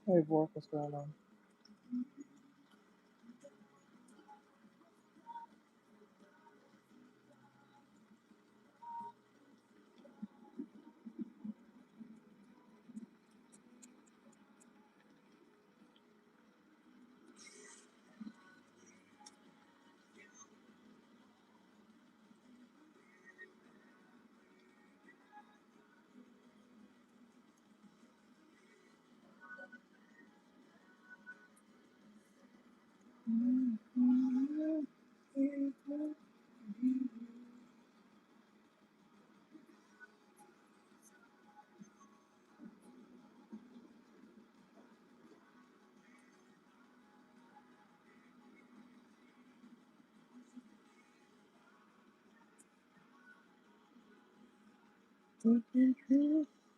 Hey, Bork, what's going on?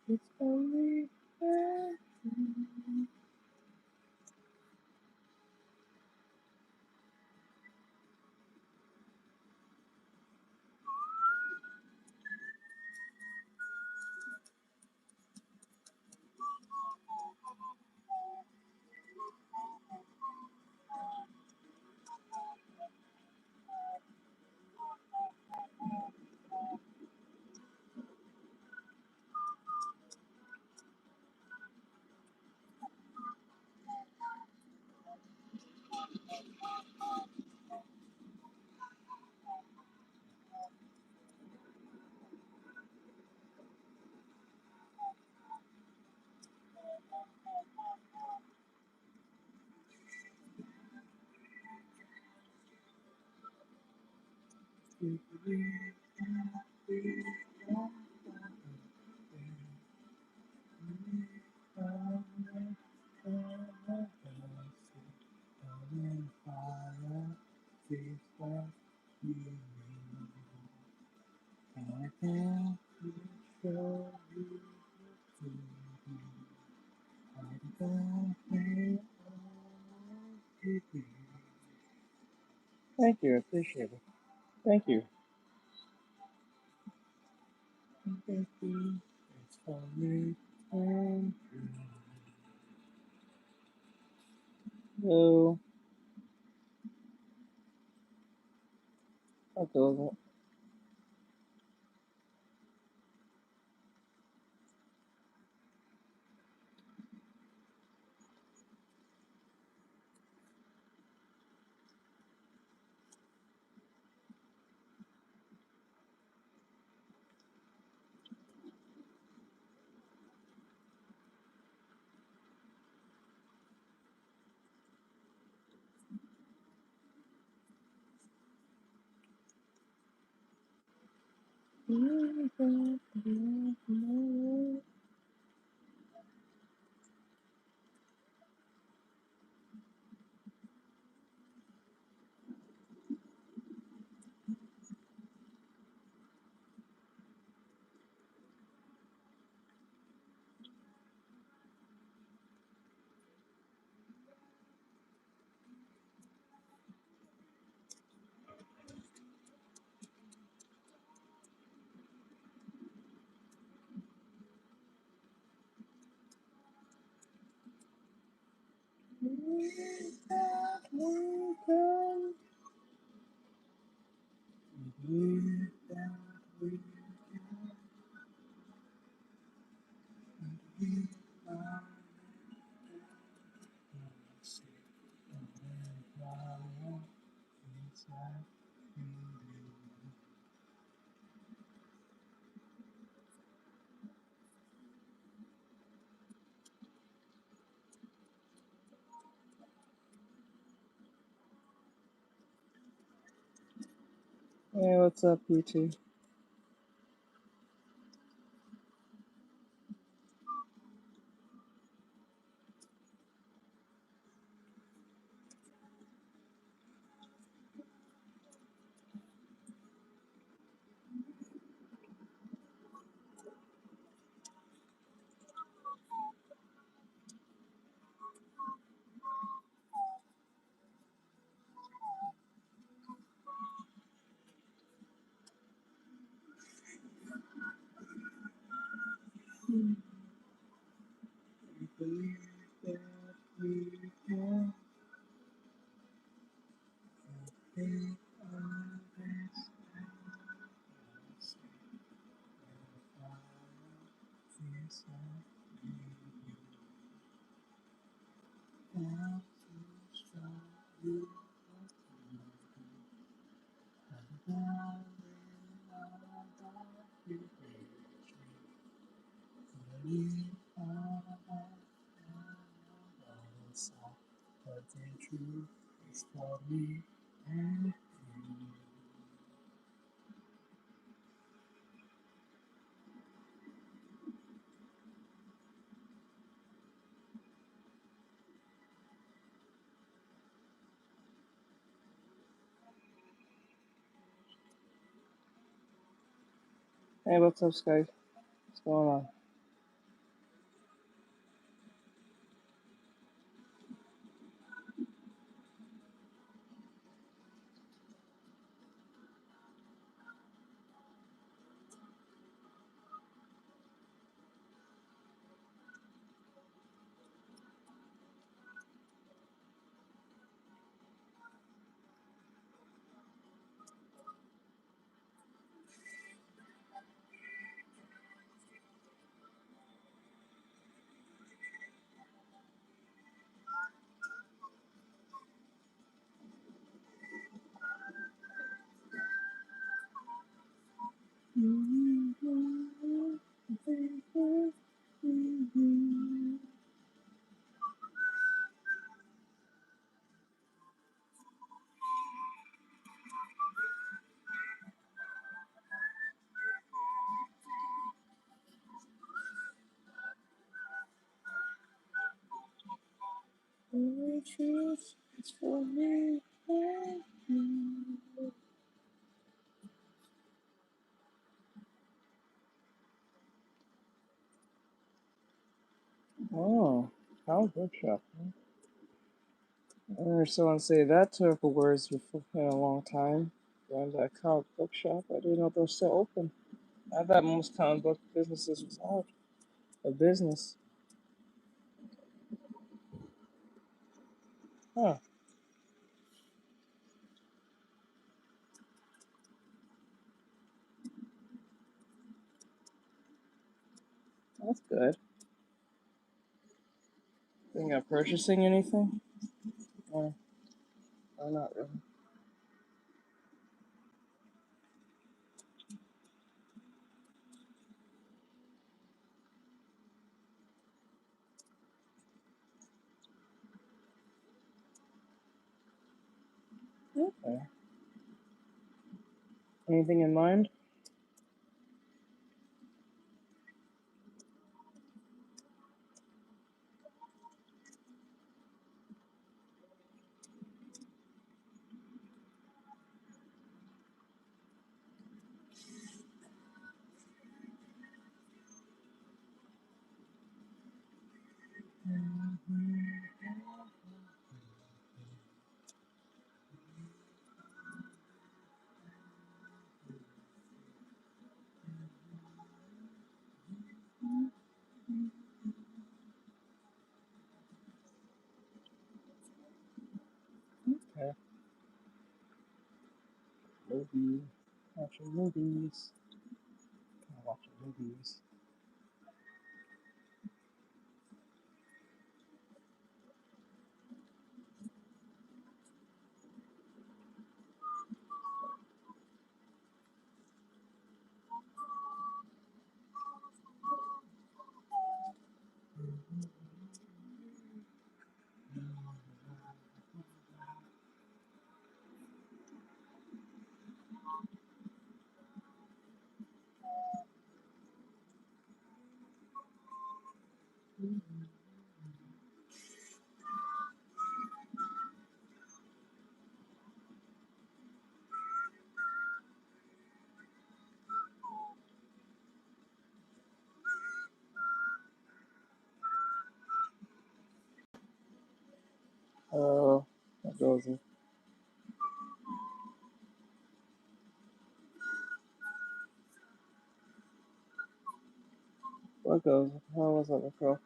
It's only fair. Thank you, I appreciate it. Thank you. Thank you. It's only fair. Hello. Okay. Hey, what's up, PT? Hey, what's up, Skype? What's going on? It's for me. Oh, comic book shop. I heard someone say that took words before in a long time. Run that comic book shop. I didn't know they were still open. I thought most comic book businesses was out of business. Huh, that's good. Thinking of purchasing anything? No, or not really. Okay. Anything in mind? Okay. Movie. Watching movies. Watching movies. What goes it? What goes it? How was that go?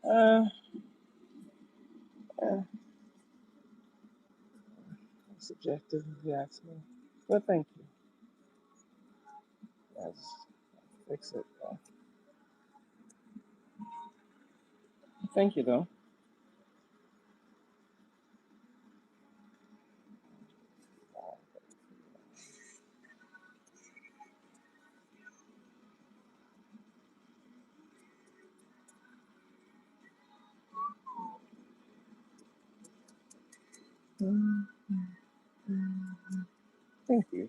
Uh, uh, subjective if you ask me. But thank you. Yes, fix it though. Thank you though. Thank you.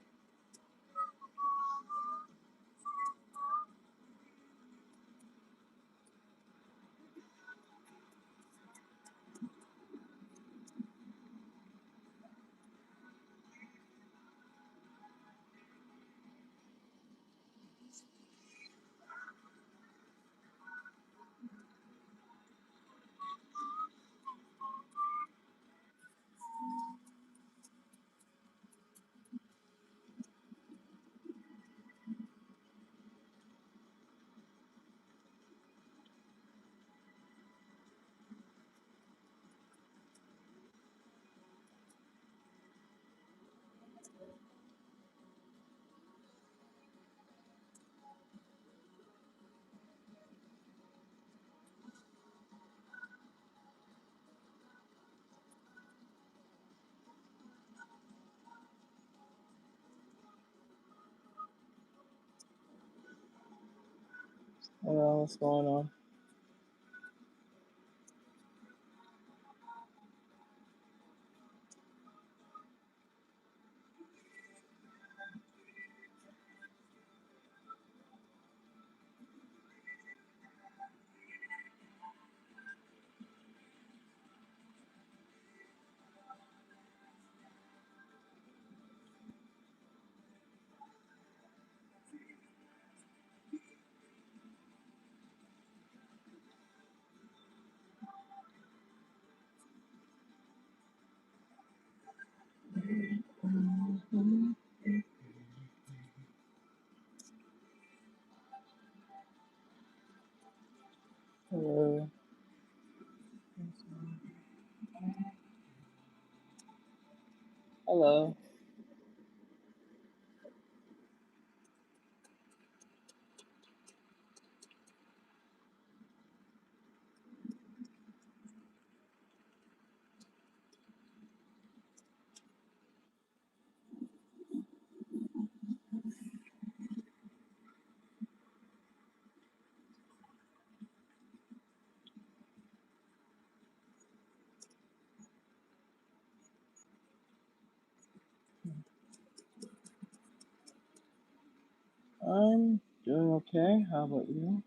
What's going on? Hello. Hello. I'm doing okay. How about you?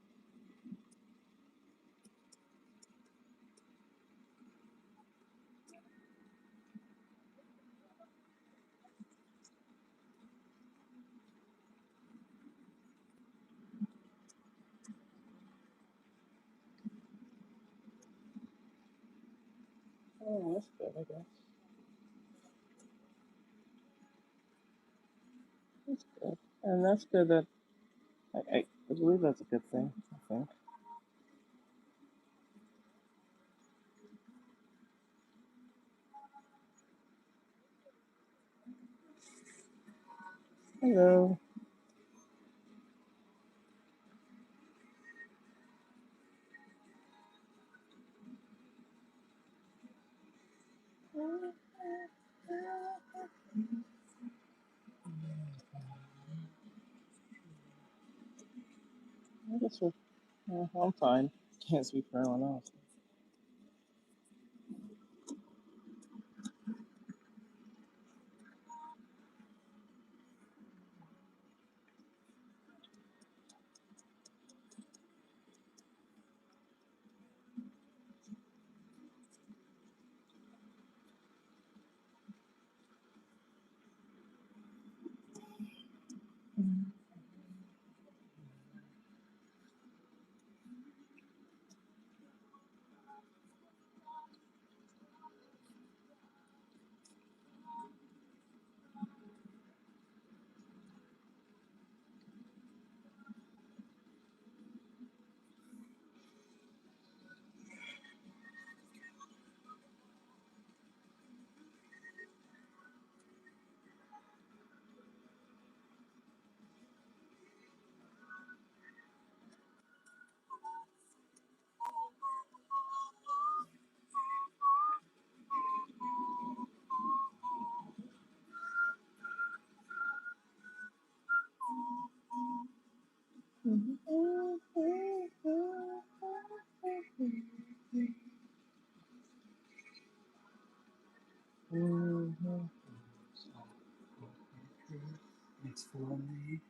Oh, that's good, I guess. That's good. And that's good that I believe that's a good thing, I think. Hello. I guess I'm fine. Can't speak for anyone else. It's for me.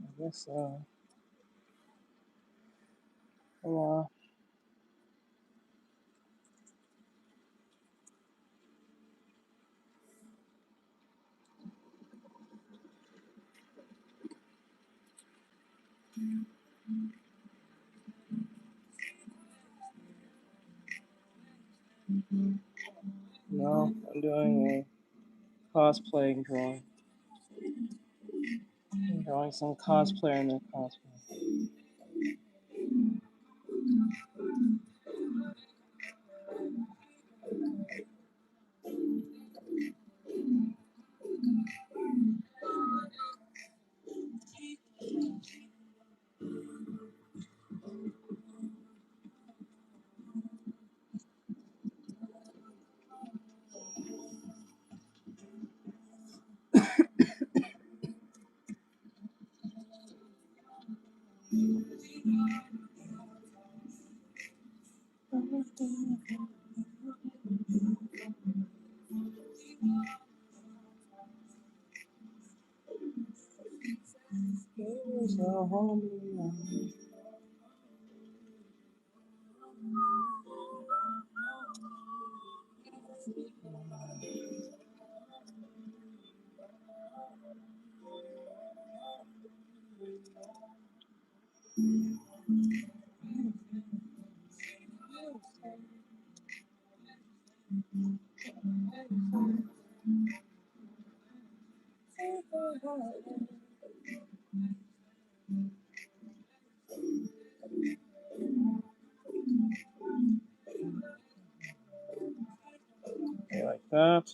I guess so. Well, No, I'm doing a cosplaying drawing. I'm drawing some cosplayer in their cosplay. Okay, like that.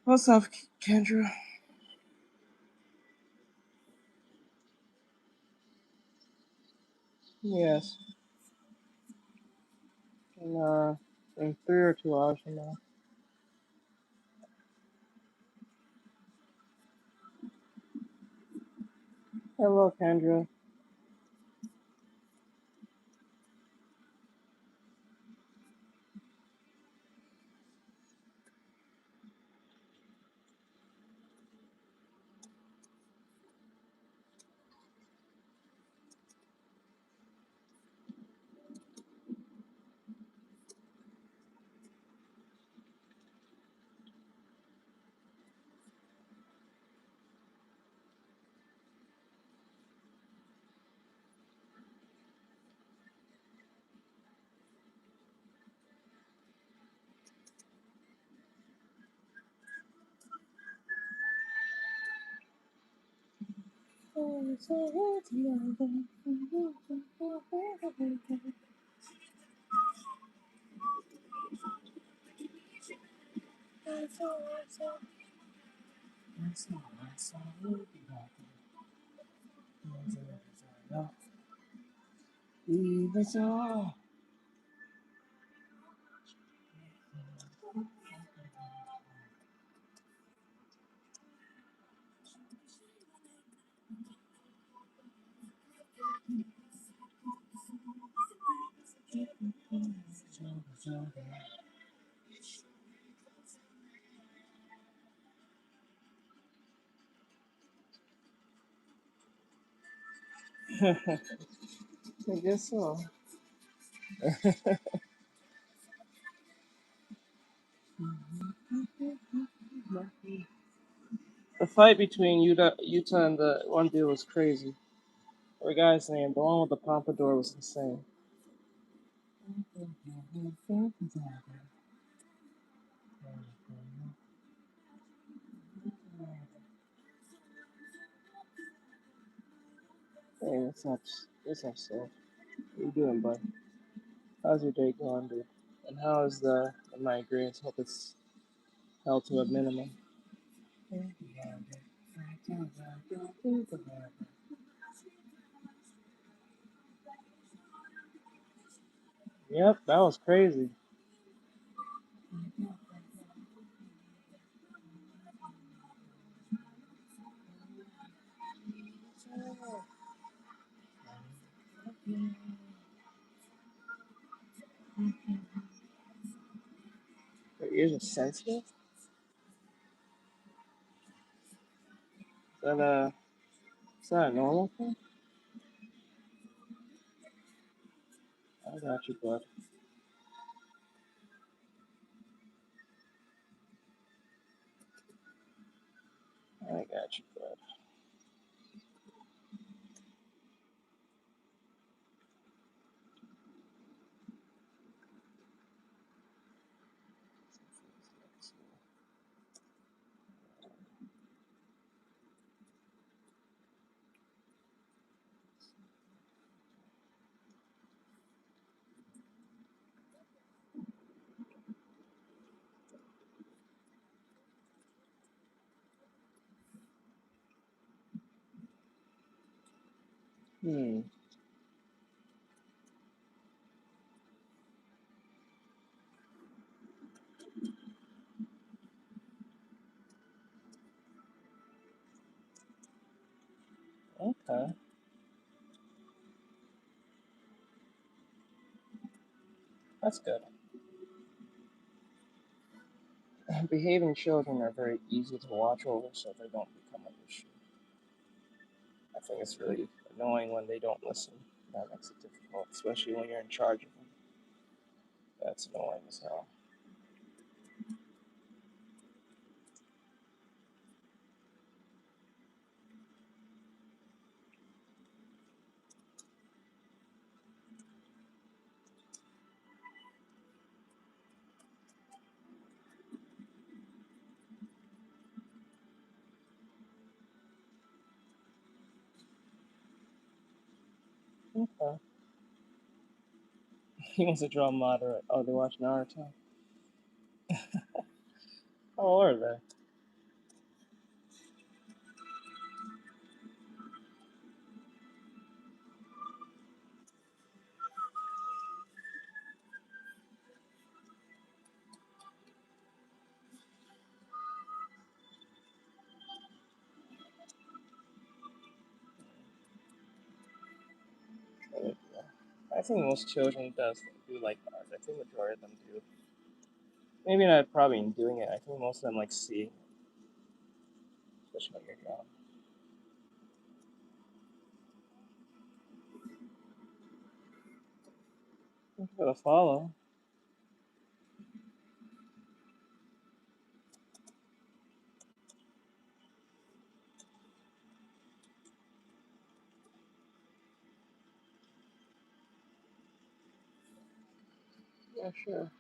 What's up, Kendra? Yes. In 3 or 2 hours from now. Hello, Kendra. I guess so. fight between Utah and the one dude was crazy. What guy's name? The one with the pompadour was insane. Hey, what's up, Sil? What you doing, bud? How's your day going, dude? And how is the migraines? Hope it's held to a minimum. Yep, that was crazy. Your ears are sensitive? Is that a normal thing? I got you, bud. I got you, bud. Okay. That's good. Behaving children are very easy to watch over, so they don't become an issue. I think it's really annoying when they don't listen. That makes it difficult, especially when you're in charge of them. That's annoying as hell. Okay. He wants to draw moderate. Oh, they watch Naruto. How old are they? I think most children do like art. I think majority of them do. Maybe not probably in doing it. I think most of them like seeing, especially when you're young. Thank you for the follow. Yeah, sure.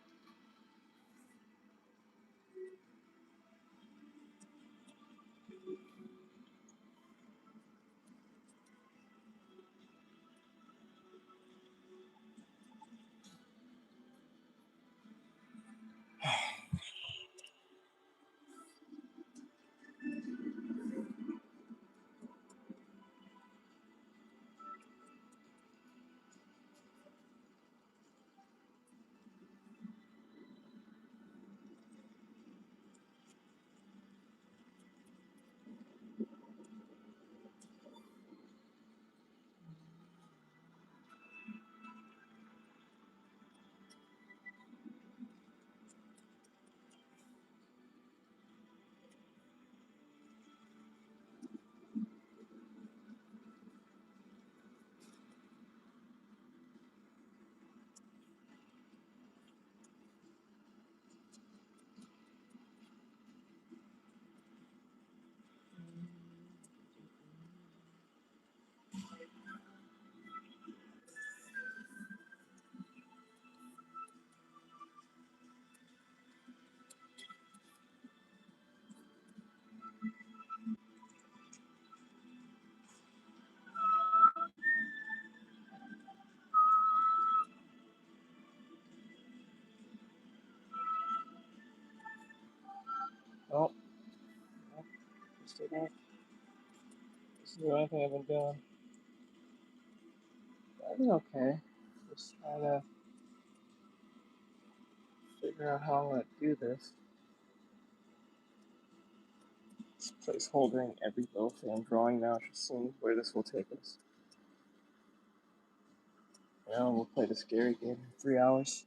up. This is the only thing I've been doing. I've been okay. Just trying to figure out how I'm going to do this. This placeholder in every little thing I'm drawing now, just seeing where this will take us. Now we'll play the scary game in 3 hours.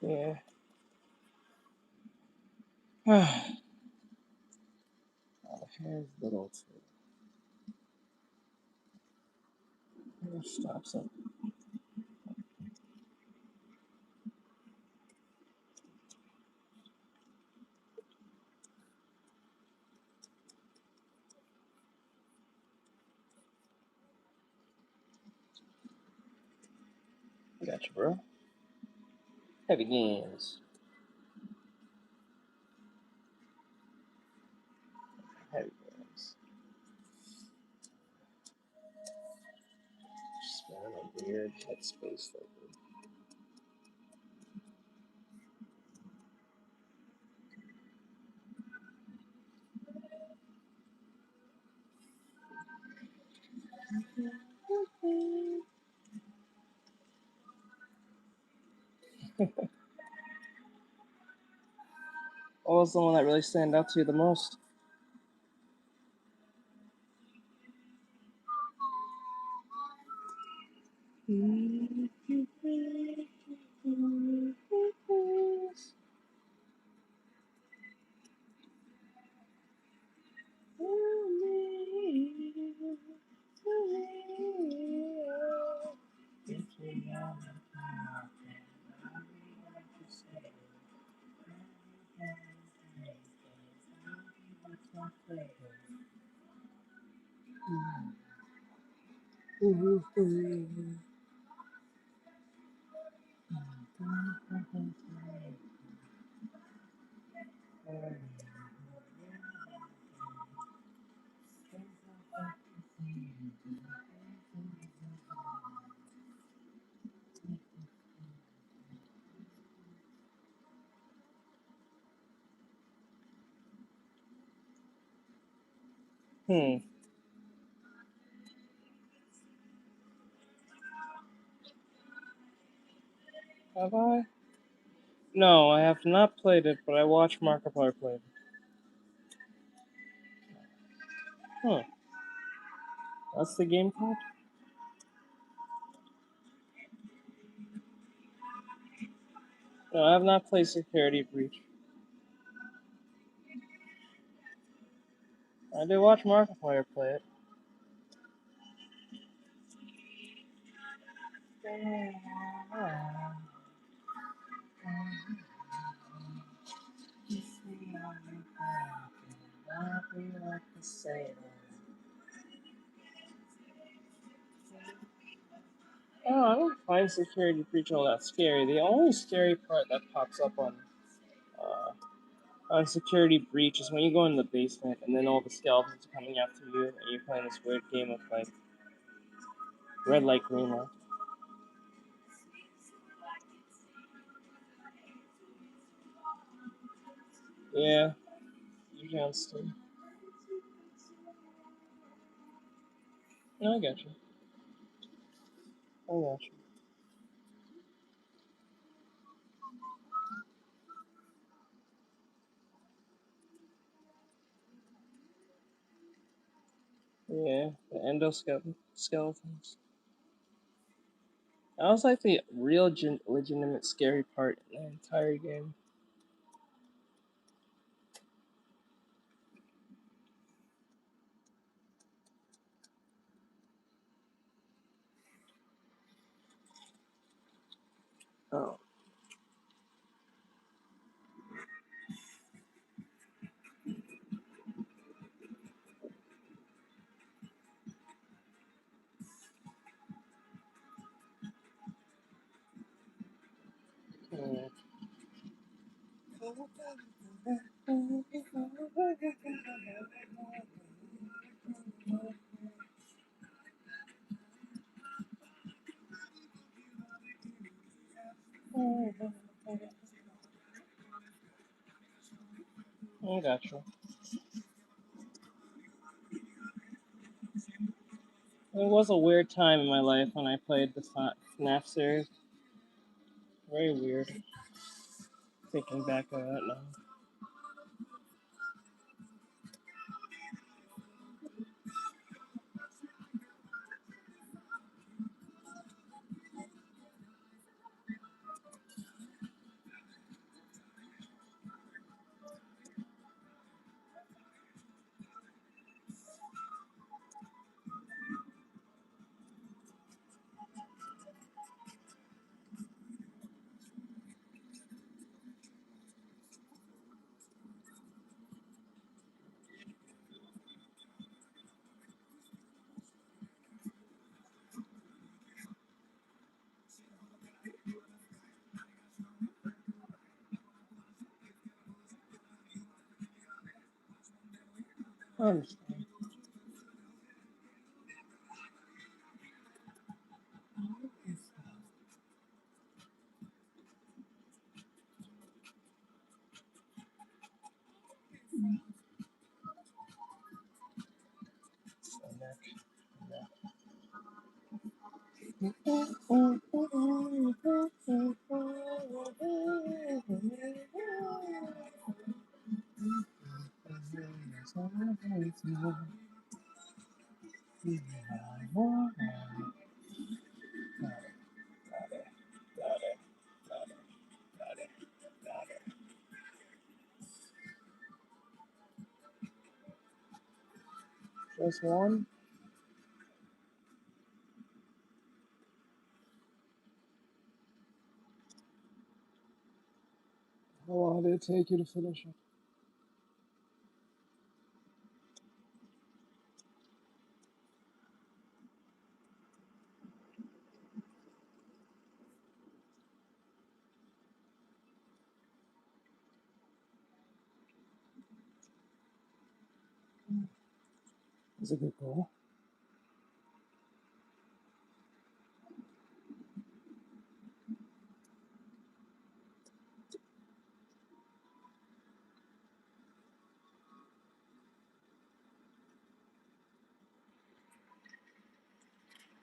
Yeah. Oh, the hair's little too. Stop something. Gotcha, bro. Heavy games. Heavy games. Just been in a weird headspace lately. What was the one that really stand out to you the most? Have I? No, I have not played it, but I watched Markiplier play it. Huh. That's the game called? No, I have not played Security Breach. I did watch Markiplier play it. Oh, I don't find Security Breach all that scary. The only scary part that pops up on Security Breach is when you go in the basement and then all the skeletons are coming after you and you're playing this weird game of like red light, green light. Yeah, you can still. No, I got you. I got you. Yeah, the endoskeletons. That was like the real legitimate scary part in the entire game. Oh. Hmm. I got you. It was a weird time in my life when I played the FNAF series. Very weird. Thinking back on that now. I understand. Just one? How long did it take you to finish it? That's a good goal.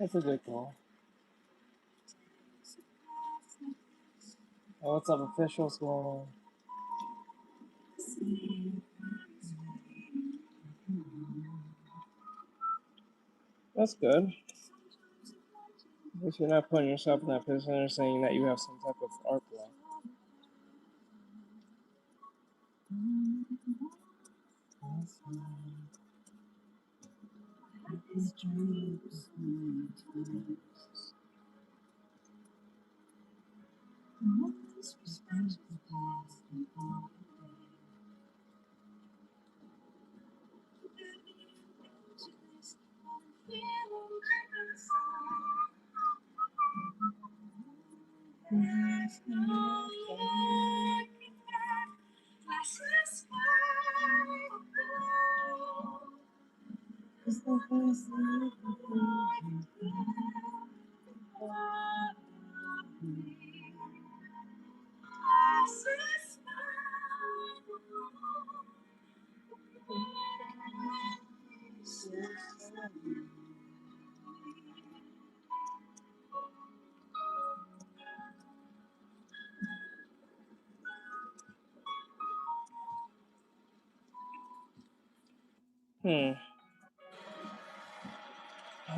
That's a good goal. Oh, what's up, officials going on? That's good. If you're not putting yourself in that position or saying that you have some type of art block.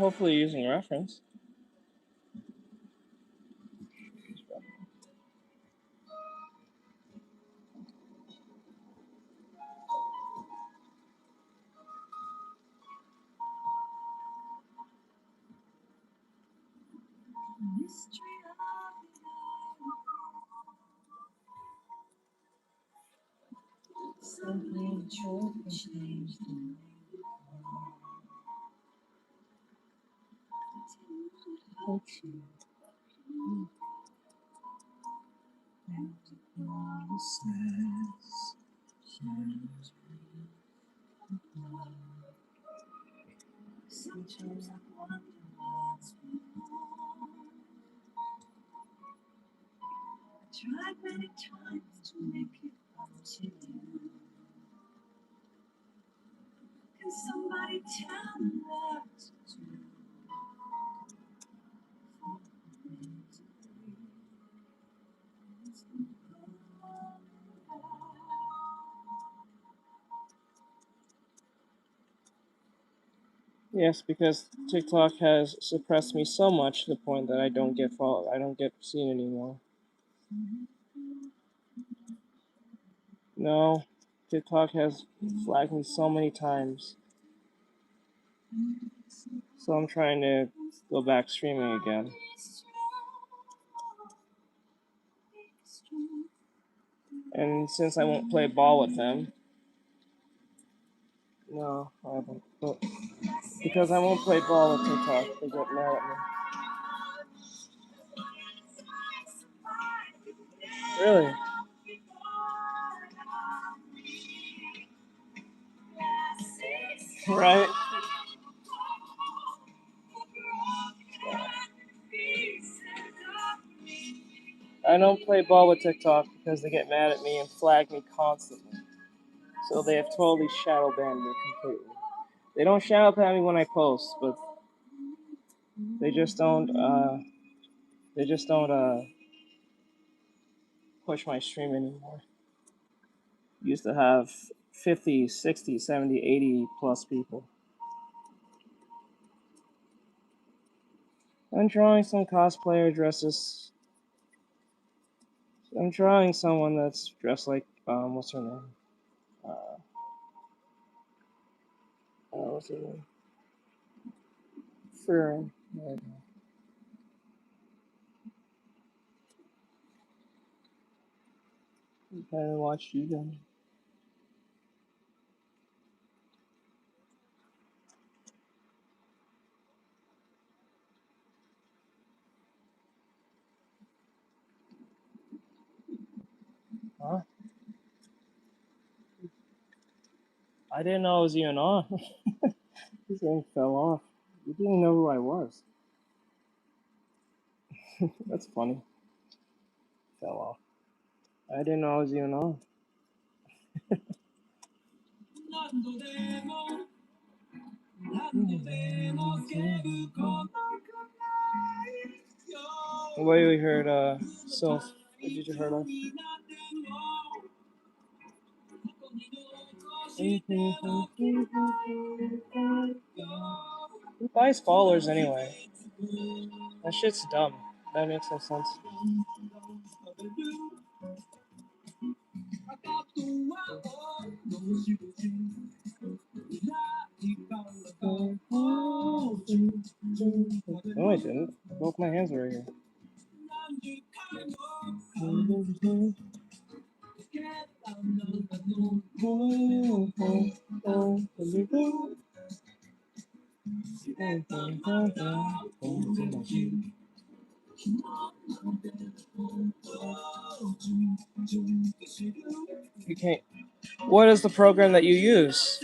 Hopefully using reference. Yes, because TikTok has suppressed me so much to the point that I don't get followed. I don't get seen anymore. No, TikTok has flagged me so many times. So I'm trying to go back streaming again. And since I won't play ball with them, no, I haven't. But because I won't play ball with TikTok, they get mad at me. Really? Right? I don't play ball with TikTok because they get mad at me and flag me constantly. So they have totally shadow banned me completely. They don't shadow ban me when I post, but they just don't. They just don't push my stream anymore. Used to have 50, 60, 70, 80 plus people. I'm drawing some cosplayer dresses. I'm drawing someone that's dressed like what's her name? What's her name? Fern. I haven't watched you then. Huh? I didn't know I was even on. This thing fell off. You didn't know who I was. That's funny. Fell off. I didn't know I was even on. What we heard, Soph? What did you heard of? Who buys followers anyway? That shit's dumb. That makes no sense. No, I didn't. I broke my hands right here. You can't. What is the program that you use?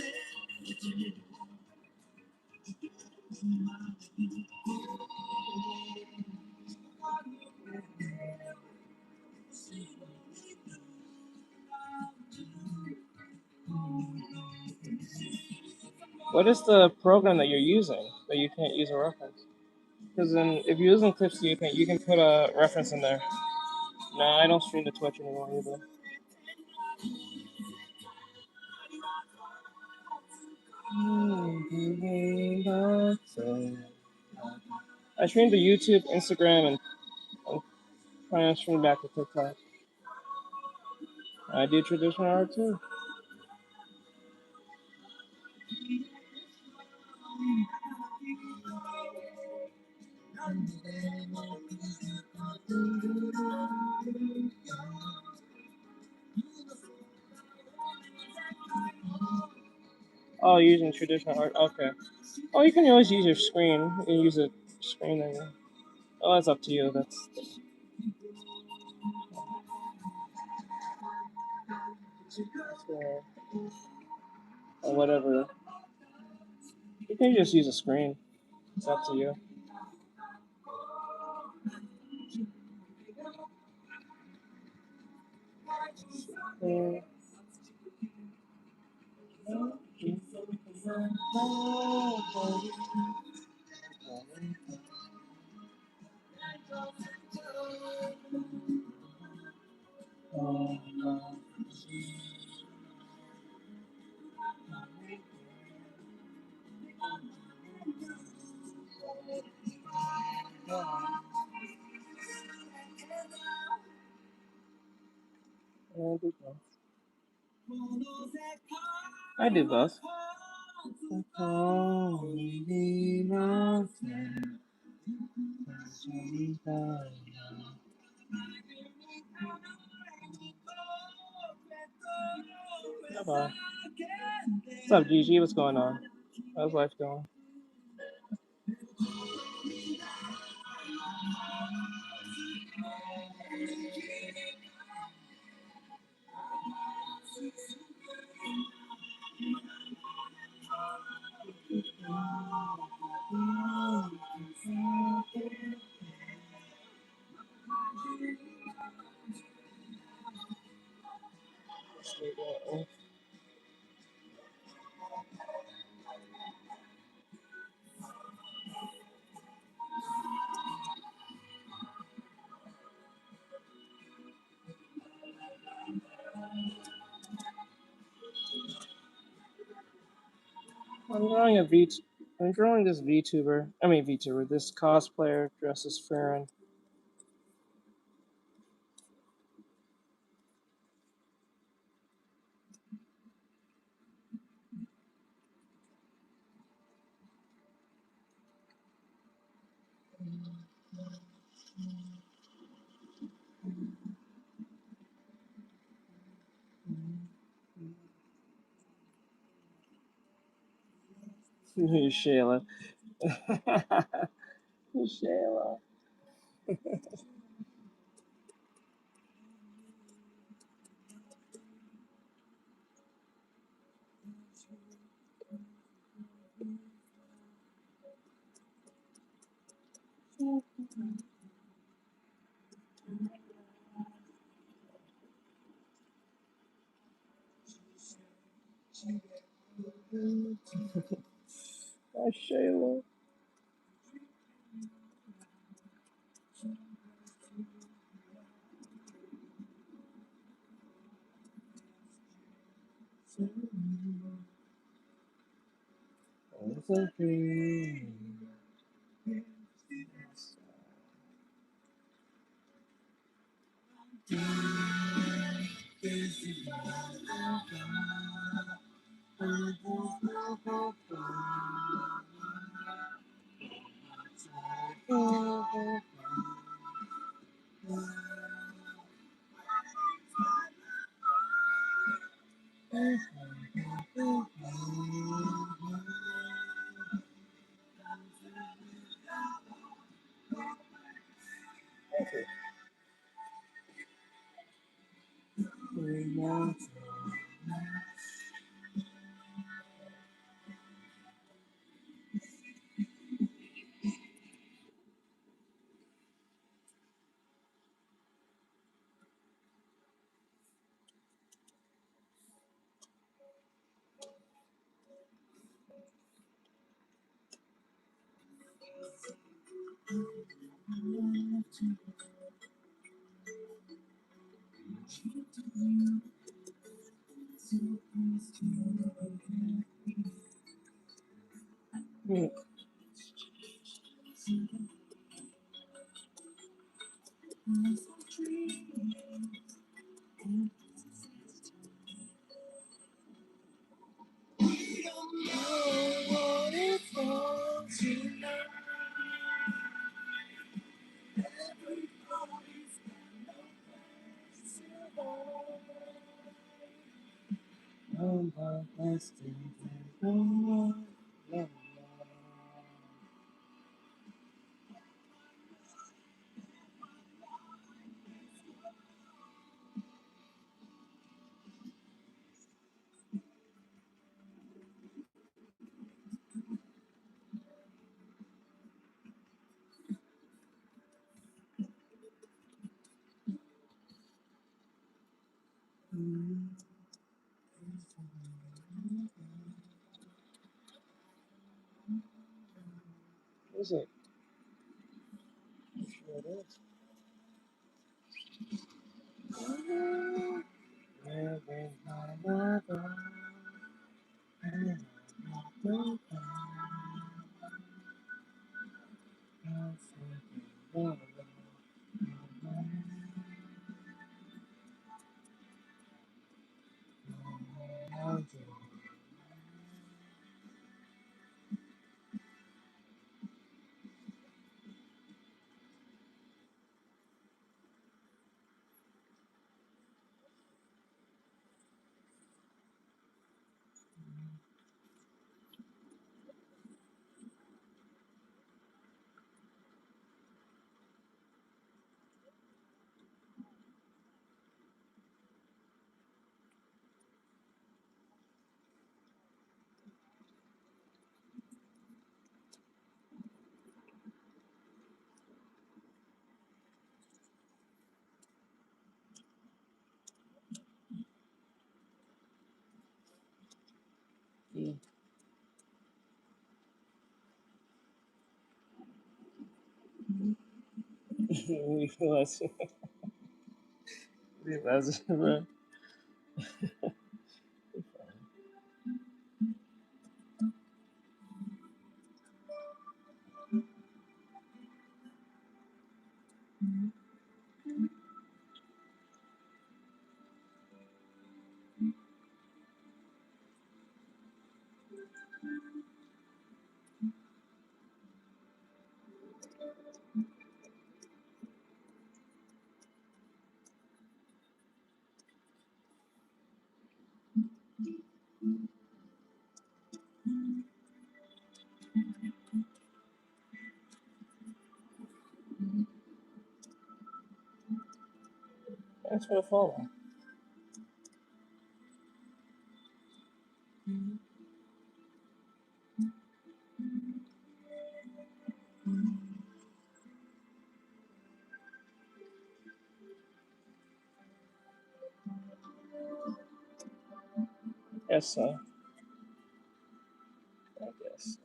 What is the program that you're using that you can't use a reference? Because then, if you're using Clips, you can put a reference in there. No, I don't stream to Twitch anymore either. I stream to YouTube, Instagram, and I'm trying to stream back to TikTok. I do traditional art too. Oh, using traditional art. Okay. Oh, you can always use your screen. You can use a screen there. Oh, that's up to you. That's or whatever. You can just use a screen. It's up to you. I do both. Bye. What's up, Gigi? What's going on? How's life going? I'm drawing a V. I'm drawing this VTuber. I mean VTuber. This cosplayer dressed as Farron. Shayla. Shayla. Hi, Shayla. It's okay. Is it? I'm sure it is. Let's bro. Thanks for the follow. Yes, sir. I guess.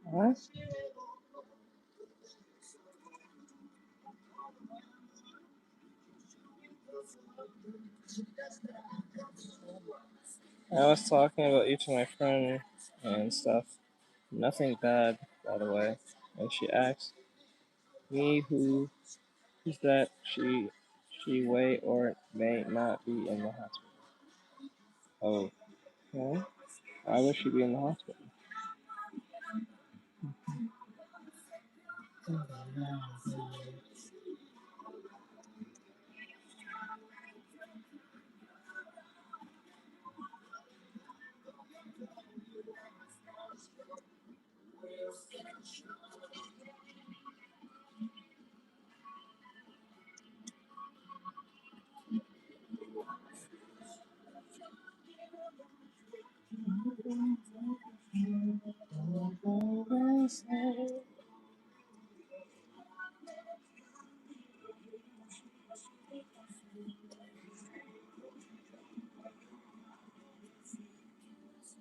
What? I was talking about you to my friend and stuff. Nothing bad, by the way. And she asked me who is that she may or may not be in the hospital. Oh, okay. I wish she'd be in the hospital.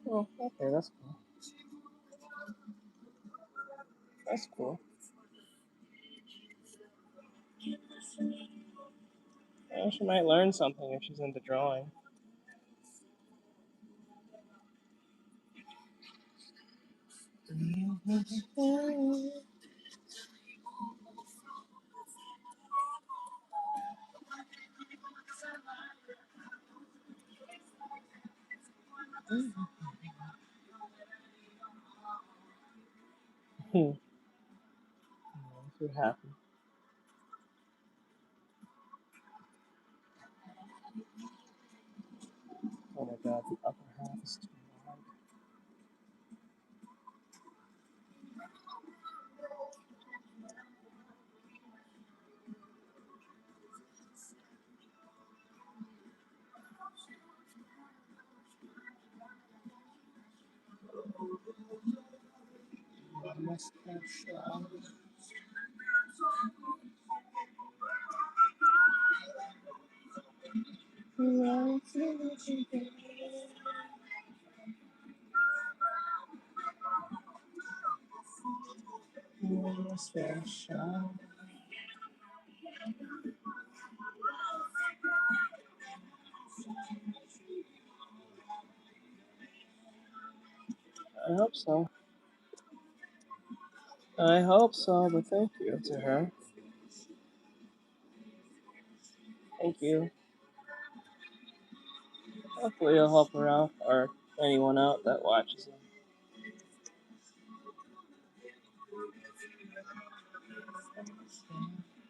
Oh, okay, that's cool. That's cool. Yeah, she might learn something if she's into drawing. Makes you happy. Oh my god, the upper half is too wide. I hope so. I hope so, but thank you to her. Thank you. Hopefully I'll help her out, or anyone out that watches it.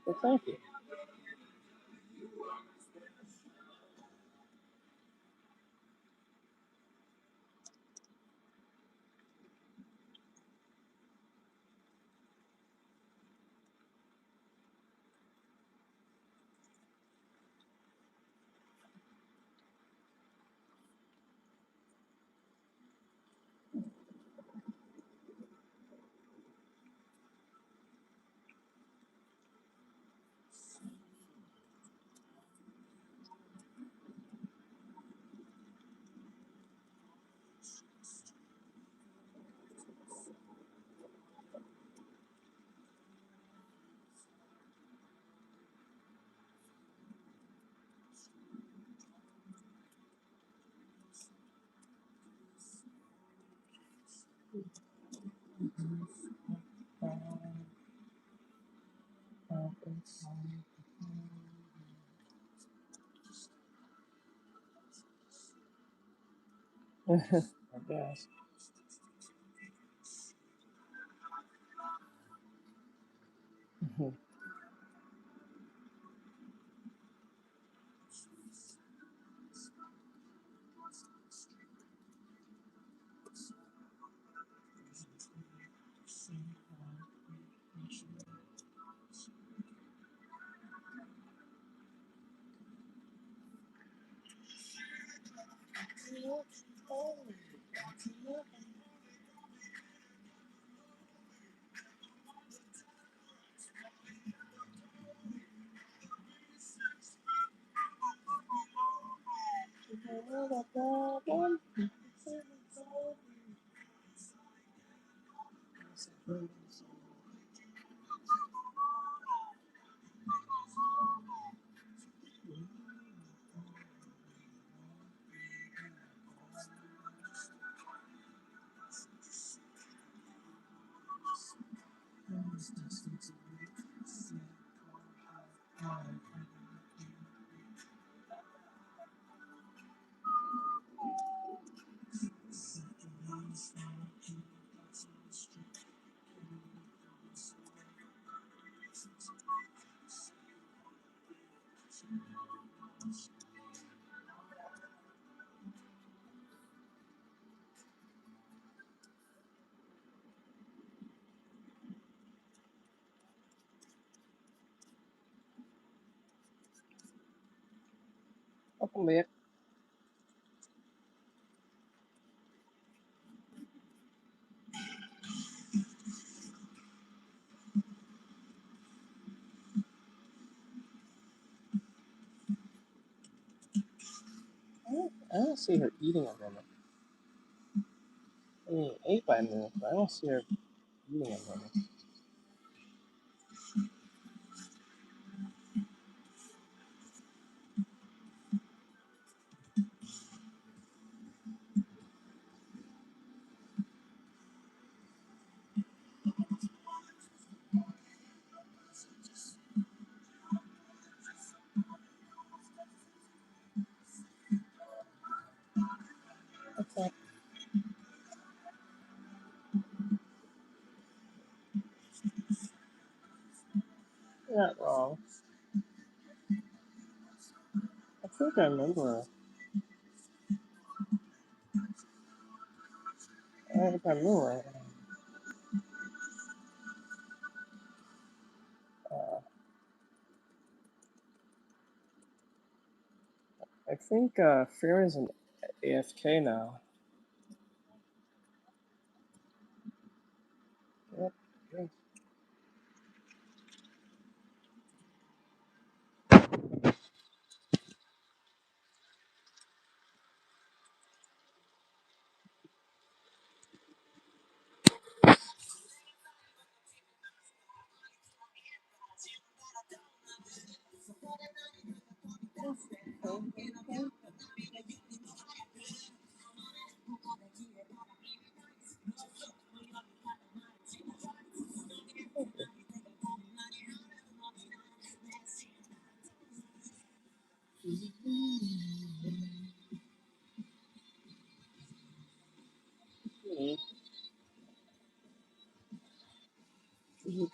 But thank you. I guess. Không biết. I don't see her eating a mimic. I mean, ate by a mimic, but I don't see her eating a mimic. Okay. You're not wrong. I think I remember her. I don't know if I remember her. I think Fearon's an AFK now. Yep. Yes.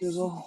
Gizzle.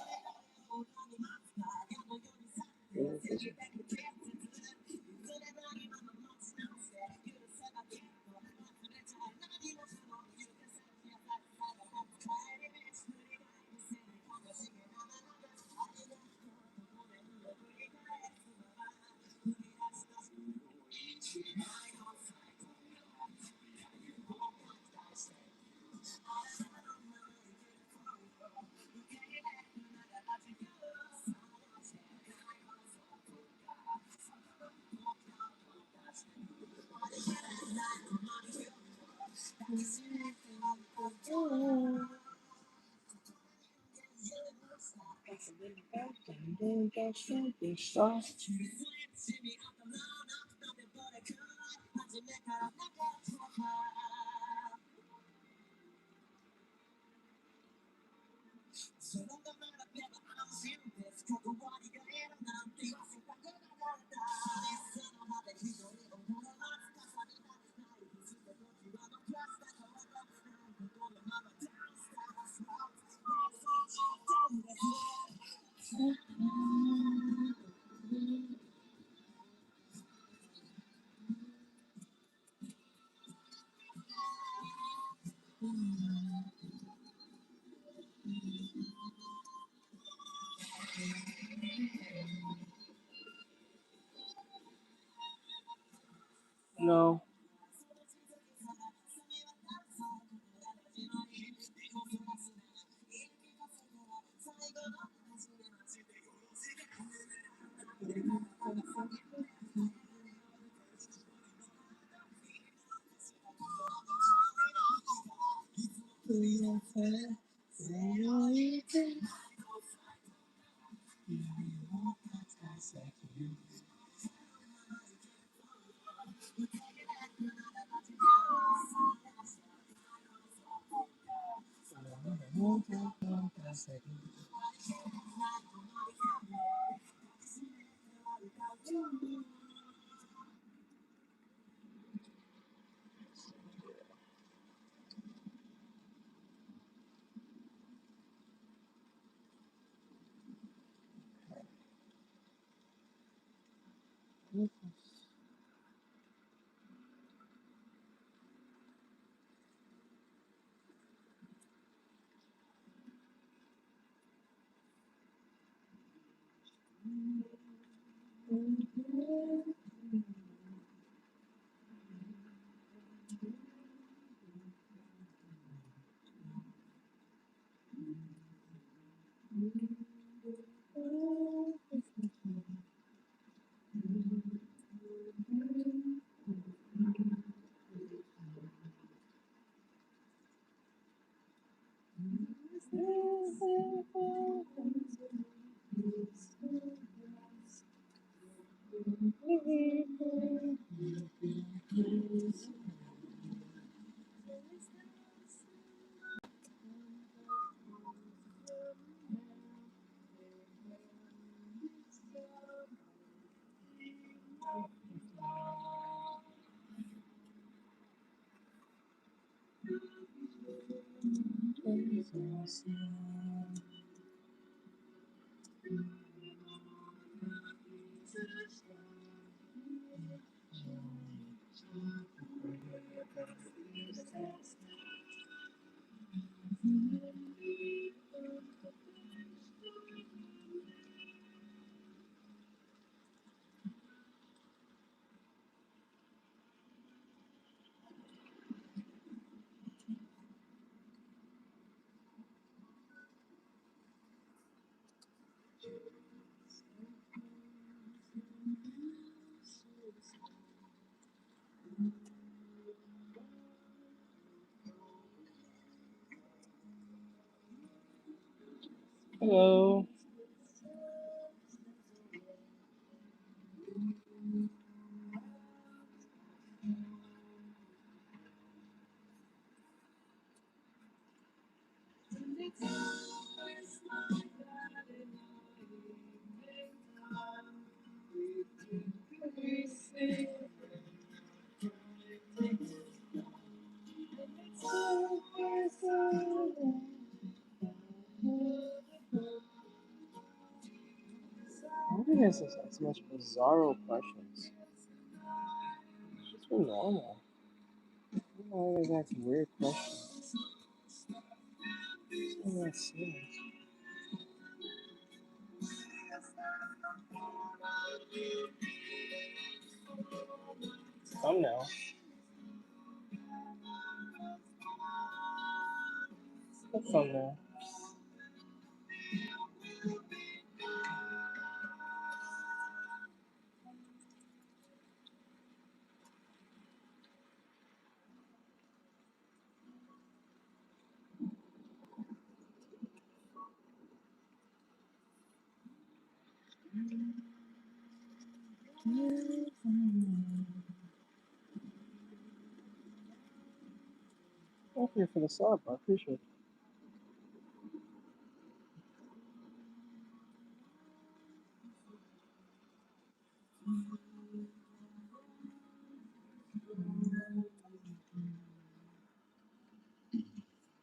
No. Hello. Why do you guys ask so much bizarro questions? It's just so normal. Why do you guys ask weird questions? It's not that serious. Thumbnail. What thumbnail? Thank you for the sub. I appreciate it.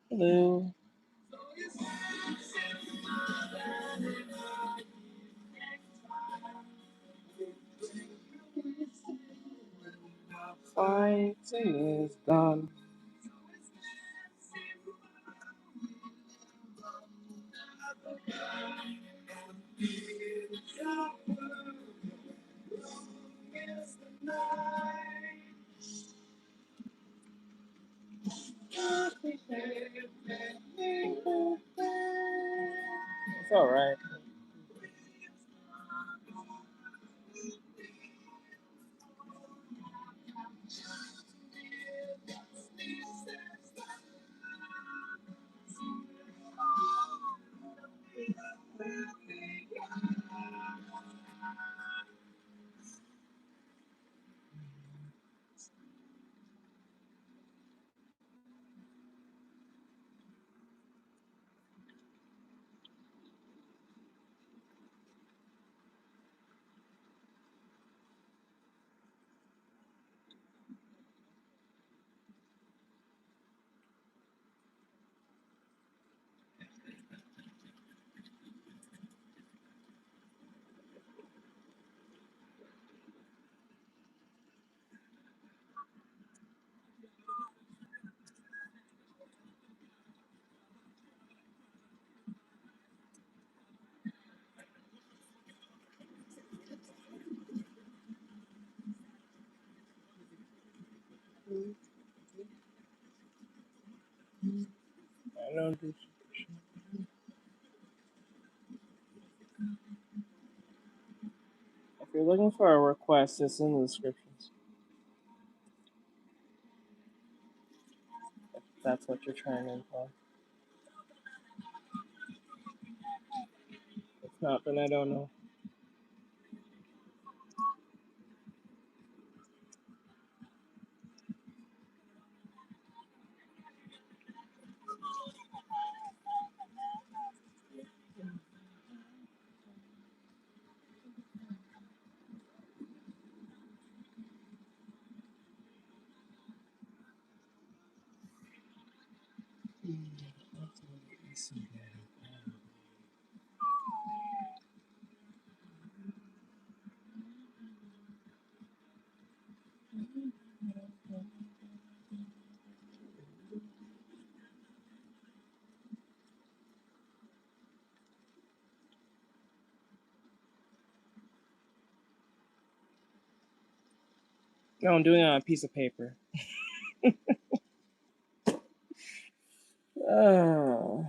Hello. Fighting is done. It's alright. I don't do. If you're looking for a request, it's in the descriptions. If that's what you're trying to imply. If not, then I don't know. No, I'm doing it on a piece of paper. Oh.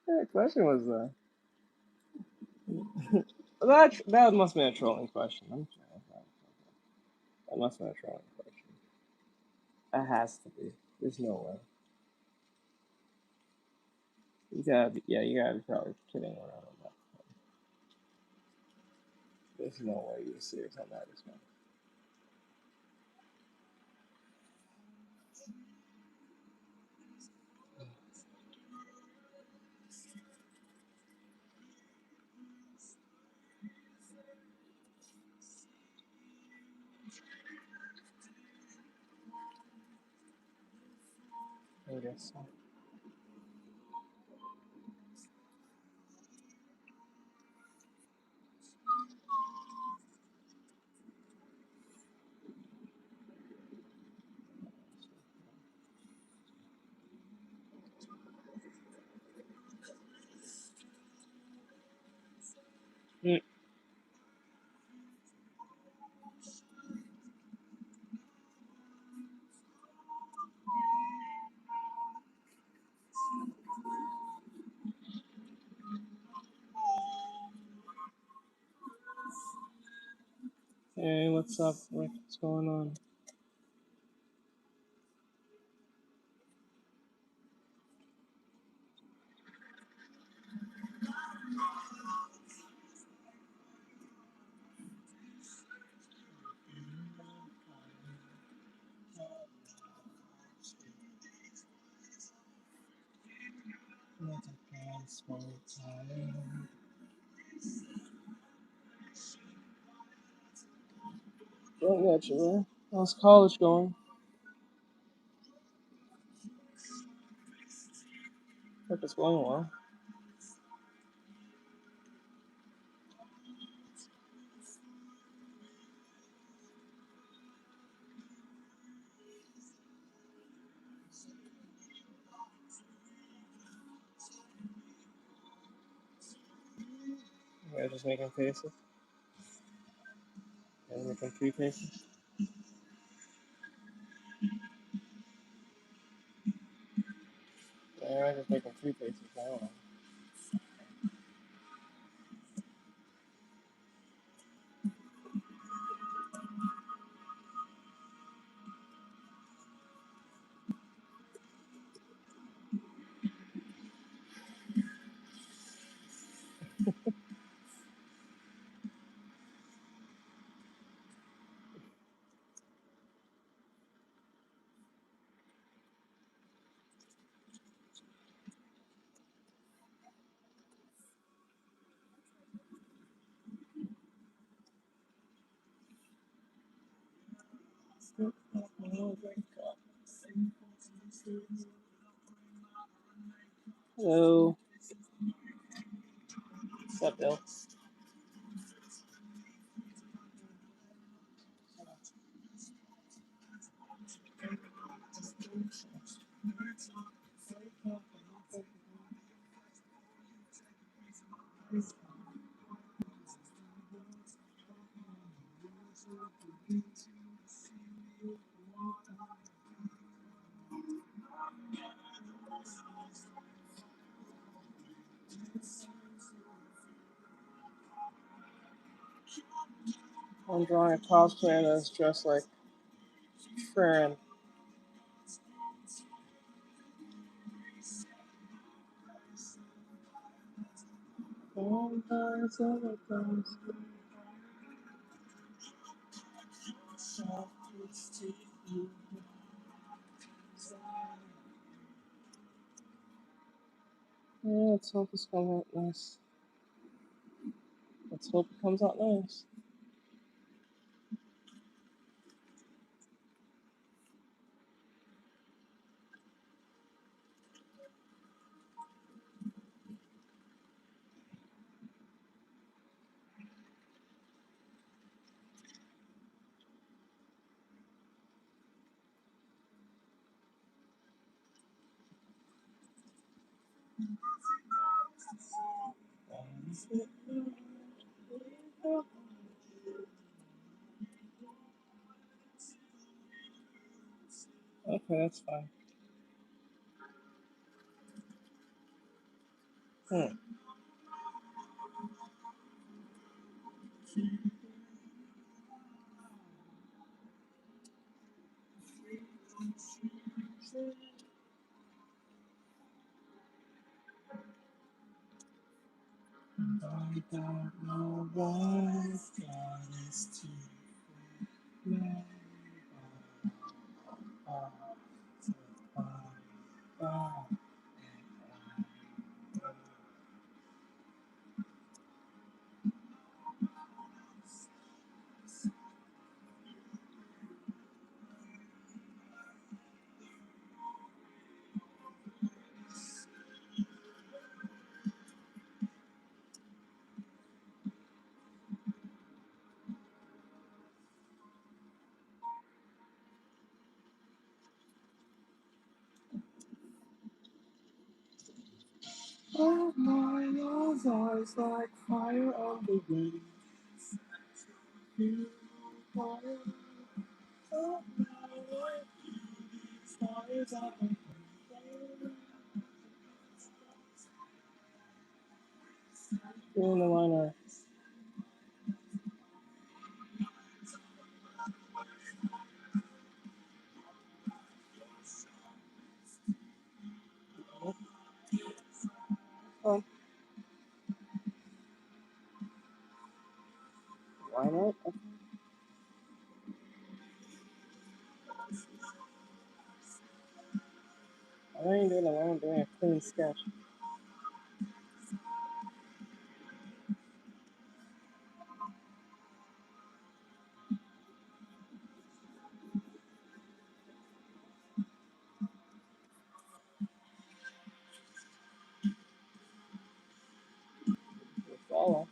What question was that? That must have been a trolling question. That must have been a trolling question. That has to be. There's no way. You gotta be probably kidding around with that. There's no way you're serious on that as well. I guess so. Hey, what's up, Rick? What's going on? Don't get you, man. How's college going? Hope it's going well. Yeah, just making faces. Yeah, making 3 faces. Yeah, just making 3 faces. I don't know. Hello. What's up, Bill? I'm drawing a cosplayer that's dressed like Fran. Yeah, let's hope it's gonna look nice. Let's hope it comes out nice. Okay, that's fine. I don't know why God is too late. Oh, my love's eyes like fire on the wind. You fire, oh, my life, fires on the wind. Doing the liner. Oh, why not? I ain't doing a line, I'm doing a clean sketch. You follow.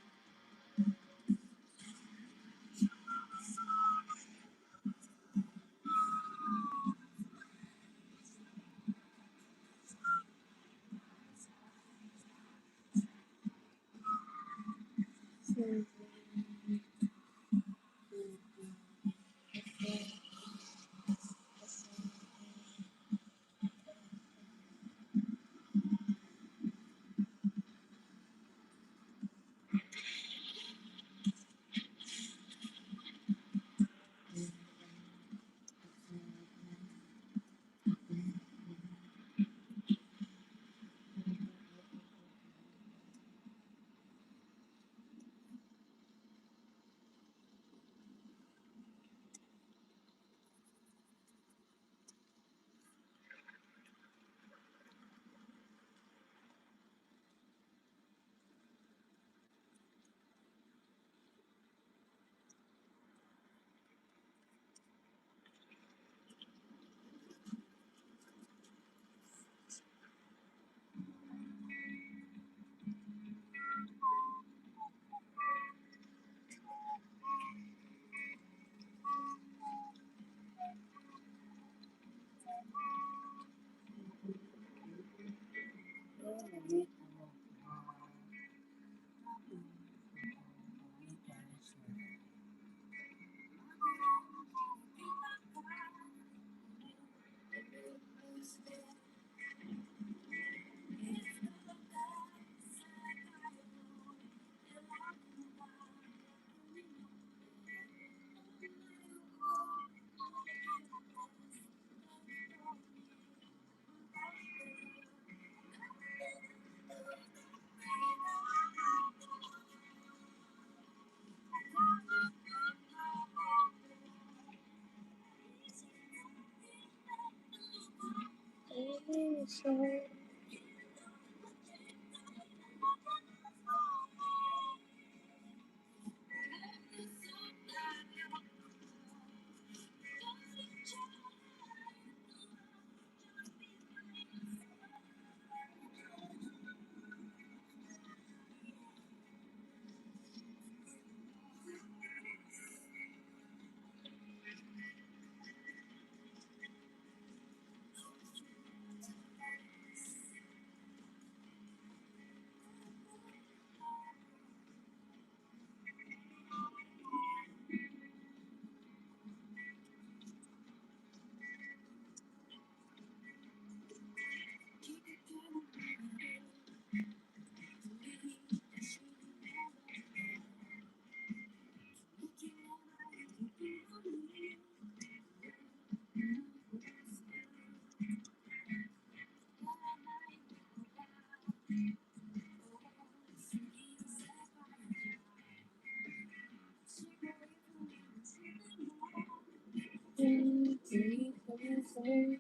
Why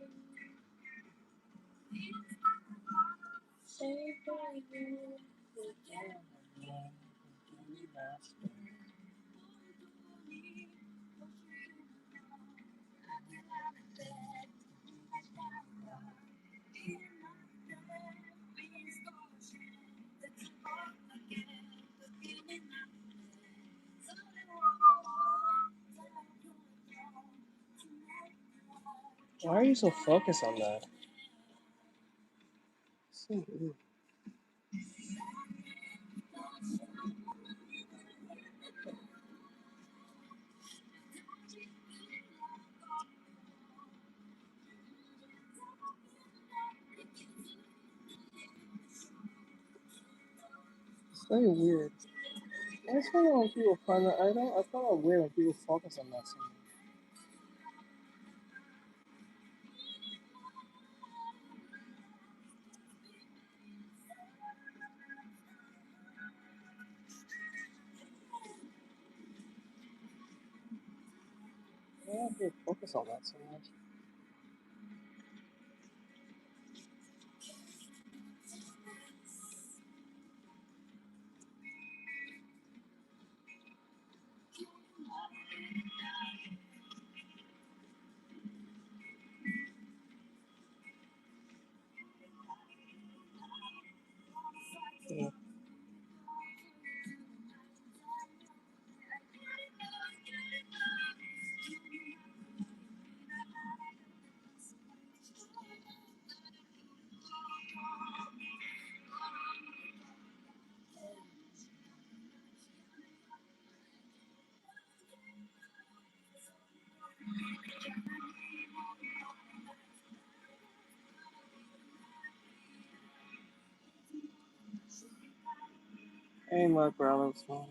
are you so focused on that? So weird. It's very weird. It's funny when people find that. I find it weird when people focus on that so much. Why do people focus on that so much? Yeah. Hey, my brother, what's going on?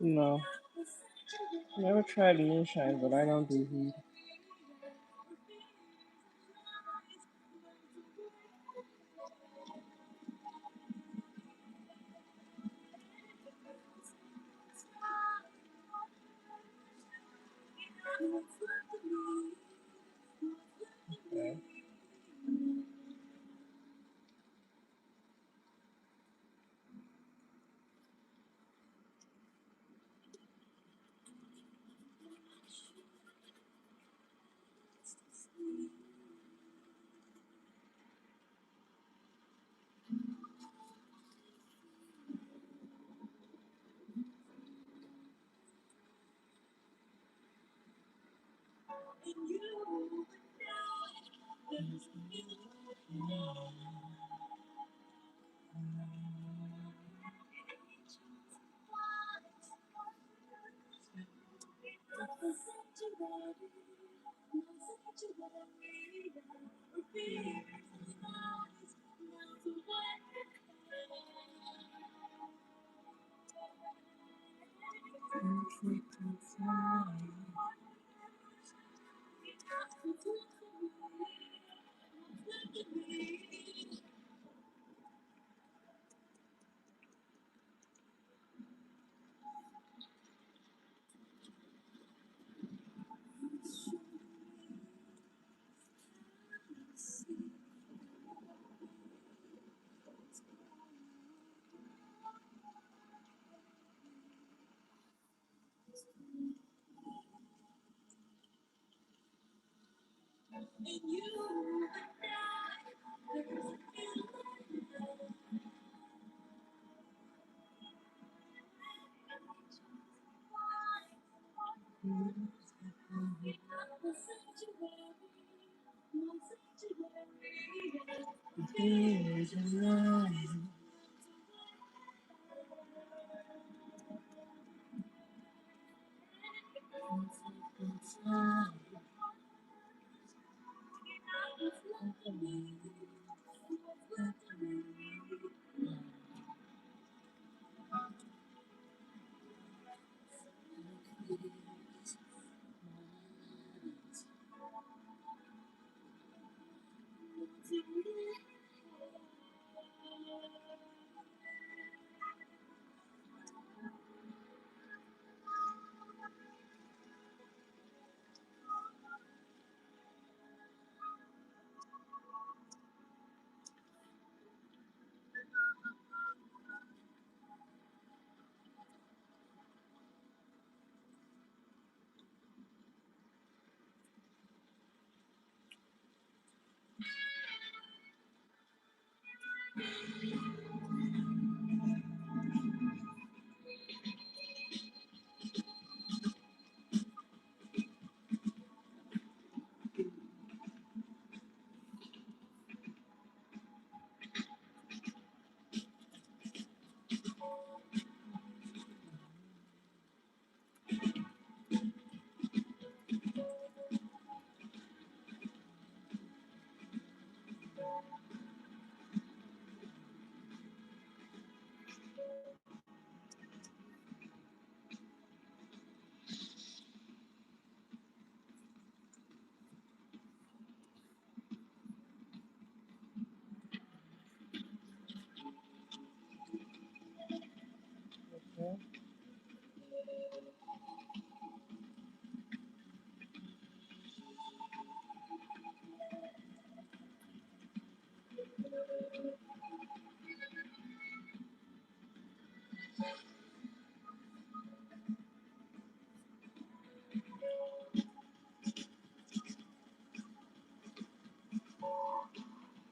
No, never tried moonshine, but I don't do heat. Okay. Okay.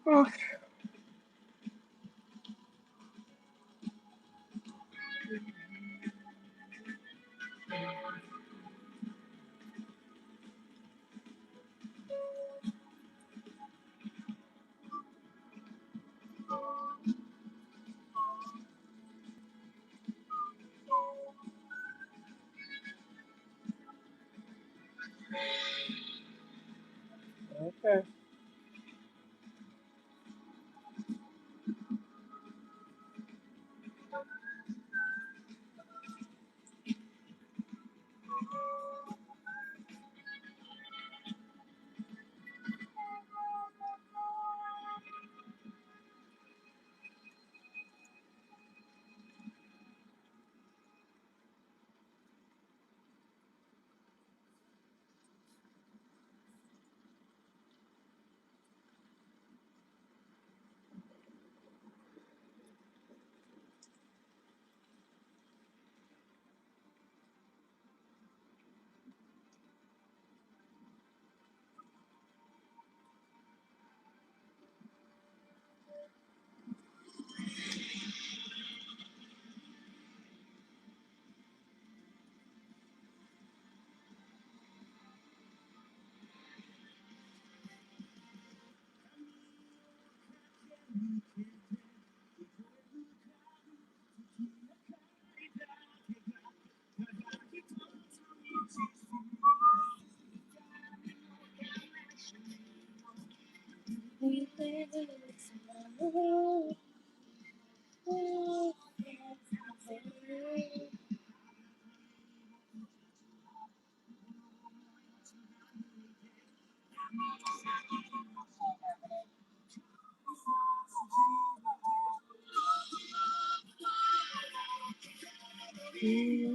Okay. Okay.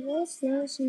What's this?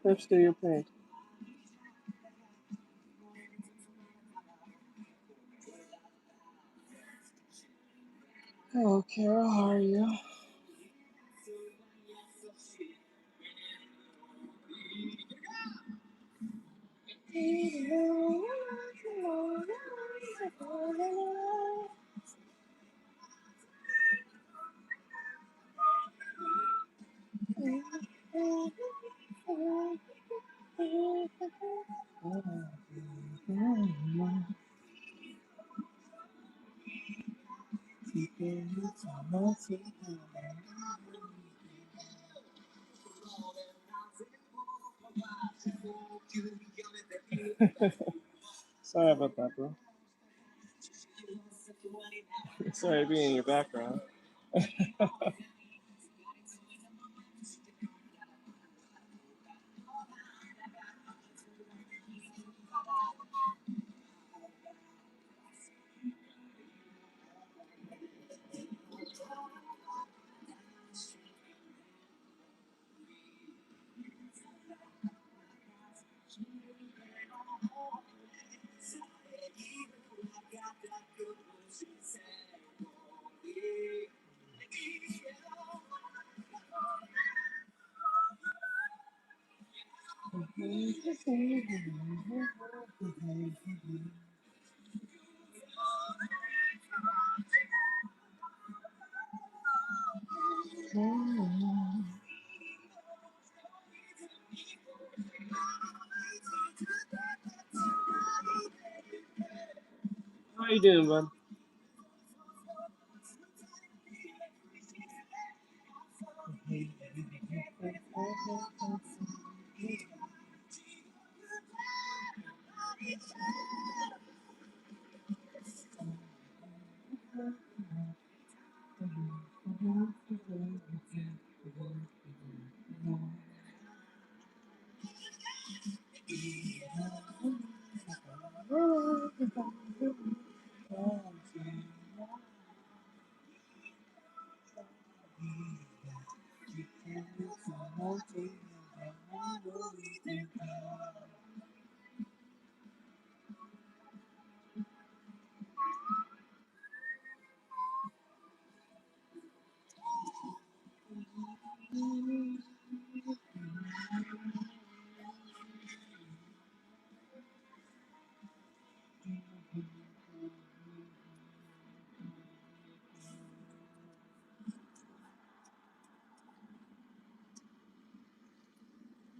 Let's do your paint. Hello, Carol. How are you? Sorry about that, bro. Sorry to be in your background. How you doing, bud?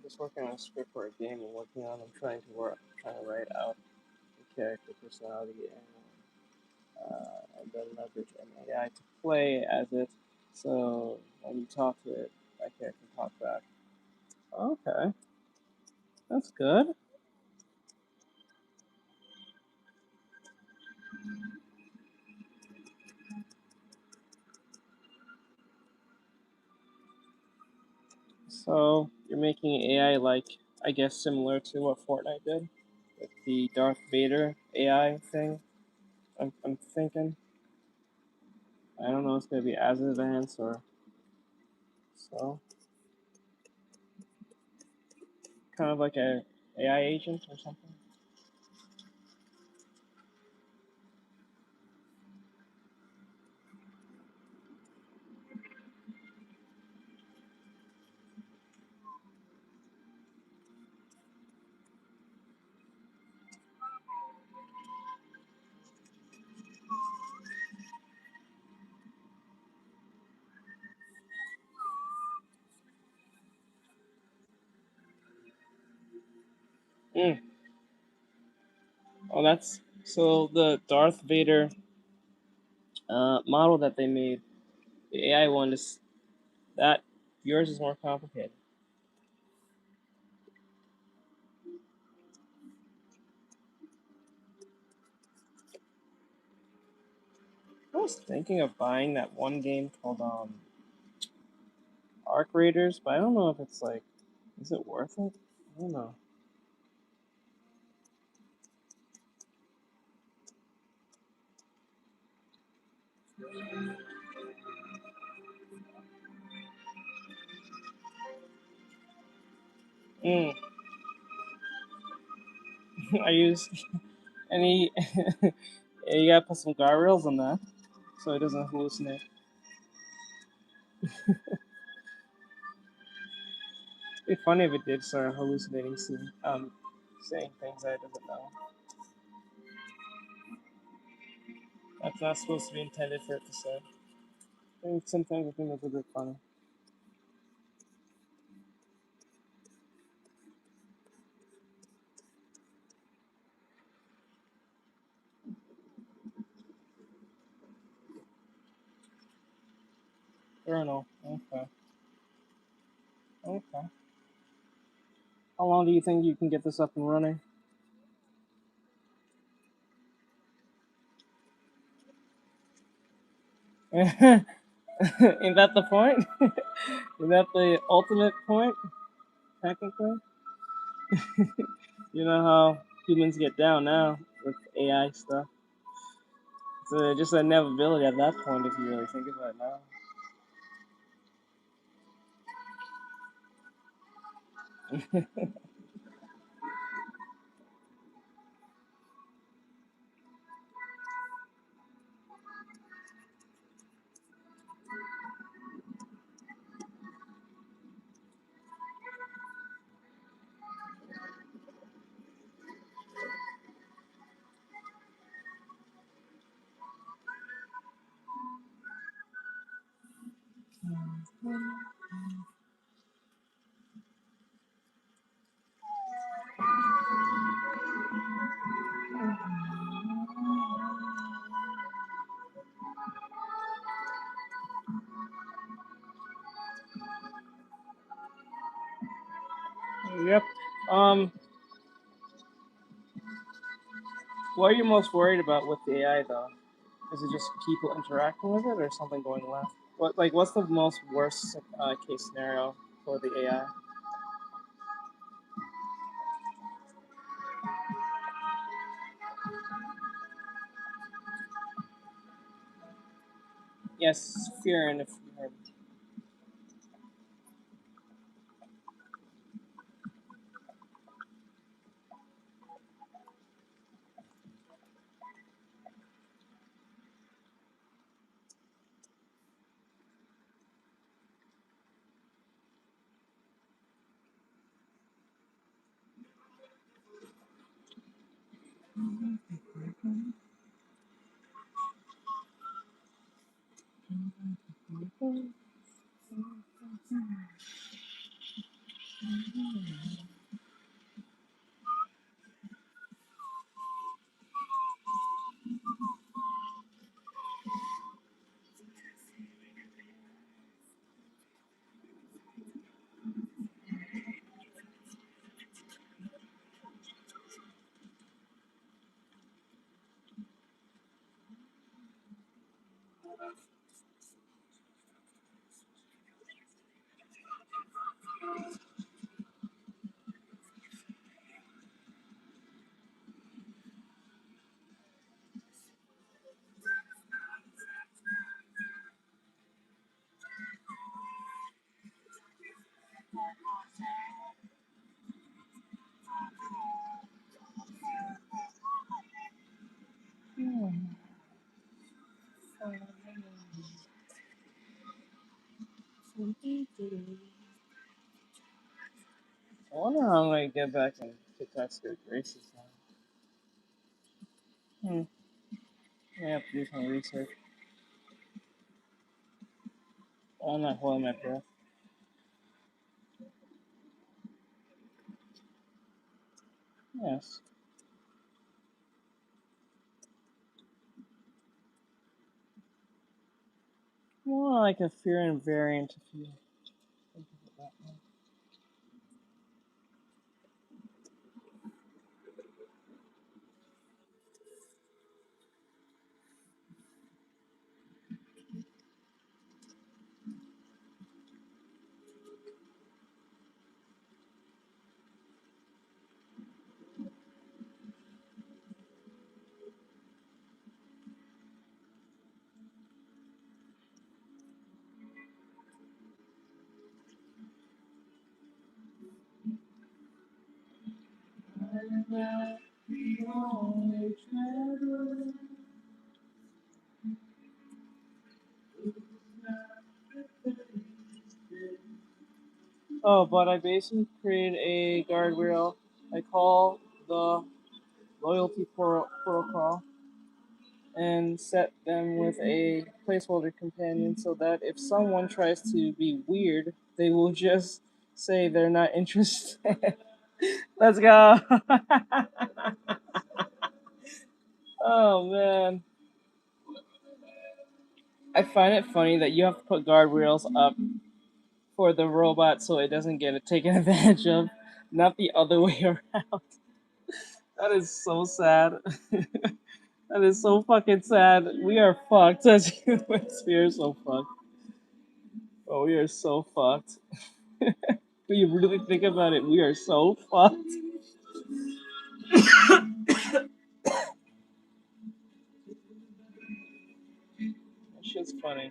Just working on a script for a game I'm working on. I'm trying to write out the character personality and then leverage an AI to play as it. So when you talk to it, that character can talk back. Okay, that's good. So you're making AI like, I guess, similar to what Fortnite did with the Darth Vader AI thing. I'm thinking. I don't know if it's gonna be as advanced or so. Kind of like a AI agent or something. Mm. Oh, that's so the Darth Vader model that they made. The AI one is that yours is more complicated. I was thinking of buying that one game called Arc Raiders, but I don't know if it's like, is it worth it? I don't know. Mm. I use any. You gotta put some guardrails on that so it doesn't hallucinate. It'd be funny if it did start hallucinating soon. Saying things that it doesn't know. That's not supposed to be intended for it to say. Sometimes I think that's a bit funny. Journal. Okay. Okay. How long do you think you can get this up and running? Ain't that the point? Is that the ultimate point? Technically, you know how humans get down now with AI stuff. It's just a inevitability at that point if you really think about it now. Yep. Um, what are you most worried about with the AI though? Is it just people interacting with it, or something going left? What's the most worst case scenario for the AI? Yes, fear and if you heard. I wonder how I'm gonna get back into texture races now. I have to do some research. I'm not holding my breath. Yes. More like a fear invariant if you think of it that way. Oh, but I basically created a guardrail. I call the loyalty protocol and set them with a placeholder companion so that if someone tries to be weird, they will just say they're not interested. Let's go. Oh man. I find it funny that you have to put guardrails up for the robot so it doesn't get taken advantage of, not the other way around. That is so sad. That is so fucking sad. We are fucked as humans. We are so fucked. Oh, we are so fucked. When you really think about it, we are so fucked. That shit's funny.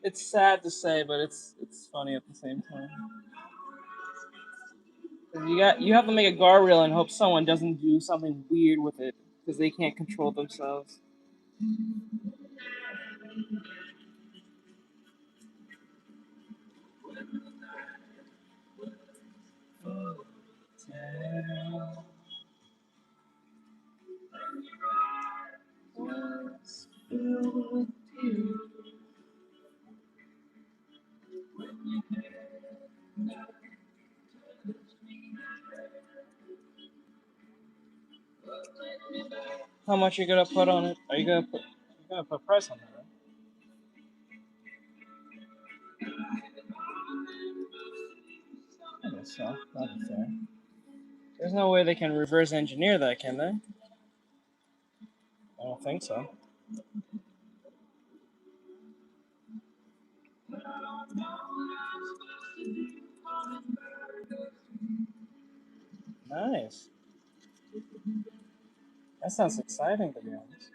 It's sad to say, but it's funny at the same time. 'Cause you have to make a guardrail and hope someone doesn't do something weird with it because they can't control themselves. How much you gonna put on it? Are you gonna put price on that, right? I guess so. That'd be fair. There's no way they can reverse engineer that, can they? I don't think so. Nice. That sounds exciting, to be honest.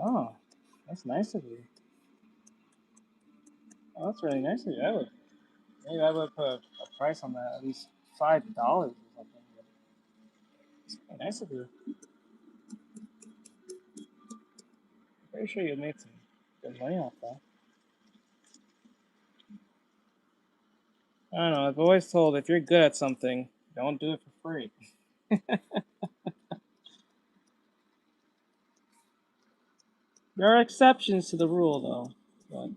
Oh, that's nice of you. Oh, that's really nice of you. Maybe I would put a price on that, at least $5 or something. It's really nice of you. Pretty sure you made some good money off that. I don't know. I've always told if you're good at something, don't do it for free. There are exceptions to the rule, though. But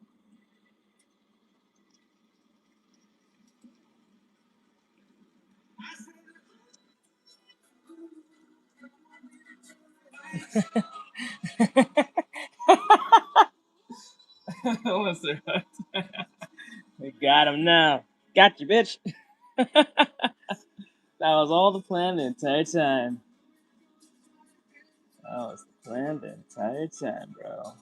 what's the We got him now. Got you, bitch. That was all the plan the entire time. That was the plan the entire time, bro.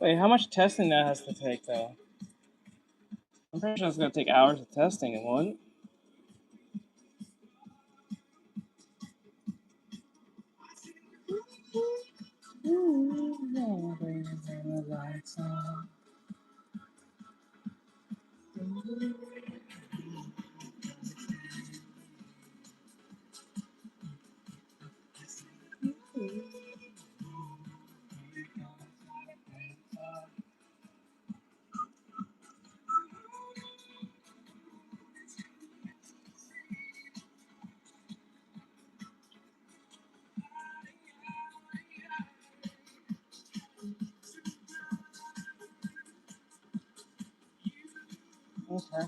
Wait, how much testing that has to take, though? I'm pretty sure it's gonna take hours of testing, it won't. Okay.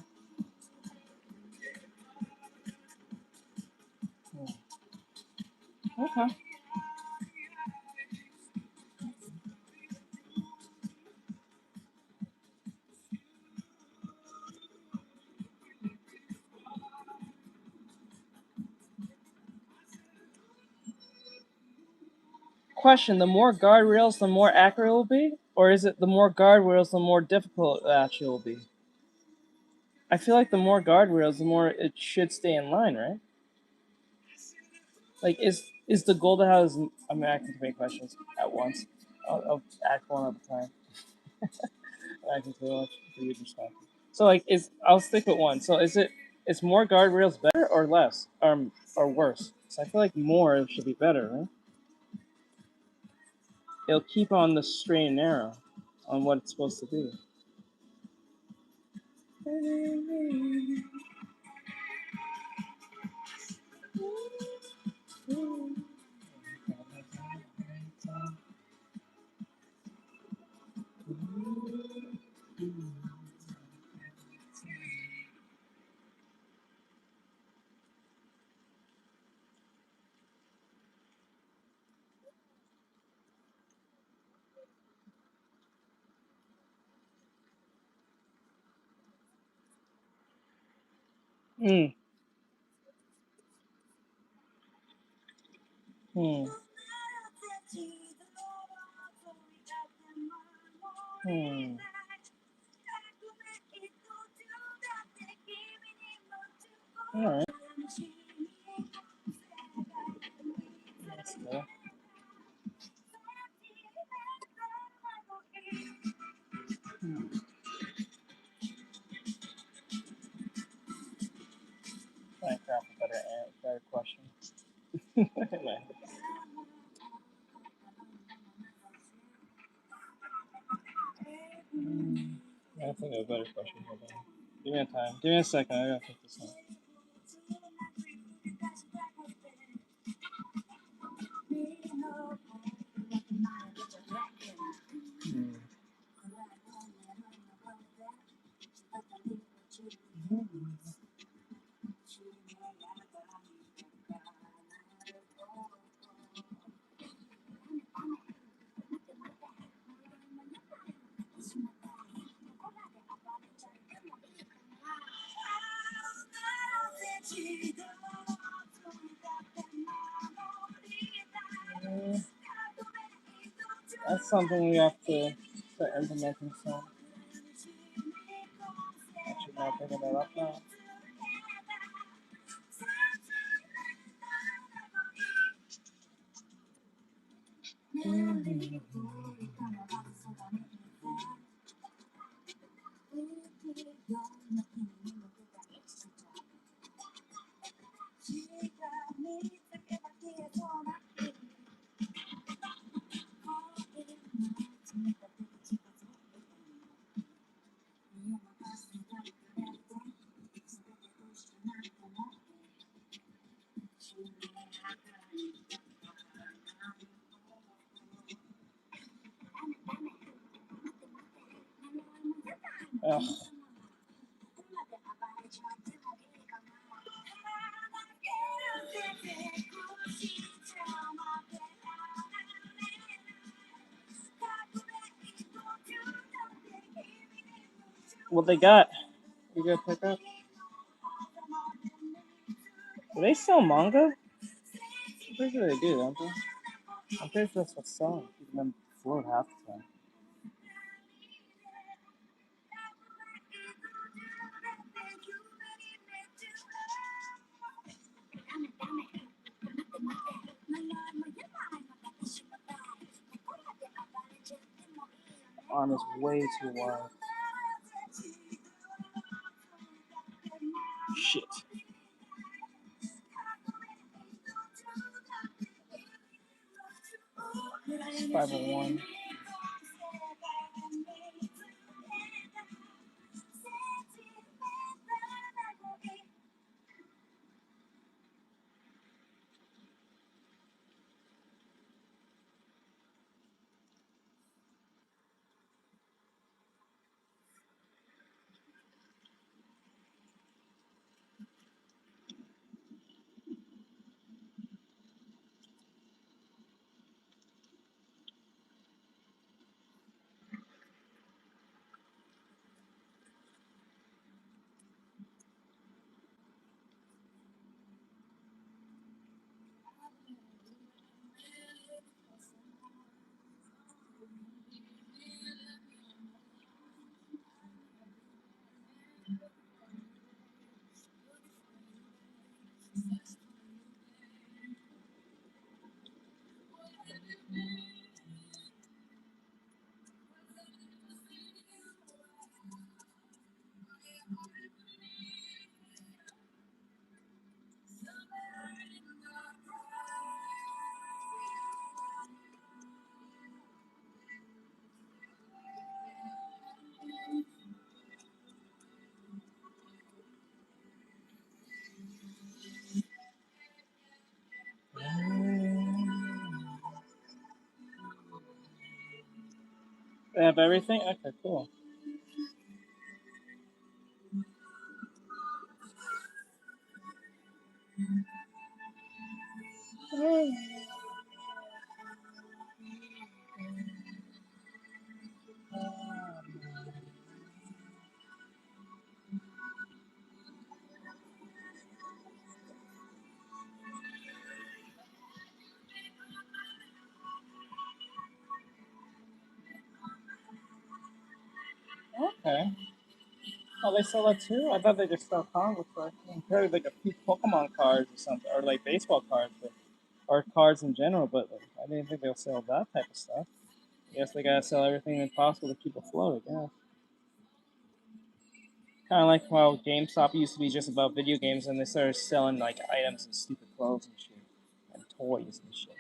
Okay. Question: the more guardrails, the more accurate it will be, or is it the more guardrails, the more difficult it actually will be? I feel like the more guardrails, the more it should stay in line, right? Like, is the goal to have? I'm acting too many questions at once. I'll act one at a time. I'm acting too much for you to respond. So, like, I'll stick with one. So, is more guardrails better or less, or worse? So I feel like more should be better, right? It'll keep on the straight and narrow, on what it's supposed to do. Hmm. Hmm. Hmm. All right. That's cool. Hmm. Trying to craft a better question. I think of a better question. Hold on. Give me a time. Give me a second. I gotta take this out. Hmm. That's something we have to implement in some. Actually, not picking that up now. Ugh. What they got? You gonna pick up? Do they sell manga? I'm pretty sure they do, don't they? I'm pretty sure that's what's selling. Keeping them afloat half the time. Arm is way too wide. Shit. It's 501. They have everything? Okay, cool. Okay. Oh, they sell that too? I thought they just sell comic books. Probably like a few Pokemon cards or something, or like baseball cards, or cards in general. But like, I didn't think they'll sell that type of stuff. I guess they gotta sell everything possible to keep afloat. I guess. Kind of like how GameStop used to be just about video games, and they started selling like items and stupid clothes and shit, and toys and shit.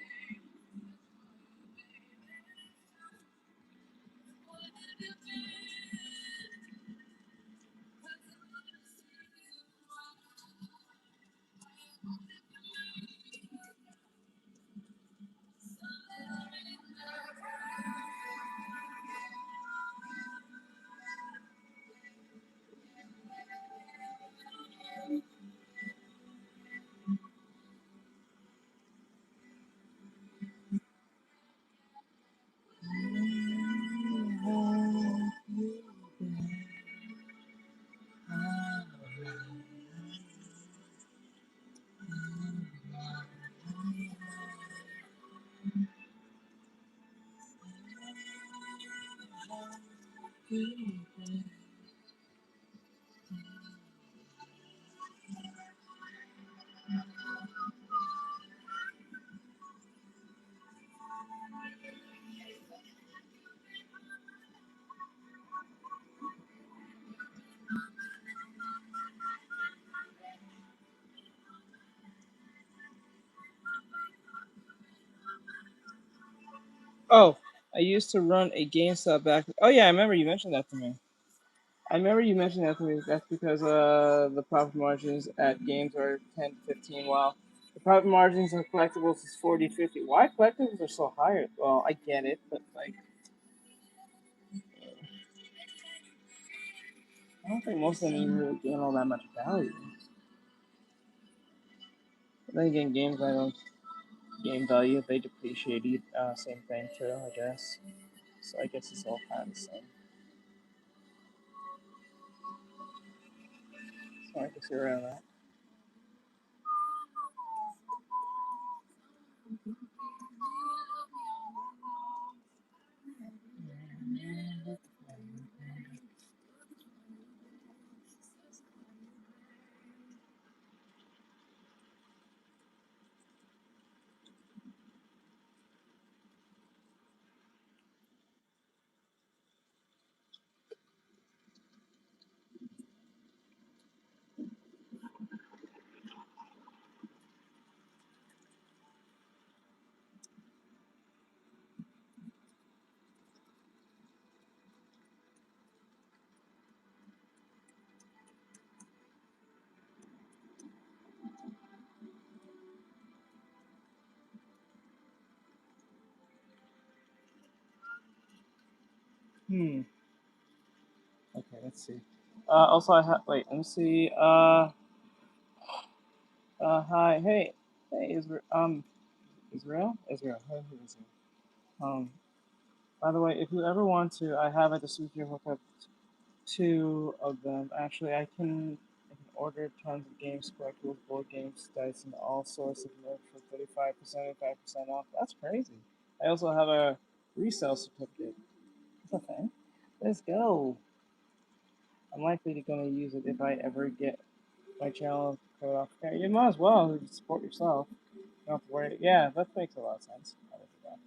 Oh, I used to run a GameStop back. Oh yeah, I remember you mentioned that to me. I remember you mentioned that to me. That's because the profit margins at games are 10 to 15. Wow. The profit margins on collectibles is 40-50. Why collectibles are so high? Well, I get it, but like, I don't think most of them even really gain all that much value. But then again, games I don't gain value, they depreciate. Same thing too, I guess. So I guess it's all kind of the same. So I can see around that. Okay, let's see. Also, I have. Wait, let me see. Hi, hey, Israel. Hey, Israel. By the way, if you ever want to, I have at the studio hook up two of them. Actually, I can order tons of games, collectibles, board games, dice, and all sorts of merch for 35% and 5% off. That's crazy. I also have a resale certificate. That's a thing. Let's go. I'm likely to gonna use it if I ever get my channel code off. Okay, you might as well support yourself. You don't have to worry. Yeah, that makes a lot of sense. I would do that.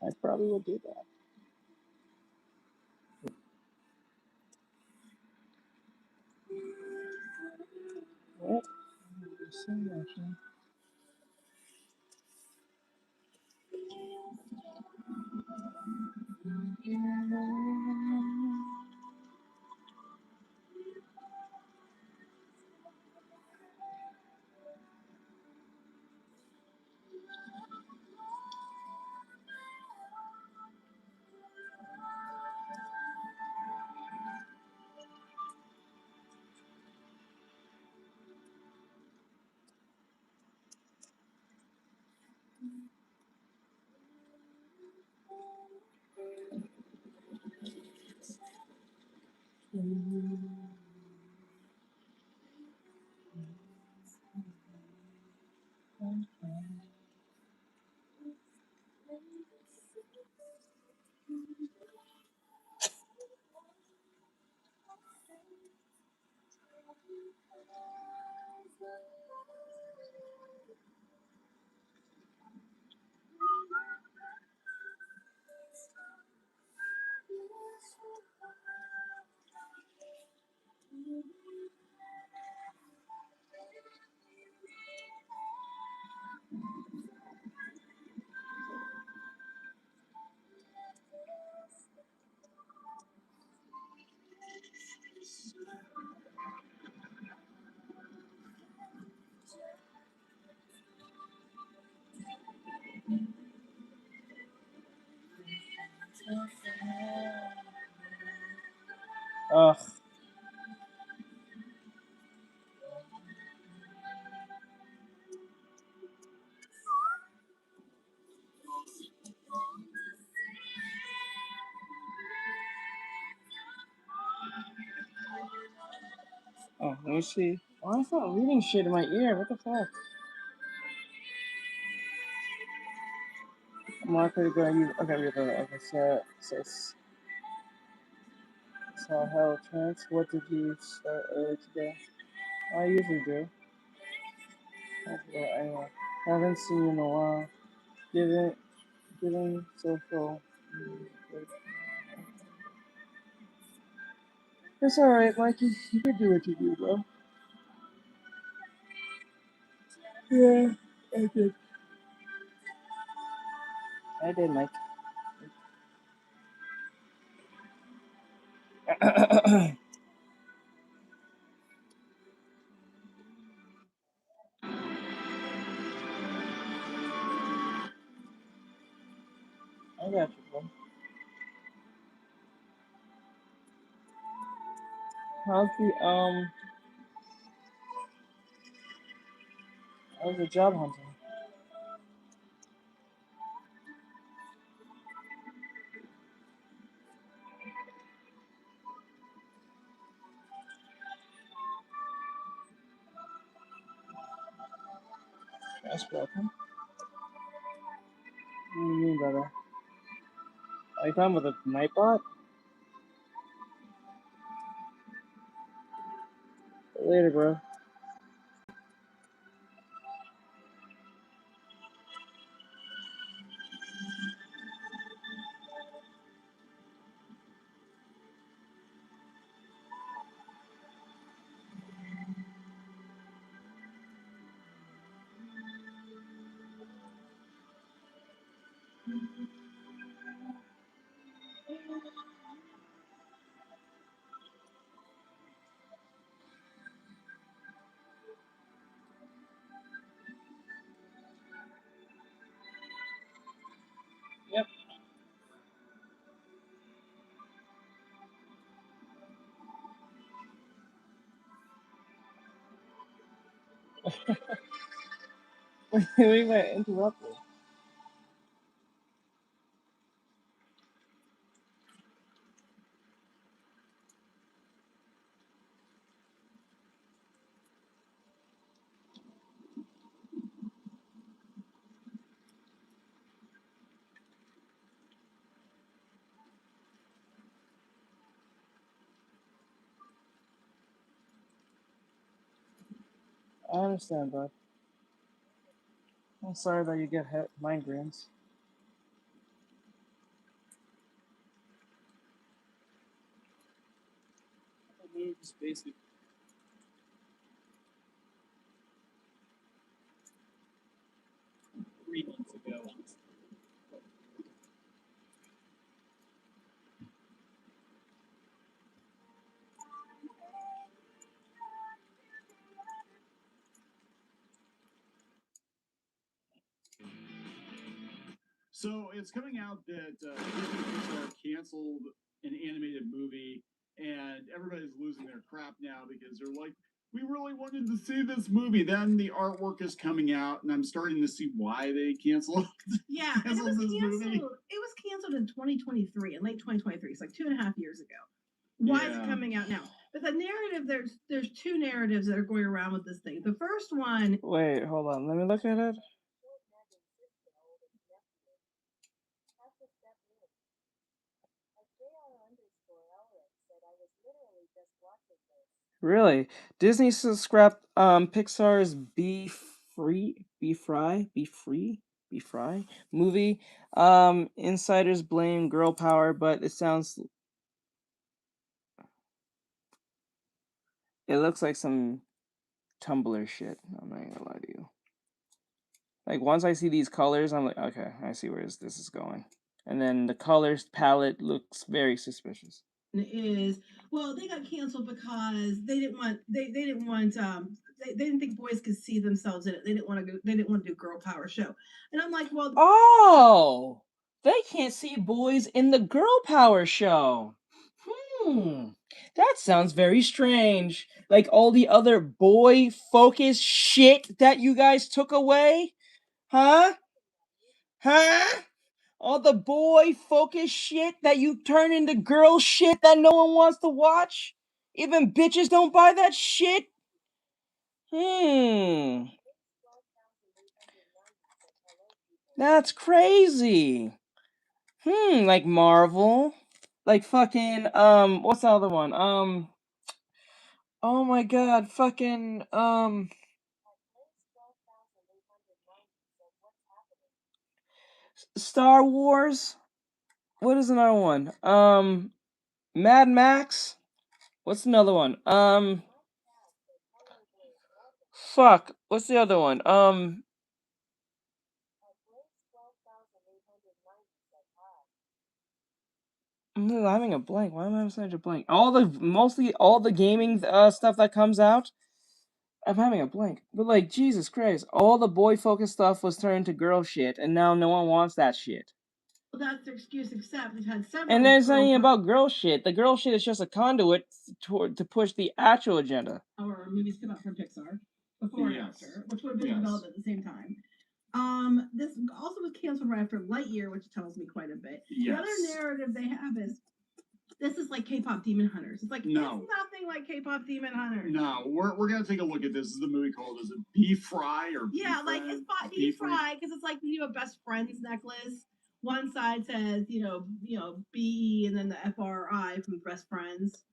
I probably would do that. What? Ugh. Oh, let me see. Why is that reading shit in my ear? What the fuck? I'm not gonna go use. Okay, we have a. Okay, so hello, Trent. What did you start early today? I usually do. Well, anyway, haven't seen you in a while. Getting social. It's alright, Mikey. You can do what you do, bro. Yeah, I did. I did, Mike. How's the job hunting? That's broken. What do you mean by that? Are you talking about the Nightbot? Later, bro. Yep. We might interrupt it. I understand, bud. I'm sorry that you get migraines. Just basic. Three months ago. So it's coming out that Disney Pixar canceled an animated movie, and everybody's losing their crap now because they're like, we really wanted to see this movie. Then the artwork is coming out, and I'm starting to see why they canceled. Yeah, and it was canceled. It was canceled in 2023, in late 2023. It's like 2.5 years ago. Why is it coming out now? But the narrative, there's two narratives that are going around with this thing. The first one. Wait, hold on. Let me look at it. Really? Disney scrapped Pixar's Be Free movie. Insiders blame girl power, but it looks like some Tumblr shit. I'm not gonna lie to you. Like once I see these colors, I'm like, okay, I see where this is going. And then the colors palette looks very suspicious. Is well, they got canceled because they didn't want they didn't think boys could see themselves in it. They didn't want to do girl power show. And I'm like, well, oh, they can't see boys in the girl power show. That sounds very strange. Like all the other boy focused shit that you guys took away? Huh? Huh? All the boy focused shit that you turn into girl shit that no one wants to watch? Even bitches don't buy that shit? That's crazy. Like Marvel. Like fucking what's the other one? Oh my god, fucking Star Wars. What is another one? Mad Max. What's another one? Fuck. What's the other one? I'm having a blank. Why am I having such a blank? Mostly all the gaming stuff that comes out. I'm having a blank. But like Jesus Christ, all the boy focused stuff was turned to girl shit, and now no one wants that shit. that's their excuse, except we've had several. And then it's not even about girl shit. The girl shit is just a conduit to push the actual agenda. Our movies come out from Pixar before and after, which would have been developed at the same time. This also was canceled right after Lightyear, which tells me quite a bit. Yes. The other narrative they have is this is like K-pop Demon Hunters. It's like, no, it's nothing like K-pop Demon Hunters. No, we're gonna take a look at this. This is a movie called, is it Be Fry or like it's Be Fry, because it's like, you know, best friends necklace. One side says, you know, BE and then the FRI from Best Friends.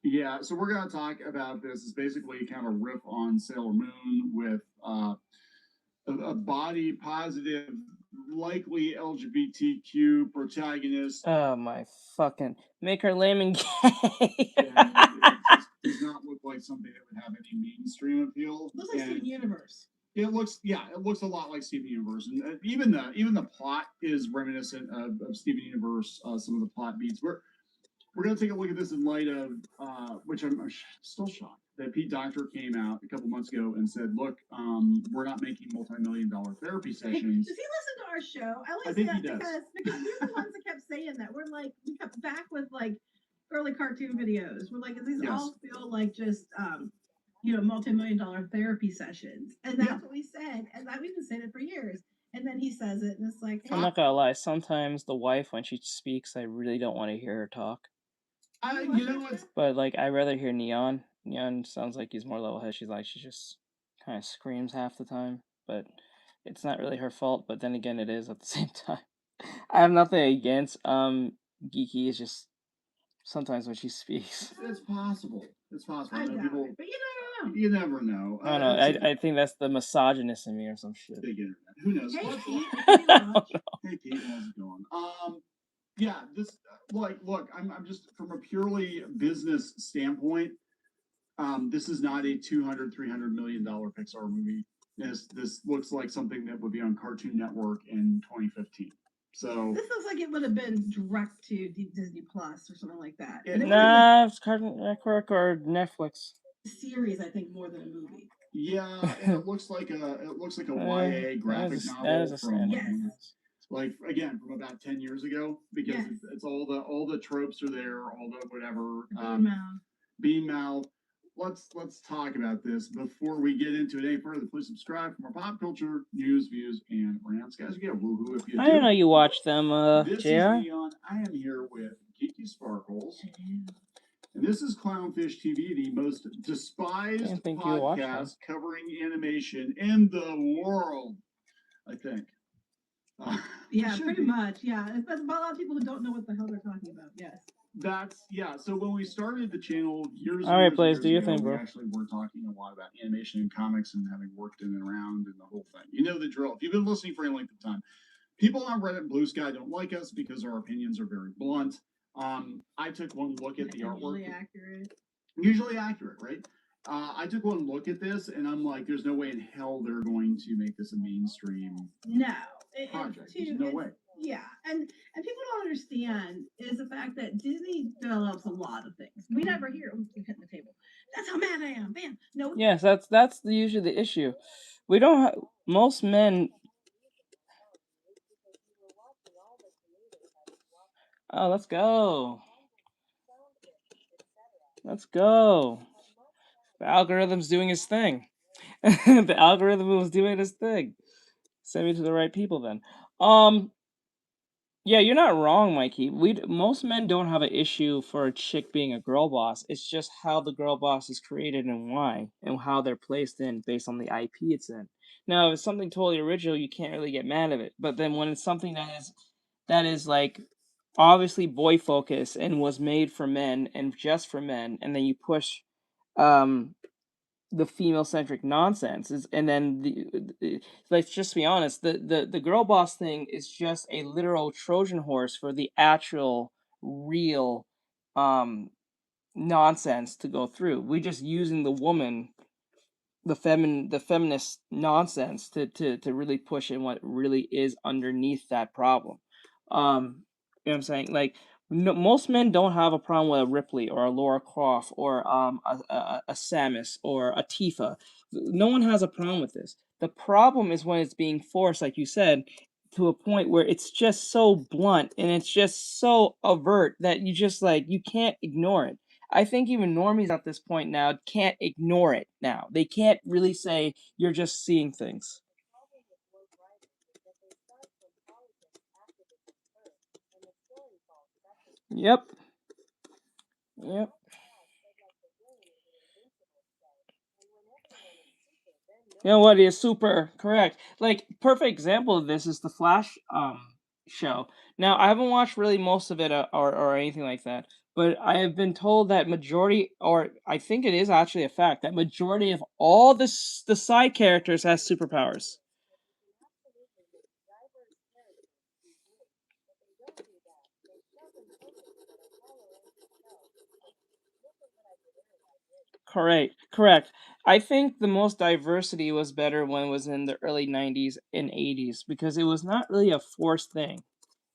Yeah, so we're gonna talk about this. It's basically kind of a riff on Sailor Moon with a body positive, likely LGBTQ protagonist. Oh my fucking, make her lame and gay. It just does not look like something that would have any mainstream appeal. Looks like Steven Universe. It looks a lot like Steven Universe, and even the plot is reminiscent of Steven Universe. Some of the plot beats. We're gonna take a look at this in light of which I'm still shocked that Pete Docter came out a couple months ago and said, "Look, we're not making multi-million-dollar therapy sessions." Does he listen to our show? I think he does. Because we're the ones that kept saying that. We're like, we kept back with like early cartoon videos. We're like, these all feel like just multi-million-dollar therapy sessions, and that's what we said, and we've been saying it for years. And then he says it, and it's like, I'm not gonna lie. Sometimes the wife, when she speaks, I really don't want to hear her talk. But like, I'd rather hear Neon. Neon sounds like he's more level-headed. She just kind of screams half the time, but it's not really her fault. But then again, it is at the same time. I have nothing against Geeky. Is just sometimes when she speaks. It's possible. I know people, but you never know. I don't know. I think that's the misogynist in me or some shit. Big internet. Who knows? Hey, Pete, Hey, Pete, how's it going? Yeah, this look, I'm just from a purely business standpoint. This is not a $200-300 million Pixar movie. This looks like something that would be on Cartoon Network in 2015. So this looks like it would have been direct to Disney Plus or something like that. It's Cartoon Network or Netflix. Series, I think, more than a movie. Yeah, and it looks like a YA graphic novel from like again from about 10 years ago, because it's all the tropes are there, all the whatever. Bean mouth. Let's talk about this before we get into it any further. Please subscribe for more pop culture news, views, and rants, guys. You get a woohoo if you do. I didn't know you watched them, This JR. is Neon. I am here with Geeky Sparkles. And this is Clownfish TV, the most despised podcast covering animation in the world, I think. Yeah, pretty much. Yeah, it's about a lot of people who don't know what the hell they're talking about. Yes. So when we started the channel years ago, do your thing, bro. We actually were talking a lot about animation and comics and having worked in and around and the whole thing. You know the drill. If you've been listening for any length of time, people on Reddit and Blue Sky don't like us because our opinions are very blunt. I took one look at the artwork. Usually accurate, right? I took one look at this, and I'm like, there's no way in hell they're going to make this a mainstream project. There's no way. Yeah, and people don't understand is the fact that Disney develops a lot of things. We never hear them hitting the table. That's how mad I am. Bam. No. Yes, that's usually the issue. We don't have most men. Oh, let's go. Let's go. The algorithm's doing its thing. The algorithm was doing its thing. Send me to the right people then. Yeah, you're not wrong, Mikey. Most men don't have an issue for a chick being a girl boss. It's just how the girl boss is created and why, and how they're placed in based on the IP it's in. Now, if it's something totally original, you can't really get mad at it. But then when it's something that is like obviously boy focused and was made for men and just for men, and then you push the female centric nonsense and then let's just be honest, the girl boss thing is just a literal Trojan horse for the actual real nonsense to go through. We're just using the woman, the feminist nonsense to really push in what really is underneath that problem. You know what I'm saying? Like, most men don't have a problem with a Ripley or a Laura Croft or a Samus or a Tifa. No one has a problem with this. The problem is when it's being forced, like you said, to a point where it's just so blunt and it's just so overt that you just like you can't ignore it. I think even normies at this point now can't ignore it now. They can't really say you're just seeing things. Yep. Yep. You know what is super correct? Like perfect example of this is the Flash show. Now I haven't watched really most of it or anything like that, but I have been told that majority, or I think it is actually a fact, that majority of all the side characters has superpowers. Correct. I think the most diversity was better when it was in the early 90s and 80s because it was not really a forced thing.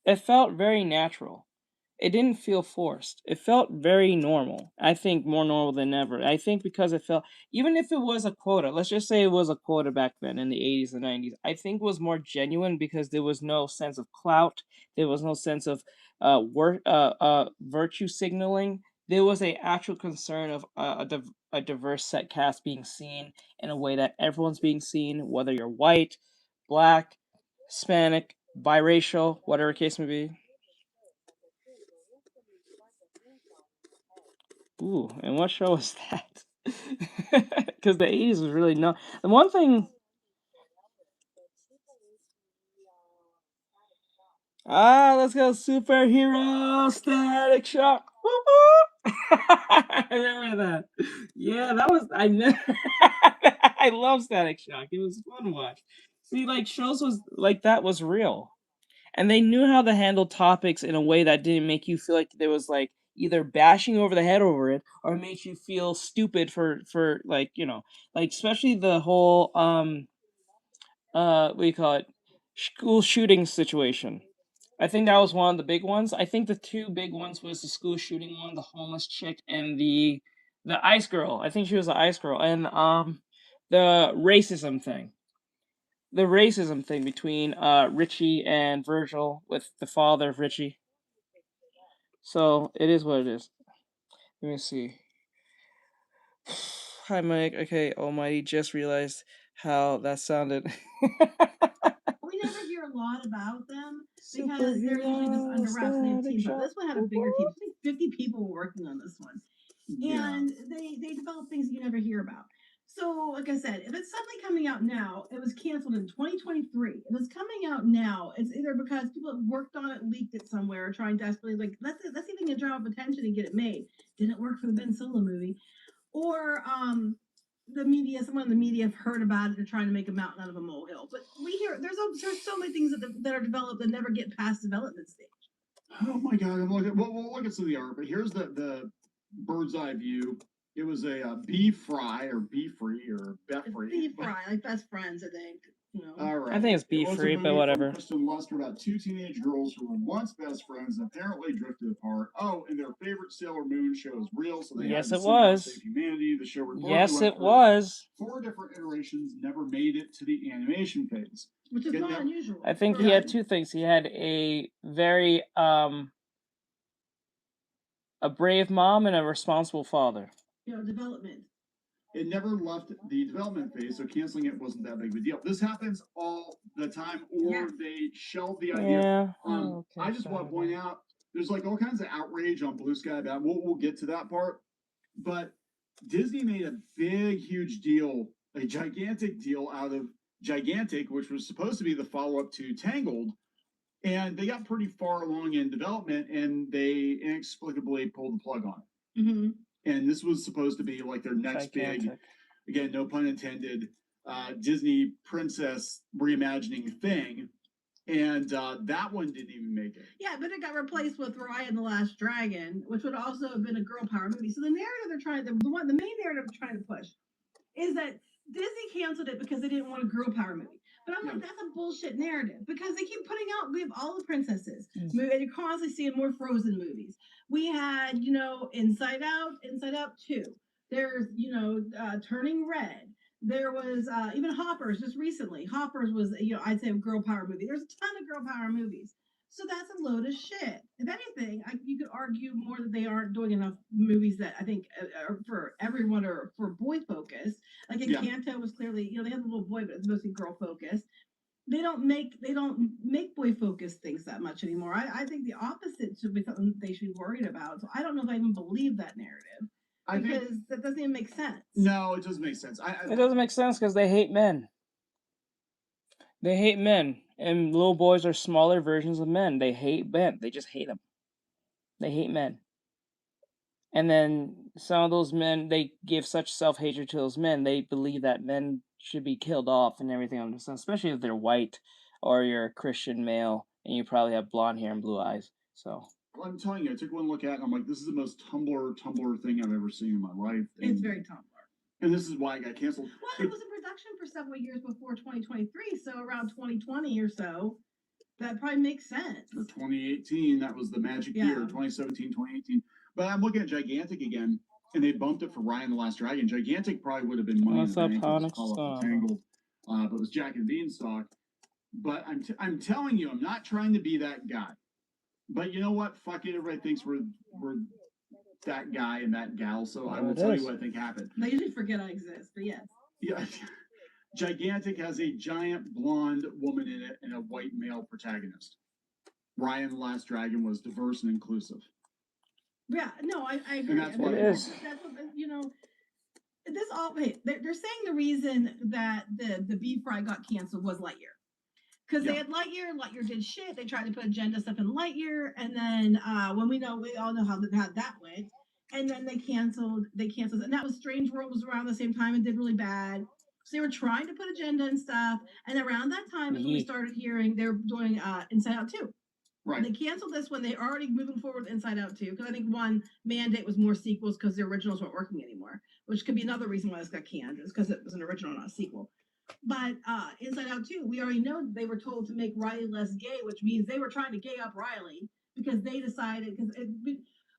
It felt very natural. It didn't feel forced. It felt very normal. I think more normal than ever. I think because it felt, even if it was a quota, let's just say it was a quota back then in the 80s and 90s, I think it was more genuine because there was no sense of clout. There was no sense of virtue signaling. There was a actual concern of a diverse set cast being seen in a way that everyone's being seen, whether you're white, black, Hispanic, biracial, whatever case may be. Ooh, and what show was that? Because the 80s was really no. The one thing. Let's go superhero Static Shock. Woo woo! I remember that. Yeah, that was I never. I love Static Shock. It was fun to watch. See, like shows was like that was real, and they knew how to handle topics in a way that didn't make you feel like there was like either bashing over the head over it or makes you feel stupid for like like especially the whole what do you call it, school shooting situation. I think that was one of the big ones. I think the two big ones was the school shooting one, the homeless chick, and the ice girl. I think she was the ice girl, and the racism thing. The racism thing between Richie and Virgil with the father of Richie. So it is what it is. Let me see. Hi, Mike. Okay, Almighty just realized how that sounded. We never hear a lot about them because they're usually just under wraps and they have teams. But this one had a bigger team. I think 50 people were working on this one. Yeah. And they develop things you never hear about. So, like I said, if it's suddenly coming out now, it was canceled in 2023. If it's coming out now, it's either because people have worked on it, leaked it somewhere, trying desperately, like, let's see if we can draw up attention and get it made. Didn't work for the Ben Solo movie. Or the media, someone in the media have heard about it. They're trying to make a mountain out of a molehill. But we hear there's so many things that are developed that never get past development stage. Oh my God! I'm looking. Well, we'll look at some of the art, but here's the bird's eye view. It was a bee fry or bee free or bet free. Bee fry, like best friends, I think. All right. I think it's bee free, but whatever. Kristen Luster about two teenage girls who were once best friends and apparently drifted apart. Oh, and their favorite Sailor Moon show is real, so they yes, had it to somehow was. save humanity. The show yes, it was. 4 different iterations, never made it to the animation phase, which is not unusual. I think he had two things. He had a very a brave mom and a responsible father. Development. It never left the development phase, so canceling it wasn't that big of a deal. This happens all the time, or they shelve the idea. Yeah. I just want to point out there's like all kinds of outrage on Blue Sky about. We'll get to that part, but Disney made a big, huge deal, a gigantic deal out of Gigantic, which was supposed to be the follow-up to Tangled, and they got pretty far along in development, and they inexplicably pulled the plug on it. Mm-hmm. And this was supposed to be like their next big, again, no pun intended, Disney princess reimagining thing. And that one didn't even make it. Yeah, but it got replaced with Raya and the Last Dragon, which would also have been a girl power movie. So the narrative they're trying to, the main narrative they're trying to push is that Disney canceled it because they didn't want a girl power movie. But I'm like, that's a bullshit narrative because they keep putting out, we have all the princesses. And you're constantly seeing more Frozen movies. We had, Inside Out 2. There's, Turning Red. There was even Hoppers just recently. Hoppers was, I'd say a girl power movie. There's a ton of girl power movies. So that's a load of shit. If anything, you could argue more that they aren't doing enough movies that I think are for everyone or for boy focused. Like Encanto was clearly, they have a little boy, but it's mostly girl focused. They don't make boy focused things that much anymore. I think the opposite should be something they should be worried about. So I don't know if I even believe that narrative. Because that doesn't even make sense. No, it doesn't make sense. It doesn't make sense because they hate men. They hate men, and little boys are smaller versions of men. They hate men. They just hate them. They hate men. And then some of those men, they give such self-hatred to those men. They believe that men should be killed off and everything on this, especially if they're white or you're a Christian male and you probably have blonde hair and blue eyes. So. Well, I'm telling you, I took one look at it and I'm like, this is the most Tumblr thing I've ever seen in my life. And, it's very Tumblr. And this is why I got canceled. Well, it was in production for several years before 2023, so around 2020 or so. That probably makes sense. For 2018, that was the magic year, 2017, 2018. But I'm looking at Gigantic again, and they bumped it for Ryan the Last Dragon. Gigantic probably would have been money in the bank. Tangled, but it was Jack and Beanstalk. But I'm telling you, I'm not trying to be that guy. But you know what? Fuck it. Everybody thinks we're that guy and that gal. So I will tell you what I think happened. They usually forget I exist, but yes. Yeah. Gigantic has a giant blonde woman in it and a white male protagonist. Ryan the Last Dragon was diverse and inclusive. Yeah, no, I agree. And that's what it is. That's what, this all, they're saying the reason that the B Fry got canceled was Lightyear. Because they had Lightyear did shit. They tried to put agenda stuff in Lightyear, and then when we all know how that went, and then they canceled, and that was Strange World was around the same time and did really bad. So they were trying to put agenda and stuff, and around that time is when we started hearing they're doing Inside Out 2. Right. They canceled this when they already moving forward with Inside Out 2, because I think one mandate was more sequels because the originals weren't working anymore, which could be another reason why this got canned, is because it was an original, not a sequel. But Inside Out 2, we already know they were told to make Riley less gay, which means they were trying to gay up Riley because they decided,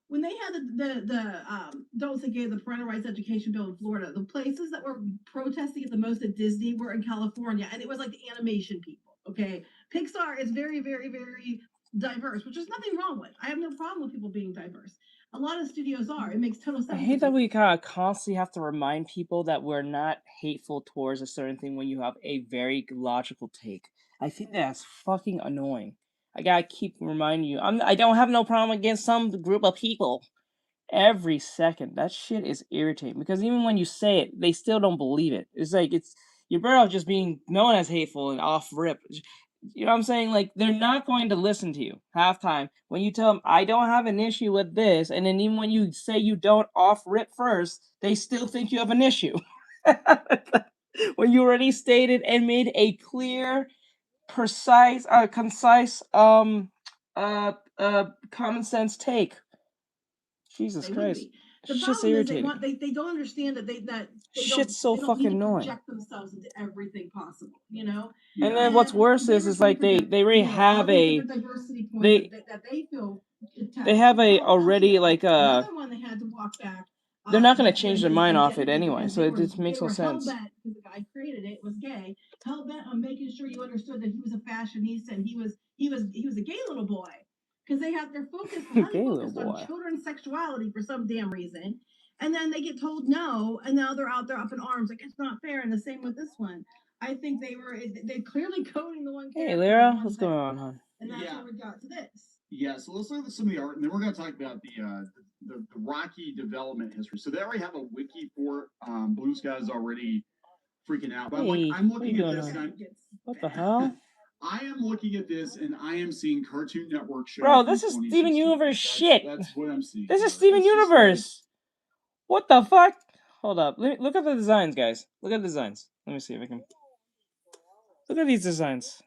when they had the Don't Say Gay, the parental rights education bill in Florida, the places that were protesting it the most at Disney were in California, and it was like the animation people. Okay, Pixar is very, very, very diverse, which there's nothing wrong with. I have no problem with people being diverse. A lot of studios are. It makes total sense. I hate that we kind of constantly have to remind people that we're not hateful towards a certain thing when you have a very logical take. I think that's fucking annoying. I gotta keep reminding you. I don't have no problem against some group of people. Every second, that shit is irritating because even when you say it, they still don't believe it. It's like you're better off just being known as hateful and off rip. You know what I'm saying? Like, they're not going to listen to you half time when you tell them, I don't have an issue with this, and then even when you say you don't off rip first, they still think you have an issue. When you already stated and made a clear, precise, concise, common sense take. Jesus Christ. The Shit's problem irritating. is they don't understand that shit's so fucking annoying. Project themselves into everything possible, Yeah. And then what's worse is like they already have a diversity points they that they feel they have a already like another one they had to walk back. They're not going to change their mind off it anyway, so it just makes no sense. Because the guy created it was gay, hell bent on making sure you understood that he was a fashionista and he was a gay little boy. Because they have their focus highly focused on children's sexuality for some damn reason, and then they get told no, and now they're out there up in arms like it's not fair. And the same with this one. I think they're clearly coding the one. Hey, Lyra, what's going on, hon? And that's how we got to this. Yeah, so let's look at some of the art, and then we're going to talk about the Rocky development history. So they already have a wiki for it. Blue Sky's already freaking out. But hey, I'm looking at this, and what the hell? I am looking at this, and I am seeing Cartoon Network shows. Bro, this is Steven Universe shit. That's what I'm seeing. This is Steven Universe. What the fuck? Hold up. Look at the designs, guys. Look at the designs. Let me see if I can. Look at these designs.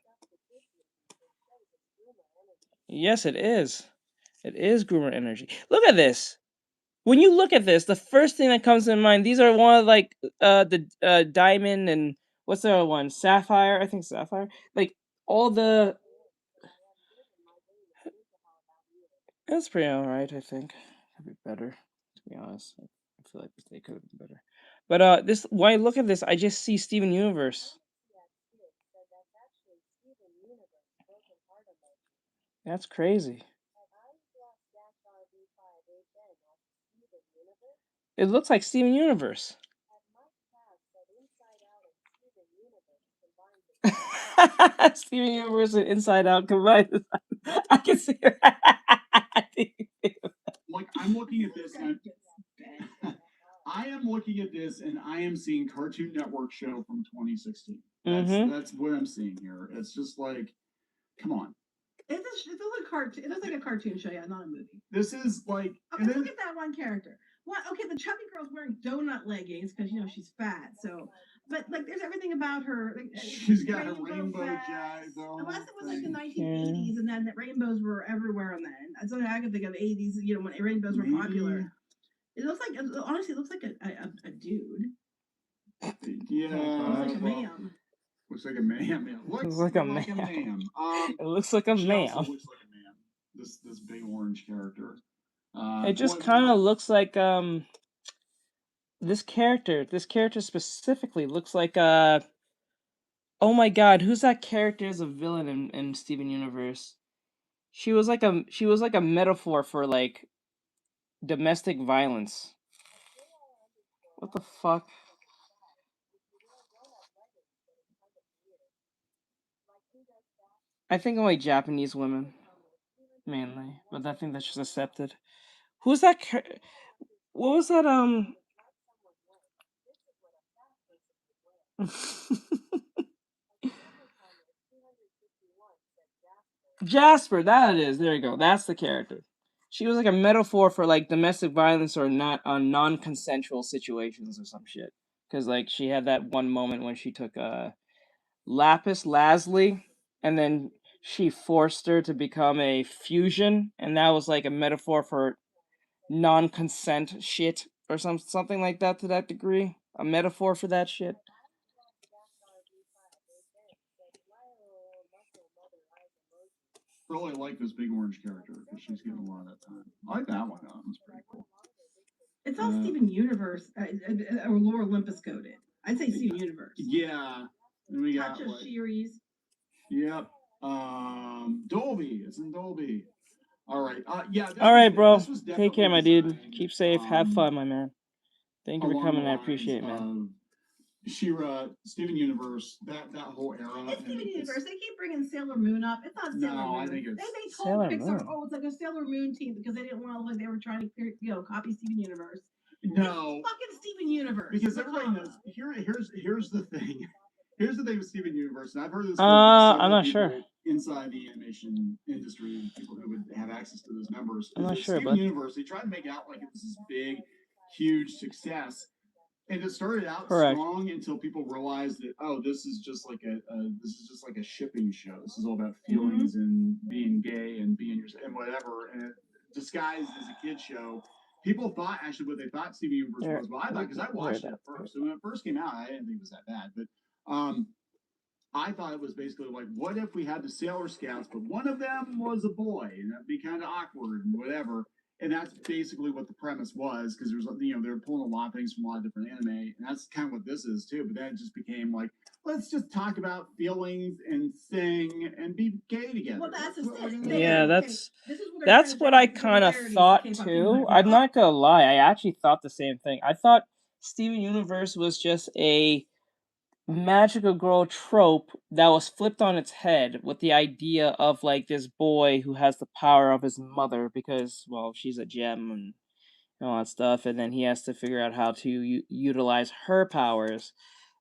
Yes, it is. It is Groomer Energy. Look at this. When you look at this, the first thing that comes to mind, these are one of like the diamond and what's the other one? Sapphire, I think Sapphire. Like all the. That's pretty alright, I think. Could be better, to be honest. I feel like they could have been better. But this when I look at this, I just see Steven Universe. That's crazy. It looks like Steven Universe. Steven Universe and Inside Out combined. I can see it. Like, I'm looking at this and I am looking at this and I am seeing Cartoon Network show from 2016. That's what I'm seeing here. It's just like, come on. It feels like cartoon. It looks like a cartoon show, yeah, not a movie. This is like. Okay, look at that one character. What? Okay, the chubby girl's wearing donut leggings because she's fat. So, but like, there's everything about her. Like, she's got her rainbow jazz. Unless it was like the 1980s, and then the rainbows were everywhere. And then that's something I can think of. 80s, when rainbows were popular. It looks like, honestly, it looks like a dude. Yeah, it looks like a ma'am. Looks like a ma'am. Yeah, looks like a ma'am. It looks like a ma'am. Also looks like a ma'am. This big orange character. It just kind of looks like this character specifically looks like oh my god, who's that character as a villain in Steven Universe? She was like a metaphor for like domestic violence. What the fuck? I think only Japanese women, mainly, but I think that's just accepted. Who's that? What was that? Jasper, that it is. There you go. That's the character. She was like a metaphor for like domestic violence or not on non-consensual situations or some shit. Because like she had that one moment when she took Lapis Lazuli and then she forced her to become a fusion, and that was like a metaphor for non-consent shit or something like that to that degree. A metaphor for that shit. Really like this big orange character because she's getting a lot of that time. I like that one. That one's pretty cool. It's all Steven Universe or Lore Olympus coded. I'd say Steven Universe. Yeah. And we got Touch of series. Yep. Dolby. It's in Dolby. All right. Yeah. All right, bro. Take care, my dude. Keep safe. Have fun, my man. Thank you for coming. I appreciate it, man. She-Ra, Steven Universe, that whole era. It's Steven Universe. They keep bringing Sailor Moon up. It's not Sailor Moon. I think it's they told Pixar, oh, it's like a Sailor Moon team because they didn't want to look like they were trying to copy Steven Universe. No, it's fucking Steven Universe. Because everybody knows. Here's the thing. Here's the thing with Steven Universe, and I've heard this from I'm not sure. Inside the animation industry, people who would have access to those numbers. I'm not sure, Steven Universe, they tried to make it out like it was this big, huge success. And it started out strong until people realized that this is just like a shipping show. This is all about feelings and being gay and being yourself and whatever. And it disguised as a kid show. People thought what they thought Steven Universe was. Well, I thought because I watched it first. So when it first came out, I didn't think it was that bad. But I thought it was basically like, what if we had the Sailor Scouts, but one of them was a boy, and that'd be kind of awkward and whatever. And that's basically what the premise was, because there's they're pulling a lot of things from a lot of different anime, and that's kind of what this is too. But then it just became like, let's just talk about feelings and sing and be gay together. Well, that's yeah, that's what I kind of thought too. I'm not gonna lie, I actually thought the same thing. I thought Steven Universe was just a magical girl trope that was flipped on its head with the idea of like this boy who has the power of his mother because, well, she's a gem and all that stuff, and then he has to figure out how to utilize her powers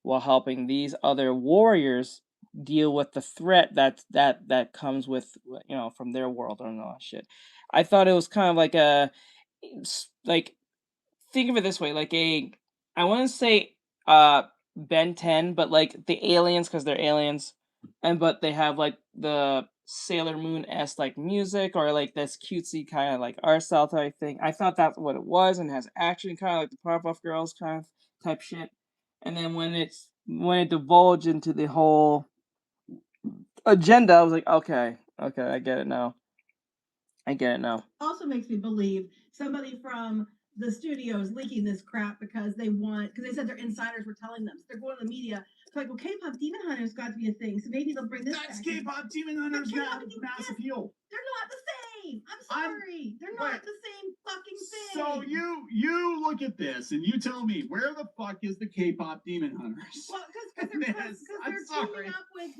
while helping these other warriors deal with the threat that comes with from their world and all that shit. I thought it was kind of like think of it this way, like I want to say Ben 10, but like the aliens, because they're aliens, but they have like the Sailor Moon-esque like music or like this cutesy kind of like art style type thing. I thought that's what it was, and has action kind of like the Powerpuff Girls kind of type shit. And then when it divulged into the whole agenda, I was like, okay, I get it now. Also makes me believe somebody from the studio is leaking this crap because they said their insiders were telling them. So they're going to the media. It's like, well, K-pop Demon Hunters got to be a thing, so maybe they'll bring this back. That's K-pop Demon Hunters got mass appeal. They're not the same. I'm sorry. They're not the same fucking thing. So you look at this and you tell me, where the fuck is the K-pop Demon Hunters? Well, because they're teaming up with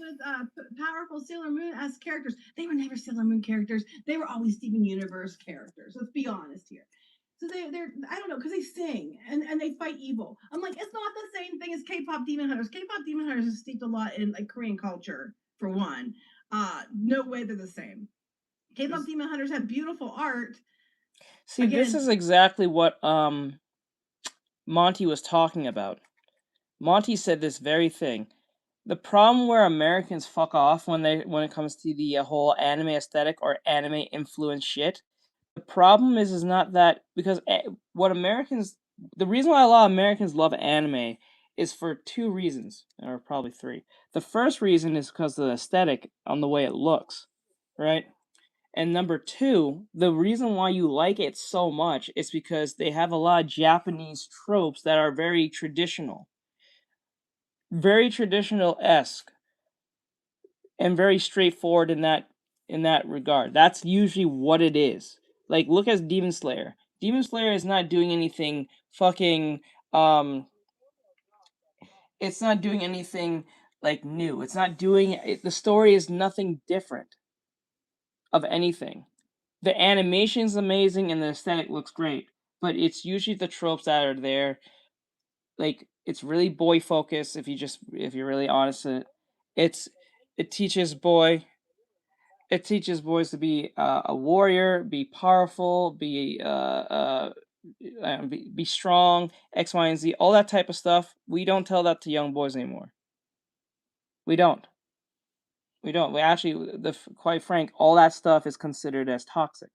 powerful Sailor Moon as characters. They were never Sailor Moon characters. They were always Steven Universe characters. Let's be honest here. So they're I don't know, because they sing and they fight evil. I'm like, it's not the same thing as K-pop Demon Hunters. K-pop Demon Hunters is steeped a lot in like Korean culture, for one. No way they're the same. K-pop Demon Hunters have beautiful art. See, this is exactly what Monty was talking about. Monty said this very thing. The problem where Americans fuck off when it comes to the whole anime aesthetic or anime influence shit. The problem is not that, because the reason why a lot of Americans love anime is for two reasons, or probably three. The first reason is because of the aesthetic on the way it looks, right? And number two, the reason why you like it so much is because they have a lot of Japanese tropes that are very traditional. Very traditional-esque. And very straightforward in that regard. That's usually what it is. Like, look at Demon Slayer. Demon Slayer is not doing anything fucking it's not doing anything like new. It's not doing the story is nothing different of anything. The animation's amazing and the aesthetic looks great, but it's usually the tropes that are there. Like, it's really boy focused if you're really honest in it. It teaches boys to be a warrior, be powerful, be strong, X, Y, and Z, all that type of stuff. We don't tell that to young boys anymore. We don't. We actually, quite frank, all that stuff is considered as toxic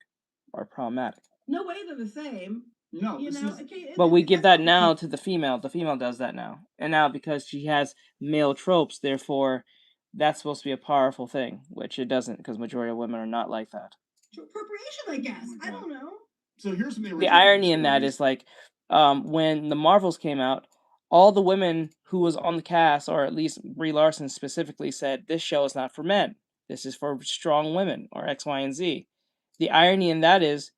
or problematic. No way they're the same. No, but we give that now to the female. The female does that now, and now because she has male tropes, therefore, that's supposed to be a powerful thing, which it doesn't, because majority of women are not like that. Appropriation, I guess. I don't know. So here's the irony in that is like, when the Marvels came out, all the women who was on the cast, or at least Brie Larson specifically, said this show is not for men. This is for strong women, or X, Y, and Z. The irony in that is,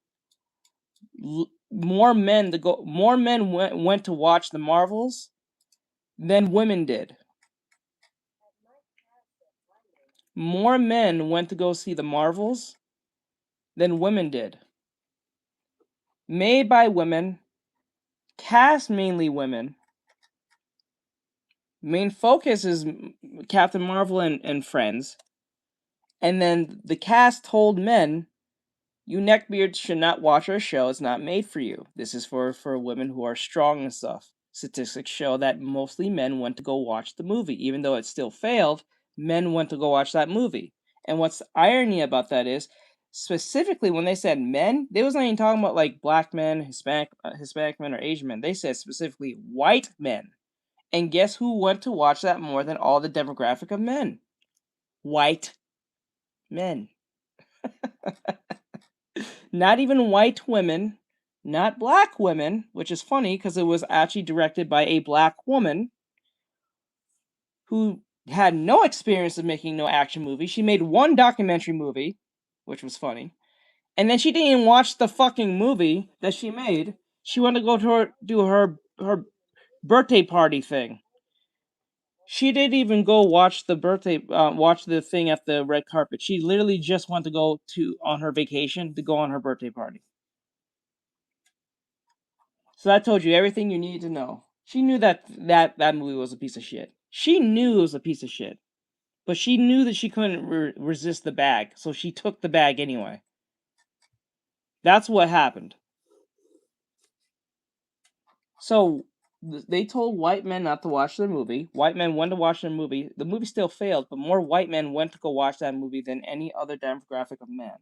more men went to watch the Marvels than women did. More men went to go see the Marvels than women did. Made by women, cast mainly women. Main focus is Captain Marvel and friends. And then the cast told men, you neckbeards should not watch our show. It's not made for you. This is for women who are strong and stuff. Statistics show that mostly men went to go watch the movie. Even though it still failed, men went to go watch that movie. And what's the irony about that is, specifically when they said men, they wasn't even talking about like black men, Hispanic men, or Asian men. They said specifically white men. And guess who went to watch that more than all the demographic of men? White men. Not even white women, not black women, which is funny because it was actually directed by a black woman who had no experience of making no action movie. She made one documentary movie, which was funny. And then she didn't even watch the fucking movie that she made. She wanted to go to do her birthday party thing. She didn't even go watch watch the thing at the red carpet. She literally just wanted to go on her vacation to go on her birthday party. So that told you everything you needed to know. She knew that movie was a piece of shit. She knew it was a piece of shit. But she knew that she couldn't resist the bag, so she took the bag anyway. That's what happened. So they told white men not to watch the movie. White men went to watch the movie. The movie still failed, but more white men went to go watch that movie than any other demographic of men.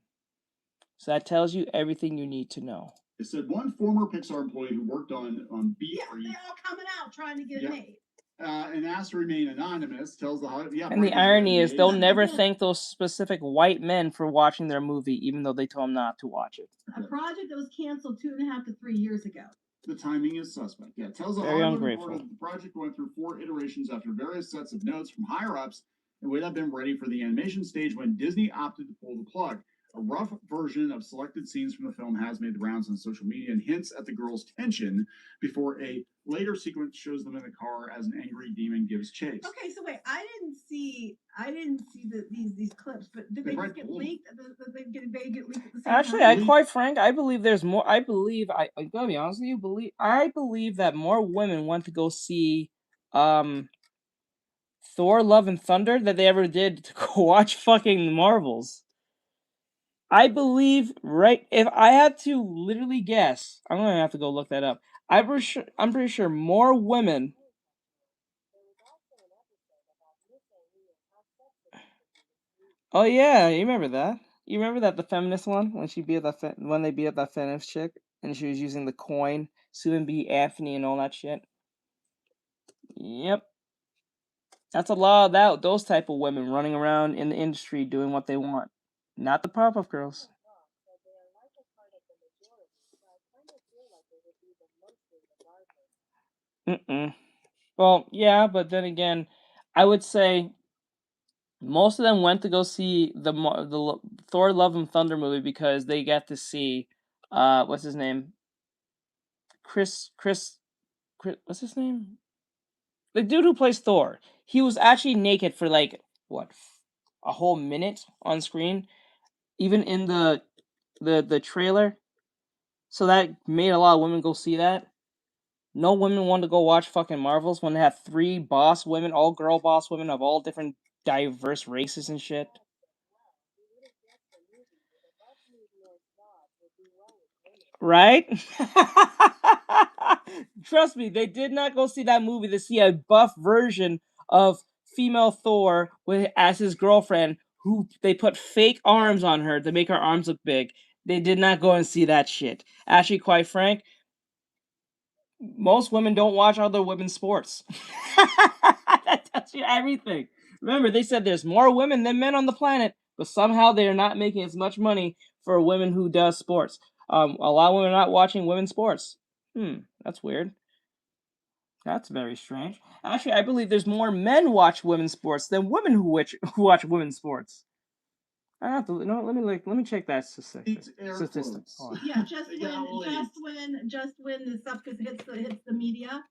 So that tells you everything you need to know. It said one former Pixar employee who worked on Beat. Yeah, they're all coming out trying to get it made. and asked to remain anonymous, tells the And the irony is they'll never thank those specific white men for watching their movie, even though they told them not to watch it. A project that was canceled 2.5 to 3 years ago. The timing is suspect. Yeah, tells the Very Hollywood ungrateful. Reporter that the project went through 4 iterations after various sets of notes from higher-ups and would have been ready for the animation stage when Disney opted to pull the plug. A rough version of selected scenes from the film has made the rounds on social media and hints at the girls' tension before a later sequence shows them in the car as an angry demon gives chase. Okay, so wait, I didn't see these clips, but did they just get leaked? They get leaked at the same Actually, time? quite frank, I believe there's more. I gotta be honest with you. I believe that more women went to go see, Thor: Love and Thunder than they ever did to go watch fucking Marvels. I believe, right? If I had to literally guess, I'm gonna have to go look that up. I'm pretty sure more women. Oh yeah, you remember that? You remember that the feminist one when she beat when they beat up that feminist chick and she was using the coin, Susan B. Anthony and all that shit. Yep, that's a lot of those type of women running around in the industry doing what they want, not the pop-up girls. Well, yeah, but then again, I would say most of them went to go see the Thor: Love and Thunder movie because they get to see what's his name? Chris what's his name? The dude who plays Thor. He was actually naked for like what, a whole minute on screen, even in the trailer. So that made a lot of women go see that. No women wanted to go watch fucking Marvels when they have 3 boss women, all girl boss women of all different diverse races and shit. Right? Trust me, they did not go see that movie to see a buff version of female Thor as his girlfriend, who they put fake arms on her to make her arms look big. They did not go and see that shit. Actually, quite frank, most women don't watch other women's sports. That tells you everything. Remember, they said there's more women than men on the planet, but somehow they are not making as much money for women who does sports. A lot of women are not watching women's sports. That's weird. That's very strange. Actually, I believe there's more men watch women's sports than women who watch women's sports. I have to let me check that statistics. Yeah, just when the stuff hits the media.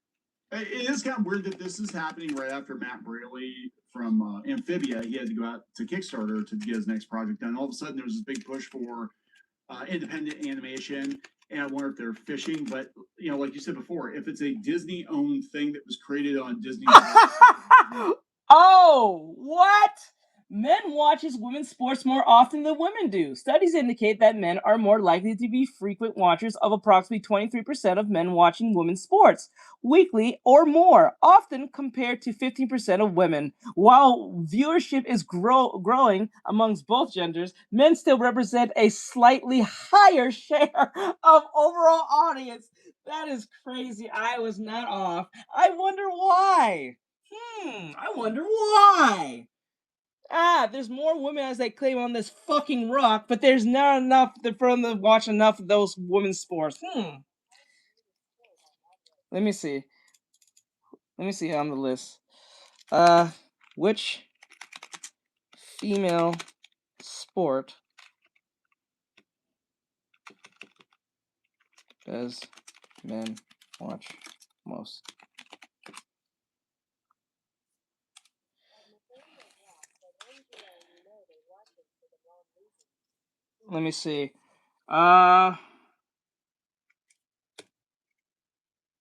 It is kind of weird that this is happening right after Matt Braley from Amphibia. He had to go out to Kickstarter to get his next project done. All of a sudden, there was this big push for independent animation, and I wonder if they're fishing. But like you said before, if it's a Disney-owned thing that was created on Disney. Oh, what? Men watches women's sports more often than women do. Studies indicate that men are more likely to be frequent watchers of approximately 23% of men watching women's sports weekly or more, often compared to 15% of women. While viewership is growing amongst both genders, men still represent a slightly higher share of overall audience. That is crazy. I was not off. I wonder why. I wonder why. There's more women as they claim on this fucking rock, but there's not enough for them to watch enough of those women's sports. Let me see. Let me see on the list. Which female sport does men watch most? Let me see.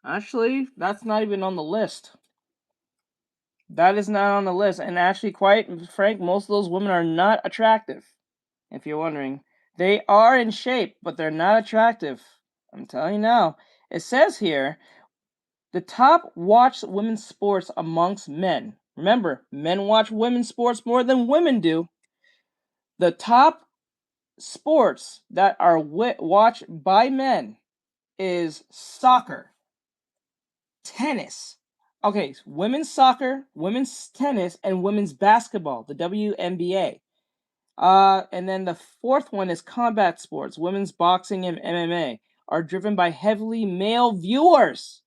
Actually, that's not even on the list. That is not on the list. And actually, quite frank, most of those women are not attractive. If you're wondering, they are in shape, but they're not attractive. I'm telling you now. It says here, the top watched women's sports amongst men. Remember, men watch women's sports more than women do. The top sports that are watched by men is soccer, tennis, Okay, women's soccer, women's tennis, and women's basketball, the WNBA. And then the fourth one is combat sports, women's boxing and MMA, are driven by heavily male viewers.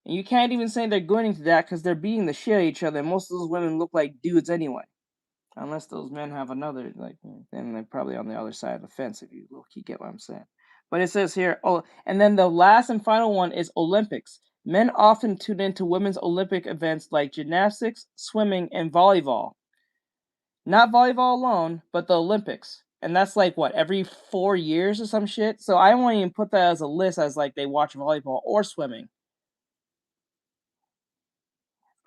And you can't even say they're going into that because they're beating the shit out of each other. And most of those women look like dudes anyway. Unless those men have another, like, then they're probably on the other side of the fence if you low-key get what I'm saying. But it says here, oh, and then the last and final one is Olympics. Men often tune into women's Olympic events like gymnastics, swimming, and volleyball. Not volleyball alone, but the Olympics. And that's like, what, every 4 years or some shit? So I won't even put that as a list as like they watch volleyball or swimming.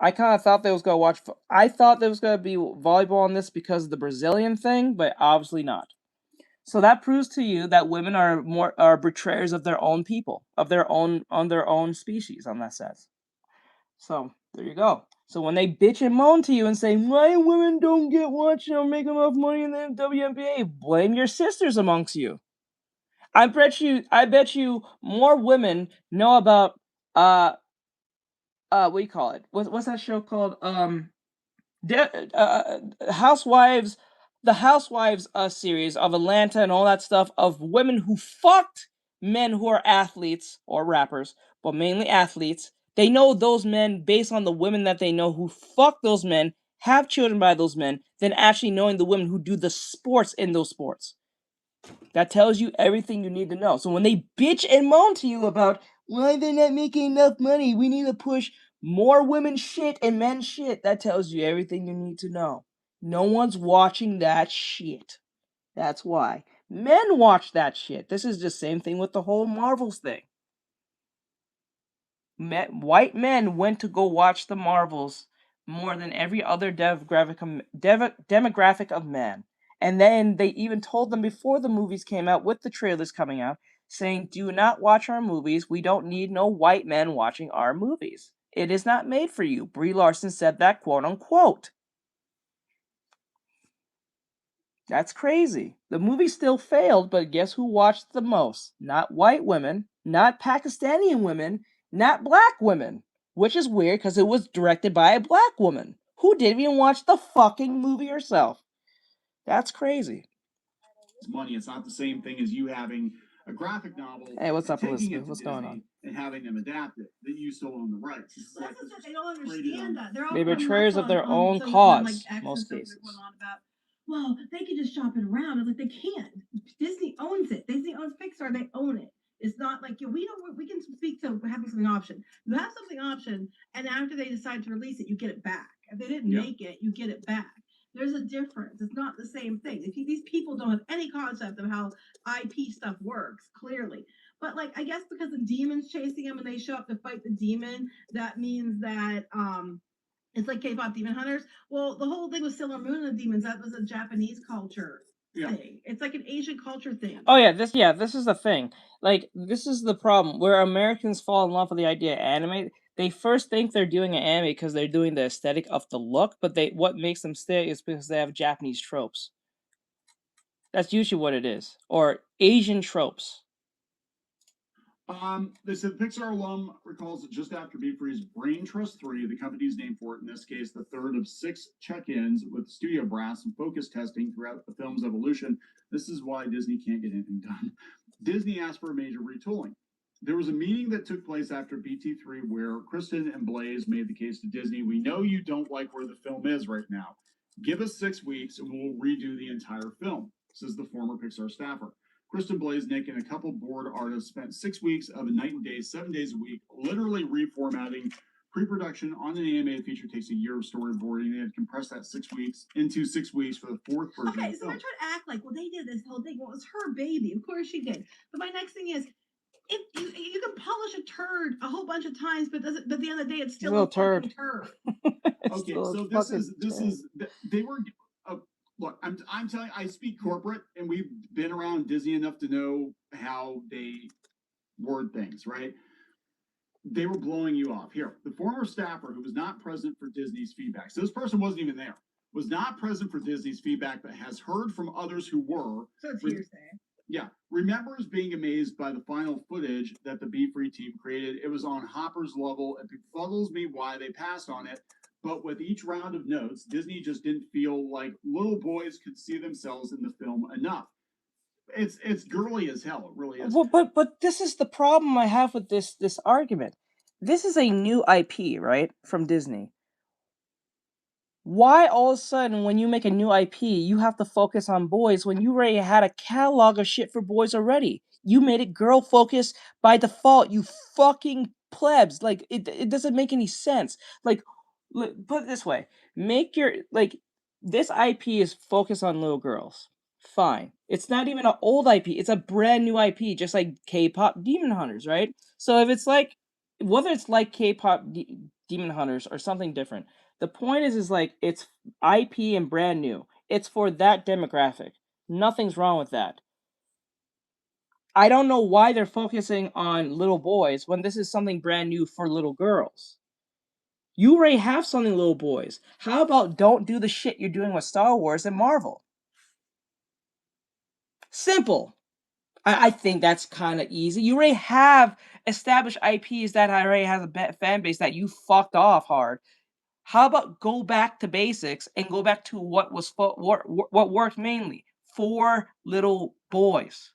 I kind of thought they was gonna watch. I thought there was gonna be volleyball on this because of the Brazilian thing, but obviously not. So that proves to you that women are betrayers of their own people, of their own species. On that sense. So there you go. So when they bitch and moan to you and say why women don't get watched or make enough money in the WNBA, blame your sisters amongst you. I bet you more women know about what do you call it? What's that show called? Housewives, the Housewives series of Atlanta and all that stuff of women who fucked men who are athletes or rappers, but mainly athletes. They know those men based on the women that they know who fuck those men, have children by those men, than actually knowing the women who do the sports in those sports. That tells you everything you need to know. So when they bitch and moan to you about why they're not making enough money, we need to push more women shit and men shit, that tells you everything you need to know. No one's watching that shit. That's why. Men watch that shit. This is the same thing with the whole Marvels thing. White men went to go watch the Marvels more than every other demographic of man. And then they even told them before the movies came out, with the trailers coming out, saying, do not watch our movies. We don't need no white men watching our movies. It is not made for you. Brie Larson said that, quote unquote. That's crazy. The movie still failed, but guess who watched the most? Not white women, not Pakistani women, not black women. Which is weird because it was directed by a black woman who didn't even watch the fucking movie herself. That's crazy. Money, it's not the same thing as you having a graphic novel. Hey, what's up, taking Elizabeth? it to What's Disney going on? and having them adapt it, that you still own the rights. Well, that's what they don't understand that. They're all They're going betrayers nuts of their on own some cause, like most stuff cases. they're going on about. Well, they can just shop it around. I'm like, they can't. Disney owns it. Disney owns Pixar. They own it. It's not like we don't. We can speak to having something option. You have something option, and after they decide to release it, you get it back. If they didn't make it, you get it back. There's a difference. It's not the same thing. These people don't have any concept of how IP stuff works, clearly. But like, I guess because the demon's chasing them and they show up to fight the demon, that means that it's like K-pop demon hunters. Well, the whole thing with Sailor Moon and the demons, that was a Japanese culture thing. It's like an Asian culture thing. Oh yeah, this is the thing. Like, this is the problem where Americans fall in love with the idea of anime. They first think they're doing an anime because they're doing the aesthetic of the look, but what makes them stay is because they have Japanese tropes. That's usually what it is, or Asian tropes. They said Pixar alum recalls that just after Be Free's Brain Trust 3, the company's name for it, in this case, the third of 6 check-ins with studio brass and focus testing throughout the film's evolution. This is why Disney can't get anything done. Disney asked for a major retooling. There was a meeting that took place after BT3 where Kristen and Blaze made the case to Disney. We know you don't like where the film is right now. Give us 6 weeks and we'll redo the entire film, says the former Pixar staffer. Kristen Blaznick and a couple board artists spent 6 weeks of a night and day, 7 days a week, literally reformatting. Pre-production on an animated feature takes a year of storyboarding. They had compressed that 6 weeks into 6 weeks for the 4th version. Okay, so they're trying to act like, well, they did this whole thing. Well, it was her baby. Of course she did. But my next thing is, if you can polish a turd a whole bunch of times, but at the end of the day, it's still a turd. Okay, so this is they were. Look, I'm telling you, I speak corporate, and we've been around Disney enough to know how they word things, right? They were blowing you off. Here, the former staffer who was not present for Disney's feedback, so this person wasn't even there, was not present for Disney's feedback, but has heard from others who were. So it's hearsay. Yeah, remembers being amazed by the final footage that the Be Free team created. It was on Hopper's level. It befuddles me why they passed on it. But with each round of notes, Disney just didn't feel like little boys could see themselves in the film enough. It's girly as hell. It really is. But this is the problem I have with this argument. This is a new IP, right, from Disney. Why all of a sudden when you make a new IP, you have to focus on boys when you already had a catalog of shit for boys already? You made it girl focused by default, you fucking plebs. Like it doesn't make any sense. Like put it this way, make your this IP is focused on little girls. Fine. It's not even an old IP, it's a brand new IP, just like K-pop Demon Hunters, right? So if it's like whether it's like K-pop Demon Hunters or something different, the point is like it's IP and brand new. It's for that demographic. Nothing's wrong with that. I don't know why they're focusing on little boys when this is something brand new for little girls. You already have something little boys. How about don't do the shit you're doing with Star Wars and Marvel? Simple. I think that's kind of easy. You already have established IPs that already has a fan base that you fucked off hard. How about go back to basics and go back to what was what worked mainly for little boys?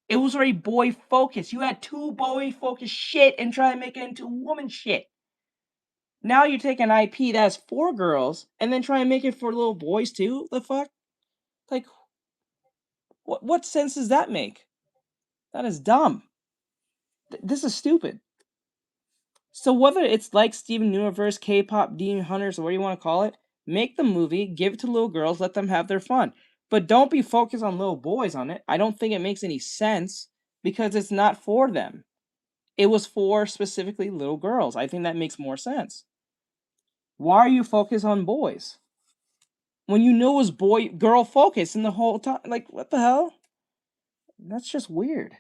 It was already boy focused. You had two boy focused shit and try to make it into woman shit. Now you take an IP that's for girls and then try and make it for little boys too. The fuck? Like, what sense does that make? That is dumb. This is stupid. So whether it's like Steven Universe, K-pop, Demon Hunters, or what you want to call it, make the movie, give it to little girls, let them have their fun. But don't be focused on little boys on it. I don't think it makes any sense because it's not for them. It was for specifically little girls. I think that makes more sense. Why are you focused on boys? When you know it was girl focused in the whole time. Like, what the hell? That's just weird.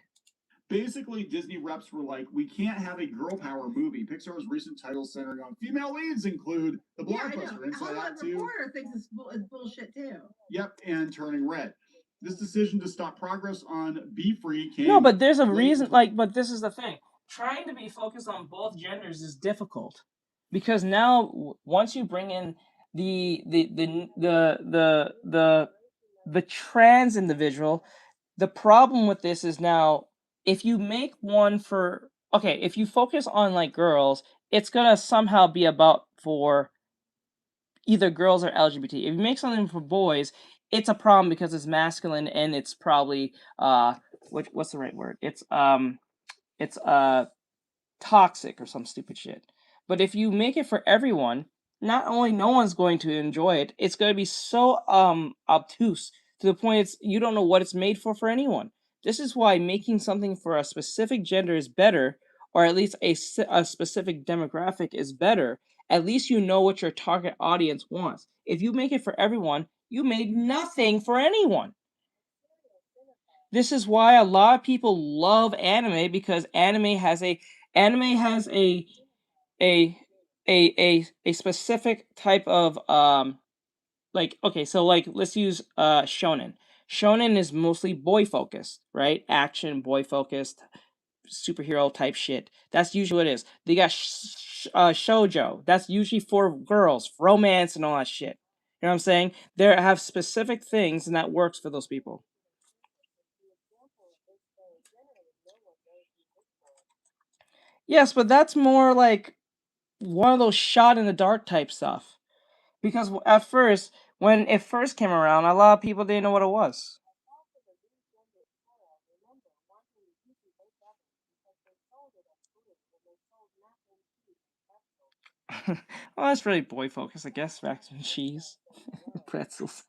Basically, Disney reps were like, we can't have a girl power movie. Pixar's recent titles centering on female leads include the blockbuster Inside Out 2. Reporter thinks it's bullshit too. Yep, and Turning Red. This decision to stop progress on Be Free came. No, but there's a reason. But this is the thing. Trying to be focused on both genders is difficult because now once you bring in the trans individual, the problem with this is now if you make one for if you focus on like girls, it's gonna somehow be about for either girls or LGBT. If you make something for boys, it's a problem because it's masculine and it's probably what's the right word? It's toxic or some stupid shit. But if you make it for everyone, not only no one's going to enjoy it, it's going to be so obtuse to the point you don't know what it's made for anyone. This is why making something for a specific gender is better, or at least a specific demographic is better. At least you know what your target audience wants. If you make it for everyone, you made nothing for anyone. This is why a lot of people love anime because anime has a specific type of let's use shonen. Shonen is mostly boy focused, right? Action, boy focused, superhero type shit. That's usually what it is. They got shoujo. That's usually for girls, romance and all that shit. You know what I'm saying? They have specific things and that works for those people. Yes, but that's more like one of those shot in the dark type stuff. Because at first, when it first came around, a lot of people didn't know what it was. Well, that's really boy focused, I guess. Mac and cheese, pretzels.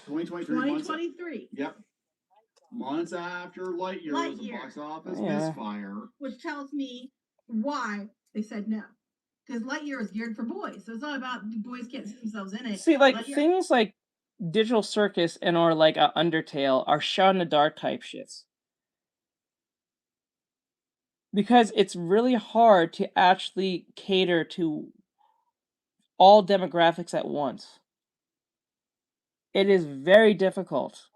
2023. Yep. Months after Lightyear was a box office misfire. Which tells me why they said no. Because Lightyear is geared for boys. So it's not about boys can't see themselves in it. See, like things like Digital Circus and or like Undertale are shot in the dark type shits. Because it's really hard to actually cater to all demographics at once. It is very difficult.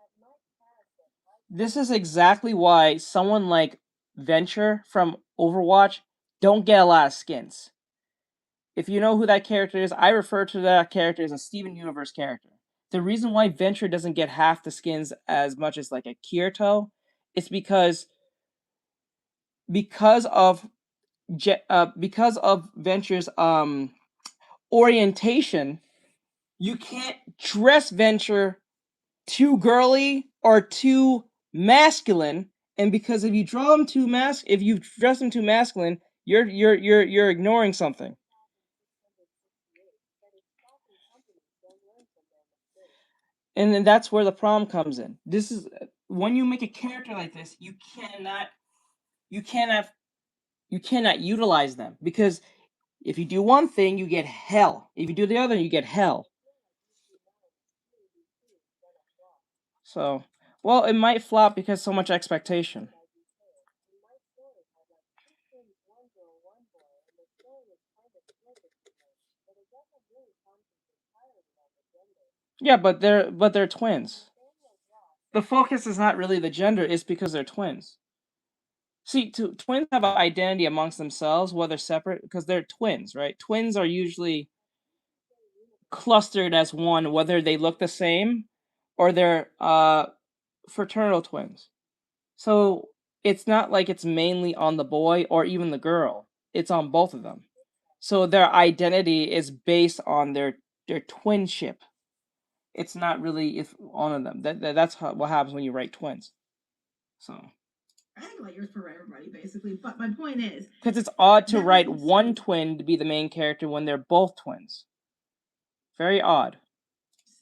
This is exactly why someone like Venture from Overwatch don't get a lot of skins. If you know who that character is, I refer to that character as a Steven Universe character. The reason why Venture doesn't get half the skins as much as like a Kirito is because of Venture's orientation. You can't dress Venture too girly or too masculine, and because if you dress him too masculine, you're ignoring something. And then that's where the problem comes in. This is when you make a character like this, you cannot utilize them, because if you do one thing, you get hell. If you do the other, you get hell. So, well, it might flop because so much expectation. Yeah, but they're twins. The focus is not really the gender; it's because they're twins. See, twins have an identity amongst themselves, whether separate, because they're twins, right? Twins are usually clustered as one, whether they look the same or they're fraternal twins. So it's not like it's mainly on the boy or even the girl. It's on both of them. So their identity is based on their twinship. It's not really on them. That's what happens when you write twins. So I think layers for everybody, basically. But my point is, because it's odd to write one twin to be the main character when they're both twins. Very odd.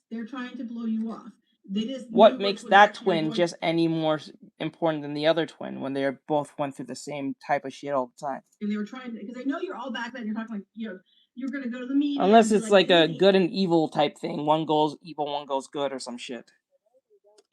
They're trying to blow you off. They just what makes that twin just any more important than the other twin when they both went through the same type of shit all the time? And they were trying to, because they know you're all back then. You're talking like, you're going to go to the media. Unless it's like a good and evil type thing. One goes evil, one goes good, or some shit.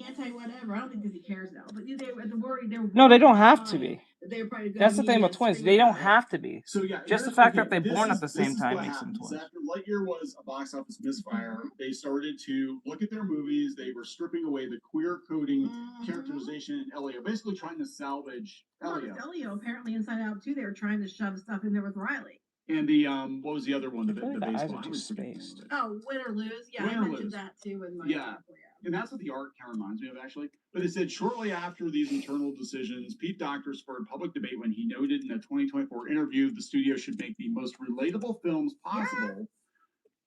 Anti-whatever. I don't think Disney cares now. But they were worried. No, they don't have to be. They were probably That's the thing about twins. They don't have to be. So yeah, just the fact that they're born at the same time makes them twins. After Lightyear was a box office misfire, they started to look at their movies. They were stripping away the queer coding, characterization, and Elio, basically trying to salvage Elio. Elio apparently Inside Out too. They were trying to shove stuff in there with Riley. And the what was the other one? The eyes are too spaced. Oh, Win or Lose. Yeah, I mentioned that too in my article, and that's what the art kind of reminds me of, actually. But it said shortly after these internal decisions, Pete Docter spurred public debate when he noted in a 2024 interview the studio should make the most relatable films possible. Yeah.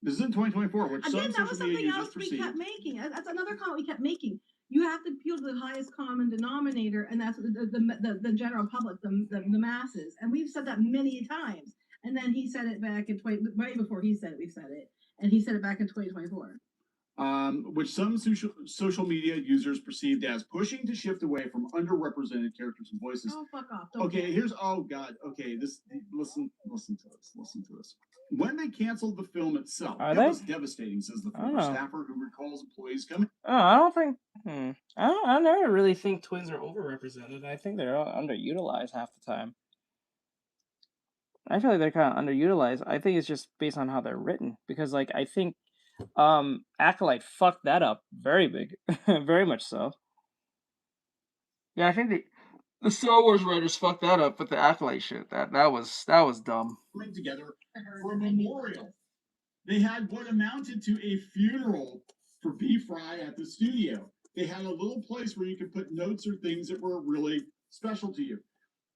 This is in 2024, which again, that was something else we kept making. That's another comment we kept making. You have to appeal to the highest common denominator, and that's the general public, the masses. And we've said that many times. And then he said it back in right before he said it, we said it, and he said it back in 2024. Which some social media users perceived as pushing to shift away from underrepresented characters and voices. Oh, fuck off! Okay, here's God. Okay, listen to this. When they canceled the film itself, it was devastating, says the former staffer who recalls employees coming. Oh, I don't think. I never really think twins are overrepresented. I think they're underutilized half the time. I feel like they're kind of underutilized. I think it's just based on how they're written, because like I think Acolyte fucked that up very big, very much so. Yeah, I think the Star Wars writers fucked that up with the Acolyte shit. That was dumb. Coming together for a memorial. They had what amounted to a funeral for B. Fry at the studio. They had a little place where you could put notes or things that were really special to you.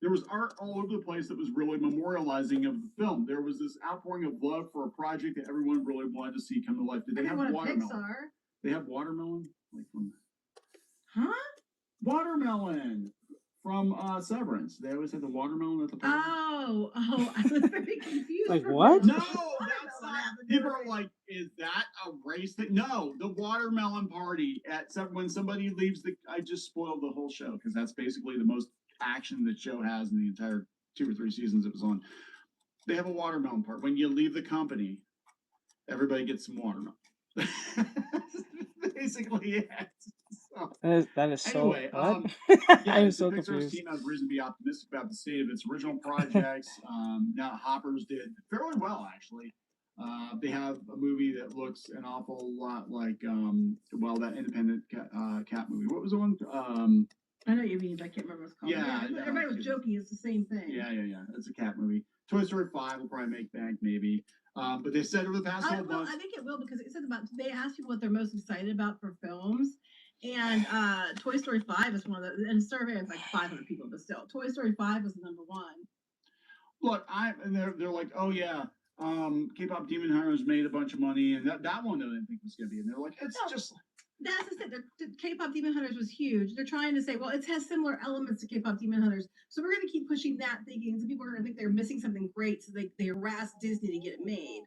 There was art all over the place that was really memorializing of the film. There was this outpouring of love for a project that everyone really wanted to see come to life. Did they have watermelon? Pixar. They have watermelon? Like from... Huh? Watermelon from Severance. They always had the watermelon at the party. Oh, I was very confused. Like what? No, that's not. People are like, is that a race thing? No, the watermelon party at when somebody leaves the. I just spoiled the whole show because that's basically the most action the show has in the entire 2 or 3 seasons it was on. They have a watermelon part. When you leave the company, everybody gets some watermelon. Basically, it. So, that is so. Anyway, I'm so Pixar's confused. team has reason to be optimistic about the state of its original projects. Now, Hoppers did fairly well, actually. They have a movie that looks an awful lot like, that independent cat movie. What was the one? I know what you mean, but I can't remember what it's called. Yeah, Yeah, everybody was joking. It's the same thing. Yeah. It's a cat movie. Toy Story 5 will probably make bank, maybe. But they said over the past whole month. I think it will, because it said about, they asked you what they're most excited about for films. And Toy Story 5 is one of the, and survey is like 500 people, but still, Toy Story 5 was number one. Look, and they're like, oh yeah, K-pop Demon Hunters made a bunch of money, and that one I didn't think was gonna be. And they're like, it's just. That's just it. The K-pop Demon Hunters was huge. They're trying to say, well, it has similar elements to K-pop Demon Hunters, so we're going to keep pushing that, thinking so people are going to think they're missing something great, so they harass Disney to get it made.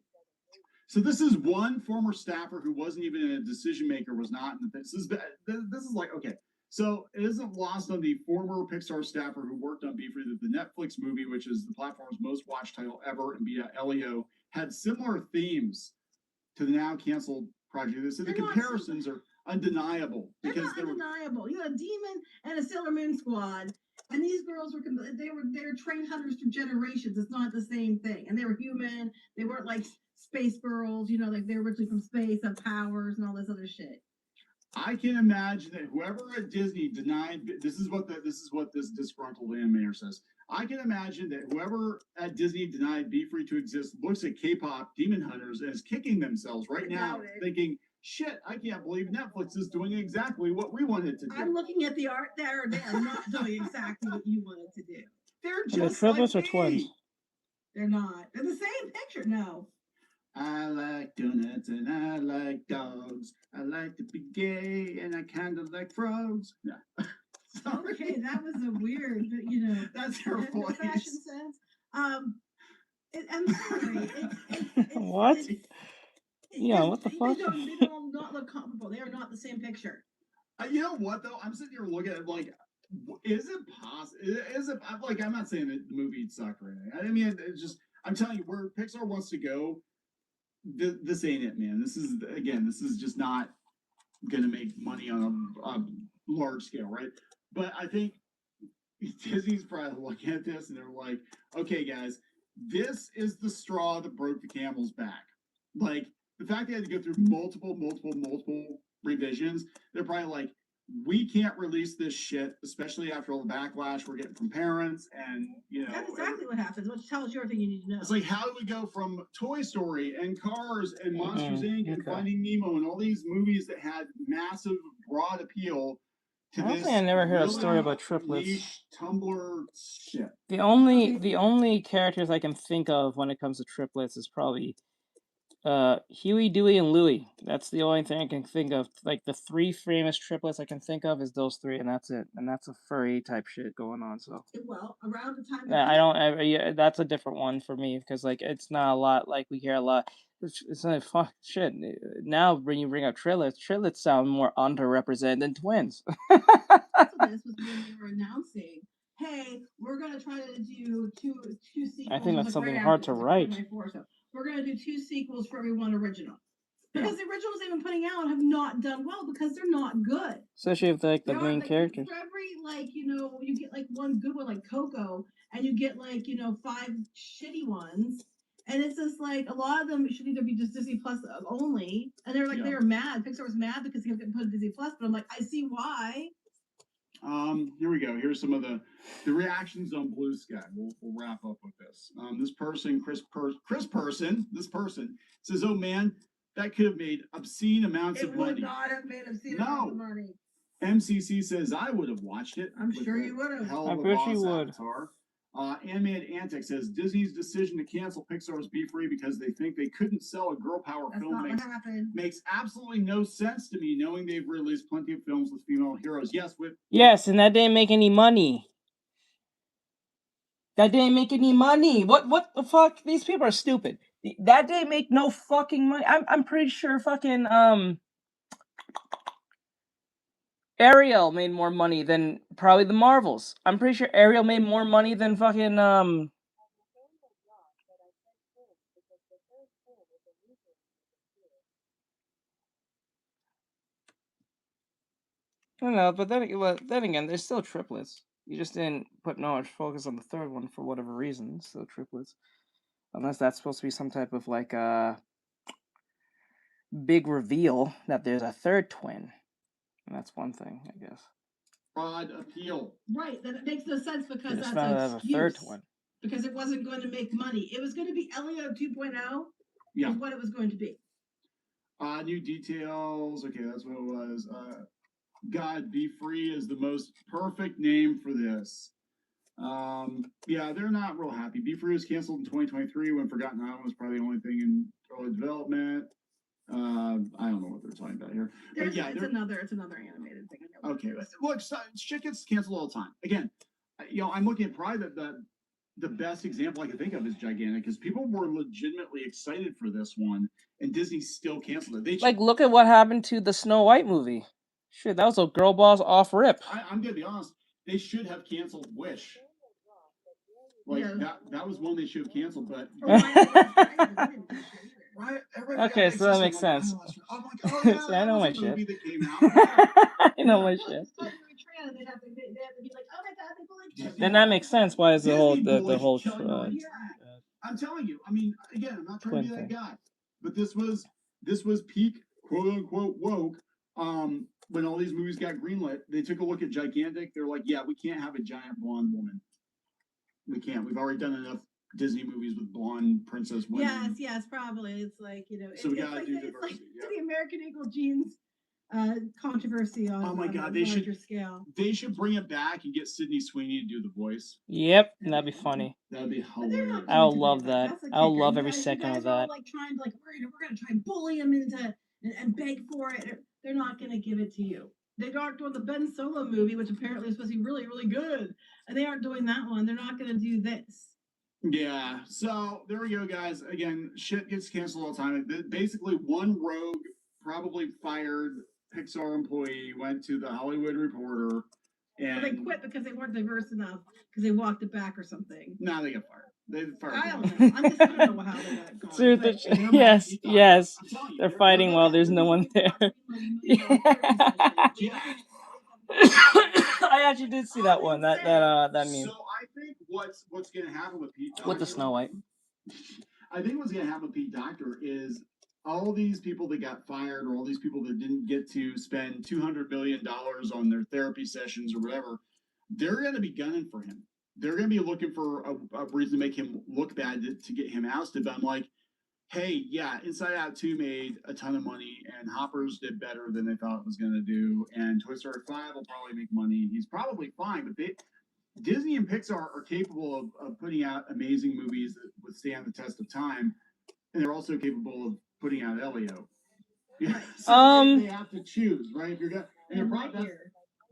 So this is one former staffer who wasn't even a decision maker, was not in the. This is like, okay. So it isn't lost on the former Pixar staffer who worked on Be Free that the Netflix movie, which is the platform's most watched title ever, and via Elio, had similar themes to the now canceled project. So the comparisons are undeniable. They're not undeniable. You had a demon and a Sailor Moon squad, and these girls were trained hunters through generations. It's not the same thing. And they were human. They weren't like space girls, you know, like they were originally from space, have powers and all this other shit. I can imagine that whoever at Disney denied this is what this disgruntled animator says. I can imagine that whoever at Disney denied Be Free to exist looks at K-pop Demon Hunters and is kicking themselves right now, thinking, shit, I can't believe Netflix is doing exactly what we wanted to do. I'm looking at the art there. They are not doing exactly what you wanted to do. They're just triplets like or twins? They're not. They're the same picture. No. I like donuts and I like dogs. I like to be gay and I kind of like frogs. Yeah. Okay, that was a weird, you know. That's her voice. Fashion sense. I'm sorry. What? Yeah, what the fuck? They don't not look comparable. They are not the same picture. You know what though? I'm sitting here looking at like, is it possible? Is it like, I'm not saying that the movie sucked or anything. I mean, it's just, I'm telling you, where Pixar wants to go, this ain't it, man. This is just not gonna make money on a large scale, right? But I think Disney's probably looking at this and they're like, okay, guys, this is the straw that broke the camel's back. Like, the fact they had to go through multiple revisions, they're probably like, we can't release this shit, especially after all the backlash we're getting from parents, and you know. That's exactly what happens, which tells you everything you need to know. It's like, how do we go from Toy Story and Cars and Monsters Inc. and Finding Nemo and all these movies that had massive, broad appeal to this? I never heard a story about triplets. Tumblr shit. The only characters I can think of when it comes to triplets is probably Huey, Dewey, and Louie. That's the only thing I can think of. Like, the three famous triplets I can think of is those three, and that's it. And that's a furry type shit going on. So well, around the time that's a different one for me, because like it's not a lot. Like, we hear a lot. It's like, fuck shit. Now when you bring up triplets sound more underrepresented than twins. So this was when they were announcing, hey, we're gonna try to do two sequels. I think that's something hard to write. We're going to do 2 sequels for every one original. Because the originals they've been putting out have not done well because they're not good. Especially if they're like the main characters. For every, like, you know, you get like one good one like Coco, and you get like, you know, 5 shitty ones. And it's just like a lot of them should either be just Disney Plus only. And they're like, they were mad. Pixar was mad because they kept getting put on Disney Plus. But I'm like, I see why. Here we go. Here's some of the reactions on Blue Sky. We'll wrap up with this. This person says, "Oh man, that could have made obscene amounts of money." It would not have made obscene amounts of money. MCC says, "I would have watched it." I'm sure you would have. I bet you would. Avatar. Animated Antic says Disney's decision to cancel Pixar's Be Free because they think they couldn't sell a girl power film makes absolutely no sense to me, knowing they've released plenty of films with female heroes. Yes, and that didn't make any money. What the fuck? These people are stupid. That didn't make no fucking money. I'm pretty sure fucking Ariel made more money than probably the Marvels. I'm pretty sure Ariel made more money than fucking I don't know, but then again, there's still triplets. You just didn't put no much focus on the third one for whatever reason. So triplets, unless that's supposed to be some type of like big reveal that there's a third twin, and that's one thing, I guess. Fraud appeal. Right, that makes no sense because Just that's found an out of a excuse. third one. Because it wasn't going to make money. It was going to be Leo 2.0. Yeah. Is what it was going to be. New details. Okay, that's what it was. God, Be Free is the most perfect name for this. Yeah, they're not real happy. Be Free was canceled in 2023 when Forgotten Island was probably the only thing in early development. I don't know what they're talking about here. But yeah, it's another animated thing. Okay, look, shit gets canceled all the time. Again, I'm looking at probably the best example I can think of is Gigantic, because people were legitimately excited for this one, and Disney still canceled it. Like, look at what happened to the Snow White movie. Shit, that was a girl boss off rip. I'm gonna be honest. They should have canceled Wish. Like that was one they should have canceled, but okay, so that makes sense. See, I know my shit. I know my shit. Then that makes sense. Why is the whole I'm telling you. I mean, again, I'm not trying to be that guy, but this was peak quote unquote woke. When all these movies got greenlit, they took a look at Gigantic. They're like, yeah, we can't have a giant blonde woman. We can't. We've already done enough Disney movies with blonde princess women. Yes, probably. It's like, So we gotta do diversity. Like the American Eagle jeans controversy on. Oh my God, they should scale. They should bring it back and get Sydney Sweeney to do the voice. Yep, that'd be funny. That'd be hilarious. I'll love that. I'll love every second of that. Like trying to we're gonna try and bully him into and beg for it. They're not gonna give it to you. They aren't doing the Ben Solo movie, which apparently is supposed to be really, really good. And they aren't doing that one. They're not going to do this. Yeah. So there we go, guys. Again, shit gets canceled all the time. Basically, one rogue, probably fired Pixar employee went to the Hollywood Reporter. And they quit because they weren't diverse enough because they walked it back or something. No, they got fired. They fired. I don't know. I don't know how they got it going. Yes. They're fighting while there's no one there. I actually did see that one. That meme. So I think what's going to happen with Pete Docter, with the Snow White. I think what's going to happen with Pete Docter is all these people that got fired, or all these people that didn't get to spend $200 million on their therapy sessions or whatever, they're going to be gunning for him. They're going to be looking for a reason to make him look bad to get him ousted. But I'm like, hey, yeah, Inside Out 2 made a ton of money, and Hoppers did better than they thought it was going to do, and Toy Story 5 will probably make money. He's probably fine, but Disney and Pixar are capable of putting out amazing movies that withstand the test of time, and they're also capable of putting out Elio. Yeah, so they have to choose, right? If you're going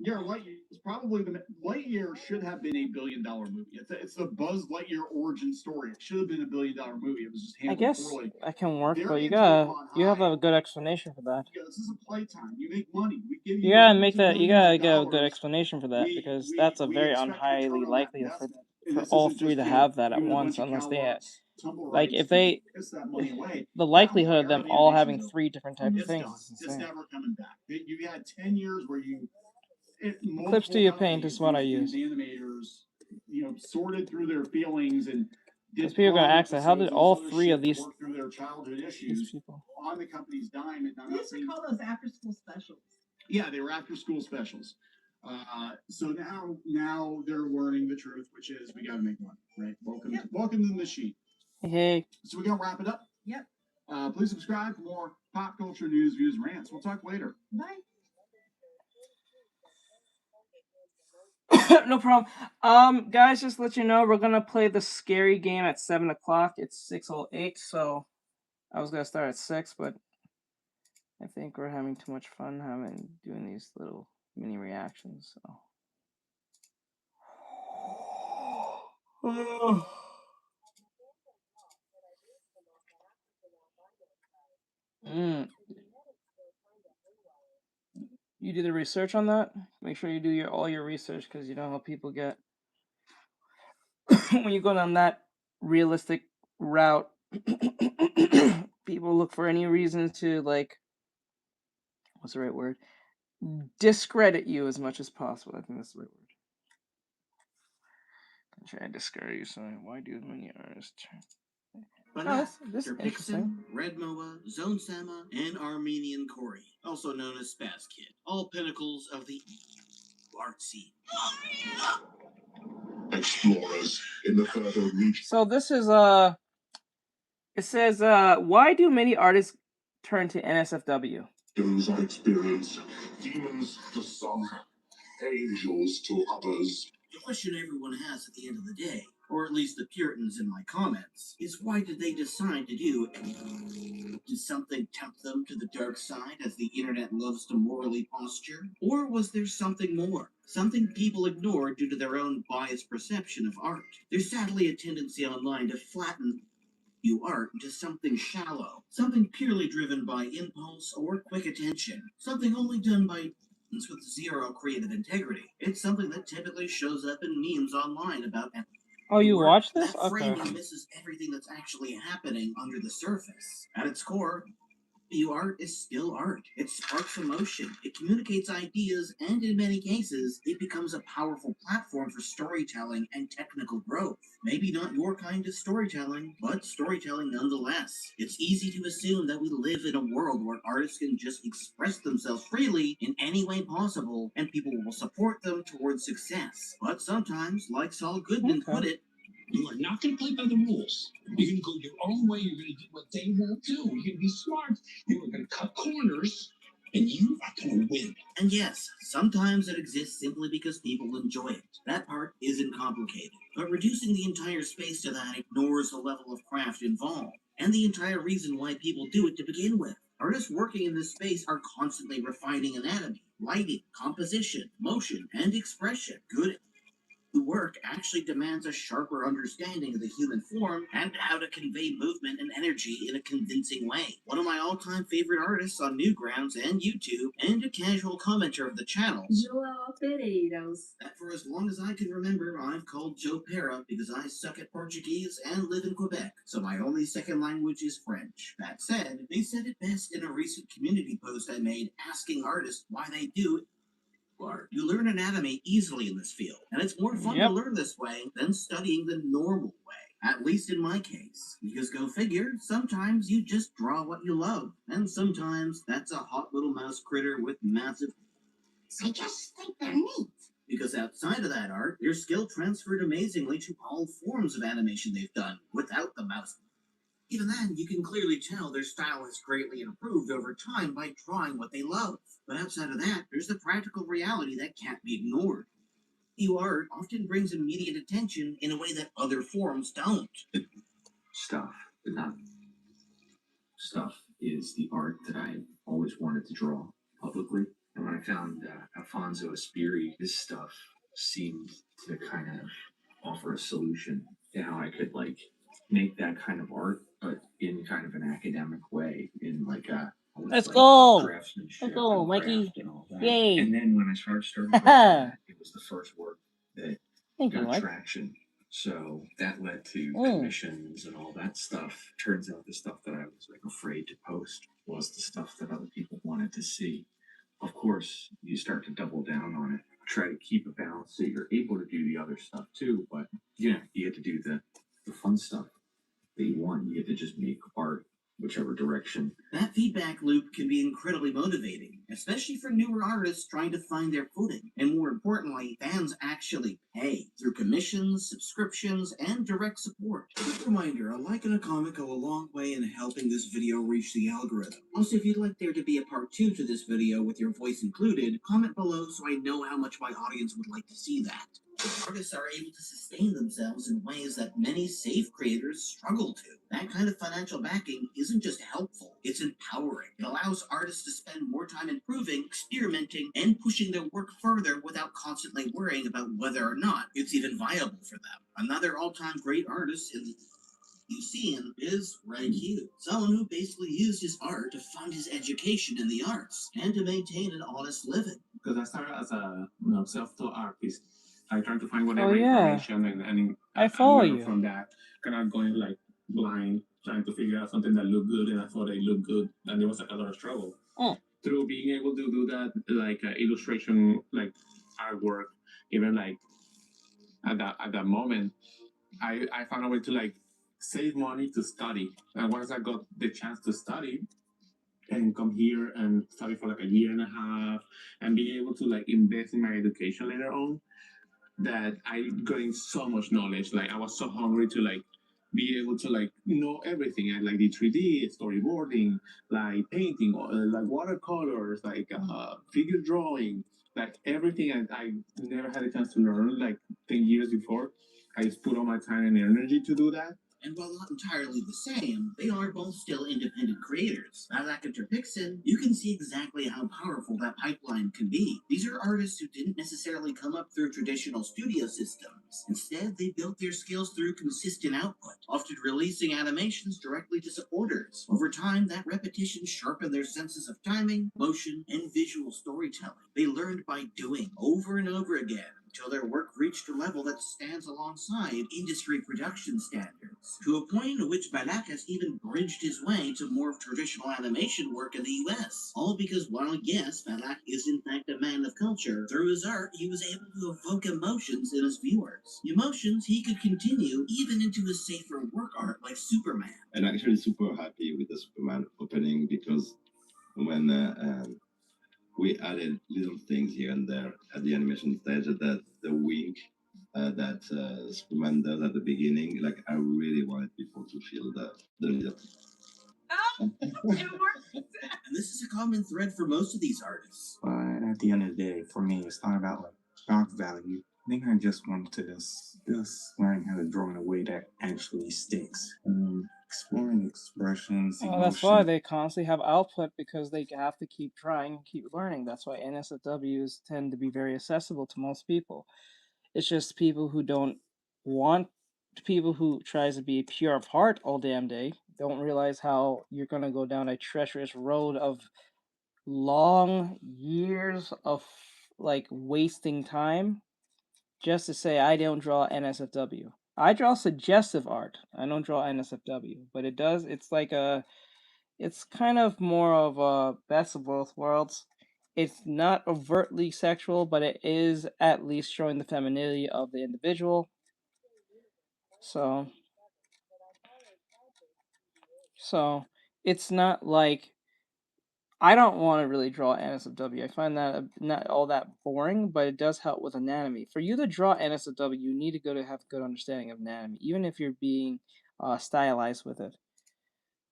Yeah, Lightyear is probably Lightyear should have been $1 billion movie. It's the Buzz Lightyear origin story. It should have been $1 billion movie. It was just handled poorly. I can work, but you have a good explanation for that. Yeah, this is a playtime. You make money. We give you gotta make that. You gotta get a good explanation for that, because that's a very unhighly likelihood for all three to have that at once, unless they have. Like, if they, the likelihood of them all having 3 different types of things is insane. It's never coming back. You had 10 years where you. Clips to your paint is what I use. Animators, sorted through their feelings and. Because people are gonna ask that. How did all 3 of these work through their childhood issues on the company's dime? And they used to call those after-school specials. Yeah, they were after-school specials. So now they're learning the truth, which is we got to make money, right? Welcome to the machine. Hey. So we're gonna wrap it up. Yep. Please subscribe for more pop culture news, views, and rants. We'll talk later. Bye. No problem. Guys, just to let you know, we're gonna play the scary game at 7 o'clock. It's 6:08, so I was gonna start at 6, but I think we're having too much fun doing these little mini reactions. So. You do the research on that? Make sure you do all your research, because you know how people get when you go down that realistic route. People look for any reason to, like, what's the right word? Discredit you as much as possible. I think that's the right word. I'm trying to discredit you. So why do many artists? This is interesting. Red Moa, Zone Sama, and Armenian Kori, also known as Spaz Kid. All pinnacles of the art scene. Explorers in the further reach. So this is it says why do many artists turn to NSFW? Those I experience, demons to some, angels to others. The question everyone has at the end of the day, or at least the Puritans in my comments, is why did they decide to do it? Did something tempt them to the dark side, as the internet loves to morally posture? Or was there something more? Something people ignore due to their own biased perception of art? There's sadly a tendency online to flatten art into something shallow, something purely driven by impulse or quick attention, something only done by with zero creative integrity. It's something that typically shows up in memes online about. Oh, you watch this? That Okay. framing misses everything that's actually happening under the surface. At its core, art is still art. It sparks emotion, it communicates ideas, and in many cases, it becomes a powerful platform for storytelling and technical growth. Maybe not your kind of storytelling, but storytelling nonetheless. It's easy to assume that we live in a world where artists can just express themselves freely in any way possible, and people will support them towards success. But sometimes, like Saul Goodman put it, you are not going to play by the rules. You're going to go your own way. You're going to do what they won't do. You're going to be smart. You are going to cut corners, and you are going to win. And yes, sometimes it exists simply because people enjoy it. That part isn't complicated. But reducing the entire space to that ignores the level of craft involved, and the entire reason why people do it to begin with. Artists working in this space are constantly refining anatomy, lighting, composition, motion, and expression. Good work actually demands a sharper understanding of the human form and how to convey movement and energy in a convincing way. One of my all-time favorite artists on Newgrounds and YouTube, and a casual commenter of the channel, João Pereiros. that for as long as I can remember, I've called Joe Pera because I suck at Portuguese and live in Quebec, so my only second language is French. That said, they said it best in a recent community post I made asking artists why they do art. You learn anatomy easily in this field, and it's more fun to learn this way than studying the normal way. At least in my case. Because go figure, sometimes you just draw what you love, and sometimes that's a hot little mouse critter with massive. I just think they're neat. Because outside of that art, their skill transferred amazingly to all forms of animation they've done without the mouse. Even then, you can clearly tell their style has greatly improved over time by drawing what they love. But outside of that, there's the practical reality that can't be ignored. Art often brings immediate attention in a way that other forms don't. Stuff, but not stuff, is the art that I always wanted to draw publicly. And when I found Alfonso Espiri, his stuff seemed to kind of offer a solution to how I could make that kind of art, but in kind of an academic way, in Let's go. Craftsmanship. Let's go, Mikey. And all that. Yay. And then when I started with that, it was the first work that got traction. So that led to commissions and all that stuff. Turns out the stuff that I was afraid to post was the stuff that other people wanted to see. Of course, you start to double down on it. Try to keep a balance so you're able to do the other stuff too. But you get to do the fun stuff that you want. You get to just make art whichever direction. That feedback loop can be incredibly motivating, especially for newer artists trying to find their footing. And more importantly, fans actually pay through commissions, subscriptions, and direct support. Quick reminder, a like and a comment go a long way in helping this video reach the algorithm. Also, if you'd like there to be a part 2 to this video with your voice included, comment below so I know how much my audience would like to see that. Artists are able to sustain themselves in ways that many safe creators struggle to. That kind of financial backing isn't just helpful, it's empowering. It allows artists to spend more time improving, experimenting, and pushing their work further without constantly worrying about whether or not it's even viable for them. Another all-time great artist in the museum is Ray Hugh, someone who basically used his art to fund his education in the arts and to maintain an honest living. Because I started as a self-taught artist. I tried to find whatever information and I follow you. From that, kind of going blind, trying to figure out something that looked good, and I thought they looked good, and there was a lot of struggle. Through being able to do that, illustration, artwork, even at that moment, I found a way to save money to study. And once I got the chance to study, and come here and study for like a year and a half and be able to like invest in my education later on, that I gained so much knowledge. Like I was so hungry to like be able to like know everything. I like the 3D storyboarding, like painting, like watercolors, like figure drawing, like everything. I never had a chance to learn like 10 years before. I just put all my time and energy to do that. And while not entirely the same, they are both still independent creators. As actor Pixen, you can see exactly how powerful that pipeline can be. These are artists who didn't necessarily come up through traditional studio systems. Instead, they built their skills through consistent output, often releasing animations directly to supporters. Over time, that repetition sharpened their senses of timing, motion, and visual storytelling. They learned by doing over and over again, until their work reached a level that stands alongside industry production standards, to a point at which Balak has even bridged his way to more traditional animation work in the US. All because, while yes, Balak is in fact a man of culture, through his art he was able to evoke emotions in his viewers. Emotions he could continue even into his safer work art like Superman. I'm actually super happy with the Superman opening, because when we added little things here and there at the animation stage, that the wink that Superman does at the beginning, like I really wanted people to feel the little. Oh, it worked. And this is a common thread for most of these artists. But at the end of the day, for me, it's not about like shock value. I think I just want to just learn how to draw in a way that actually sticks. Exploring expressions, Well, that's why they constantly have output, because they have to keep trying and keep learning. That's why NSFWs tend to be very accessible to most people. It's just people who don't want, people who tries to be pure of heart all damn day don't realize how you're going to go down a treacherous road of long years of like wasting time just to say I don't draw NSFW. I draw suggestive art. I don't draw NSFW, but it's like it's kind of more of a best of both worlds. It's not overtly sexual, but it is at least showing the femininity of the individual. So it's not like, I don't want to really draw NSFW. I find that not all that boring, but it does help with anatomy. For you to draw NSFW, you need to have good understanding of anatomy, even if you're being stylized with it.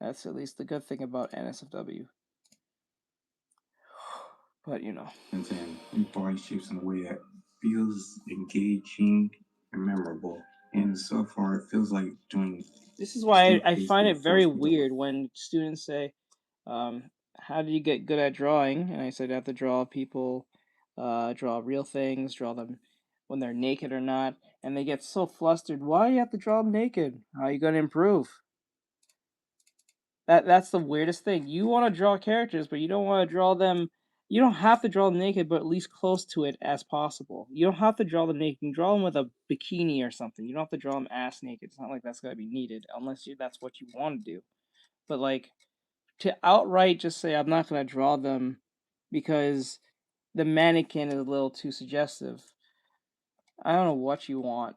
That's at least the good thing about NSFW. But you know, and then body shapes in a way that feels engaging and memorable. And so far, it feels like doing. This is why I find it very weird when students say, how do you get good at drawing? And I said, I have to draw people, draw real things, draw them when they're naked or not. And they get so flustered. Why do you have to draw them naked? How are you going to improve? That's the weirdest thing. You want to draw characters, but you don't want to draw them. You don't have to draw them naked, but at least close to it as possible. You don't have to draw them naked. You can draw them with a bikini or something. You don't have to draw them ass naked. It's not like that's going to be needed, unless that's what you want to do. But like, to outright just say I'm not going to draw them because the mannequin is a little too suggestive. I don't know what you want.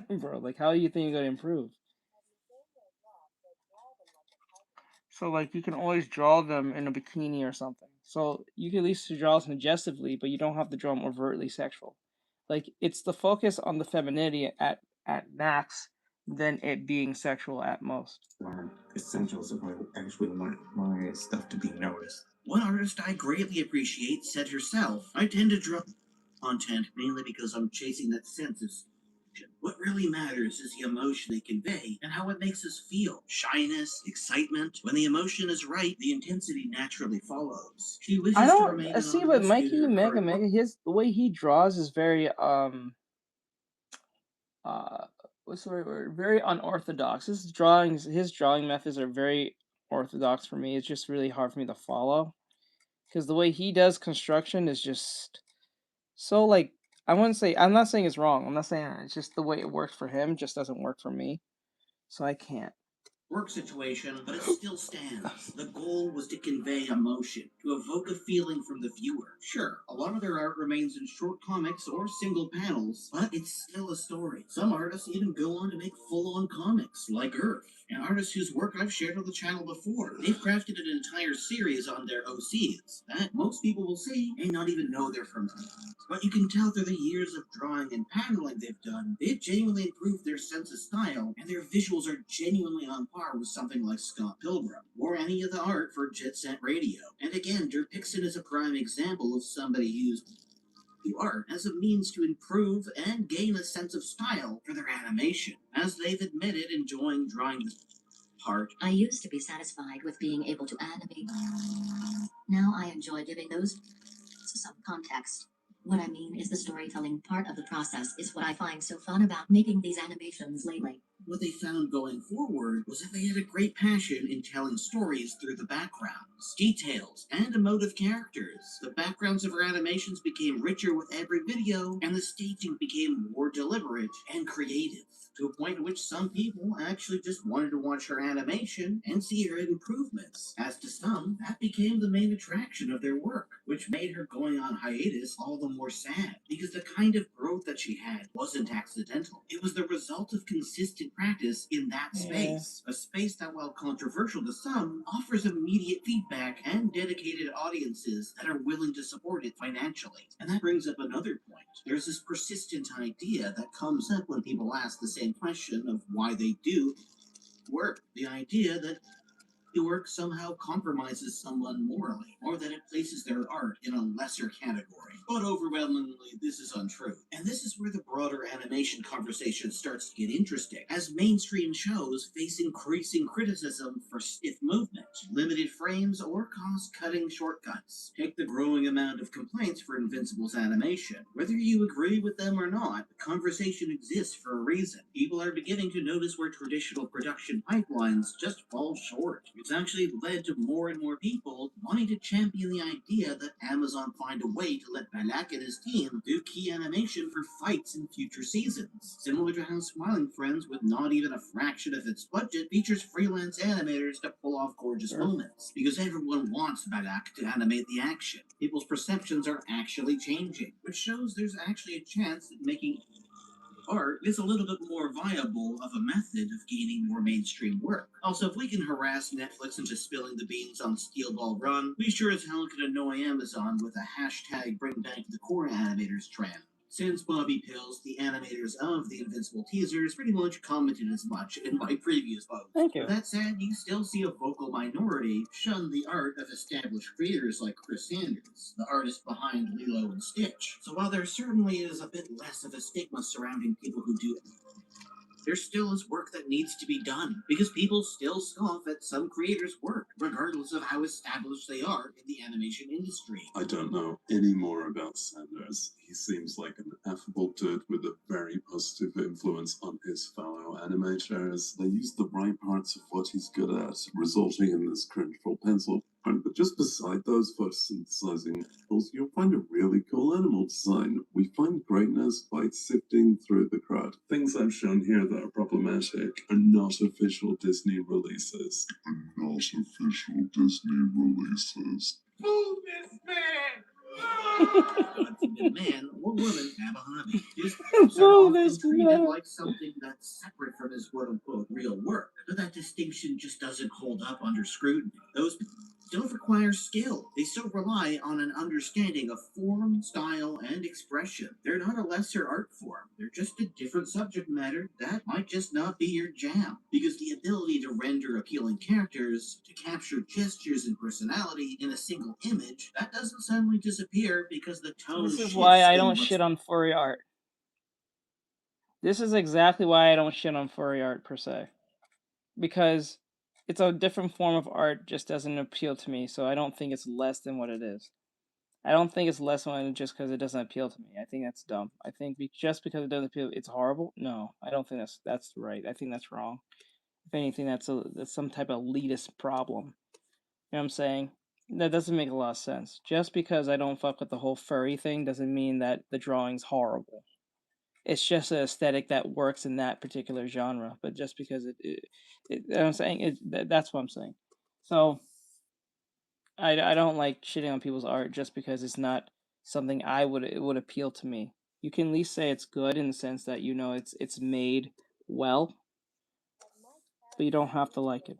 Bro, like, how do you think you're going to improve? So, like, you can always draw them in a bikini or something. So, you can at least draw suggestively, but you don't have to draw them overtly sexual. Like, it's the focus on the femininity at max than it being sexual at most. Essentials if I actually want my stuff to be noticed. One artist I greatly appreciate said herself, I tend to draw content mainly because I'm chasing that sense of what really matters is the emotion they convey and how it makes us feel. Shyness, excitement. When the emotion is right, the intensity naturally follows. She wishes I to don't remain see, but anonymous Mikey due to her Mega current Mega, the way he draws is very what's the right word? Very unorthodox. His drawing methods are very orthodox for me. It's just really hard for me to follow, because the way he does construction is just so like, I'm not saying it's wrong. I'm not saying that. It's just the way it works for him just doesn't work for me. So I can't. work situation, but it still stands. The goal was to convey emotion, to evoke a feeling from the viewer. Sure, a lot of their art remains in short comics or single panels, but it's still a story. Some artists even go on to make full-on comics, like Earth, an artist whose work I've shared on the channel before. They've crafted an entire series on their OCs that most people will see and not even know they're from them. But you can tell through the years of drawing and paneling they've done, they've genuinely improved their sense of style, and their visuals are genuinely on par with something like Scott Pilgrim, or any of the art for Jet Set Radio. And again, Dirk Pickson is a prime example of somebody who's the art as a means to improve and gain a sense of style for their animation, as they've admitted enjoying drawing this part. I used to be satisfied with being able to animate. Now I enjoy giving those some context. What I mean is the storytelling part of the process is what I find so fun about making these animations lately. What they found going forward was that they had a great passion in telling stories through the backgrounds, details, and emotive characters. The backgrounds of her animations became richer with every video, and the staging became more deliberate and creative, to a point at which some people actually just wanted to watch her animation and see her improvements. As to some, that became the main attraction of their work, which made her going on hiatus all the more sad, because the kind of growth that she had wasn't accidental. It was the result of consistent practice in that space, a space that, while controversial to some, offers immediate feedback and dedicated audiences that are willing to support it financially. And that brings up another point. There's this persistent idea that comes up when people ask the same question of why they do work. The idea that the work somehow compromises someone morally, or that it places their art in a lesser category. But overwhelmingly, this is untrue. And this is where the broader animation conversation starts to get interesting, as mainstream shows face increasing criticism for stiff movement, limited frames, or cost-cutting shortcuts. Take the growing amount of complaints for Invincible's animation. Whether you agree with them or not, the conversation exists for a reason. People are beginning to notice where traditional production pipelines just fall short. It's actually led to more and more people wanting to champion the idea that Amazon find a way to let Balak and his team do key animation for fights in future seasons. Similar to how Smiling Friends, with not even a fraction of its budget, features freelance animators to pull off gorgeous moments. Because everyone wants Balak to animate the action. People's perceptions are actually changing, which shows there's actually a chance that making art is a little bit more viable of a method of gaining more mainstream work. Also, if we can harass Netflix into spilling the beans on Steel Ball Run, we sure as hell can annoy Amazon with a hashtag bring back the core animators trend. Since Bobby Pills, the animators of the Invincible teasers, pretty much commented as much in my previous post. Thank you. With that said, you still see a vocal minority shun the art of established creators like Chris Sanders, the artist behind Lilo and Stitch. So while there certainly is a bit less of a stigma surrounding people who do it, there still is work that needs to be done, because people still scoff at some creators' work, regardless of how established they are in the animation industry. I don't know any more about Sanders. He seems like an affable dude with a very positive influence on his fellow animators. They use the right parts of what he's good at, resulting in this cringeful pencil. But just beside those photosynthesizing models, you'll find a really cool animal design. We find greatness by sifting through the crowd. Things I've shown here that are problematic are not official Disney releases. Move this man! Man or woman have a hobby. His props are often treated like something that's separate from his quote-unquote real work, but that distinction just doesn't hold up under scrutiny. Those don't require skill. They still rely on an understanding of form, style, and expression. They're not a lesser art form. They're just a different subject matter that might just not be your jam. Because the ability to render appealing characters, to capture gestures and personality in a single image, that doesn't suddenly disappear because the tone This is shifts why I in don't what's shit on furry art. This is exactly why I don't shit on furry art per se. Because it's a different form of art, just doesn't appeal to me, so I don't think it's less than what it is. I don't think it's less than just because it doesn't appeal to me. I think that's dumb. I think just because it doesn't appeal, it's horrible. No, I don't think that's right. I think that's wrong. If anything, that's some type of elitist problem. You know what I'm saying? That doesn't make a lot of sense. Just because I don't fuck with the whole furry thing doesn't mean that the drawing's horrible. It's just an aesthetic that works in that particular genre. But just because I'm saying that's what I'm saying. So I don't like shitting on people's art just because it's not something it would appeal to me. You can at least say it's good in the sense that you know it's made well, but you don't have to like it.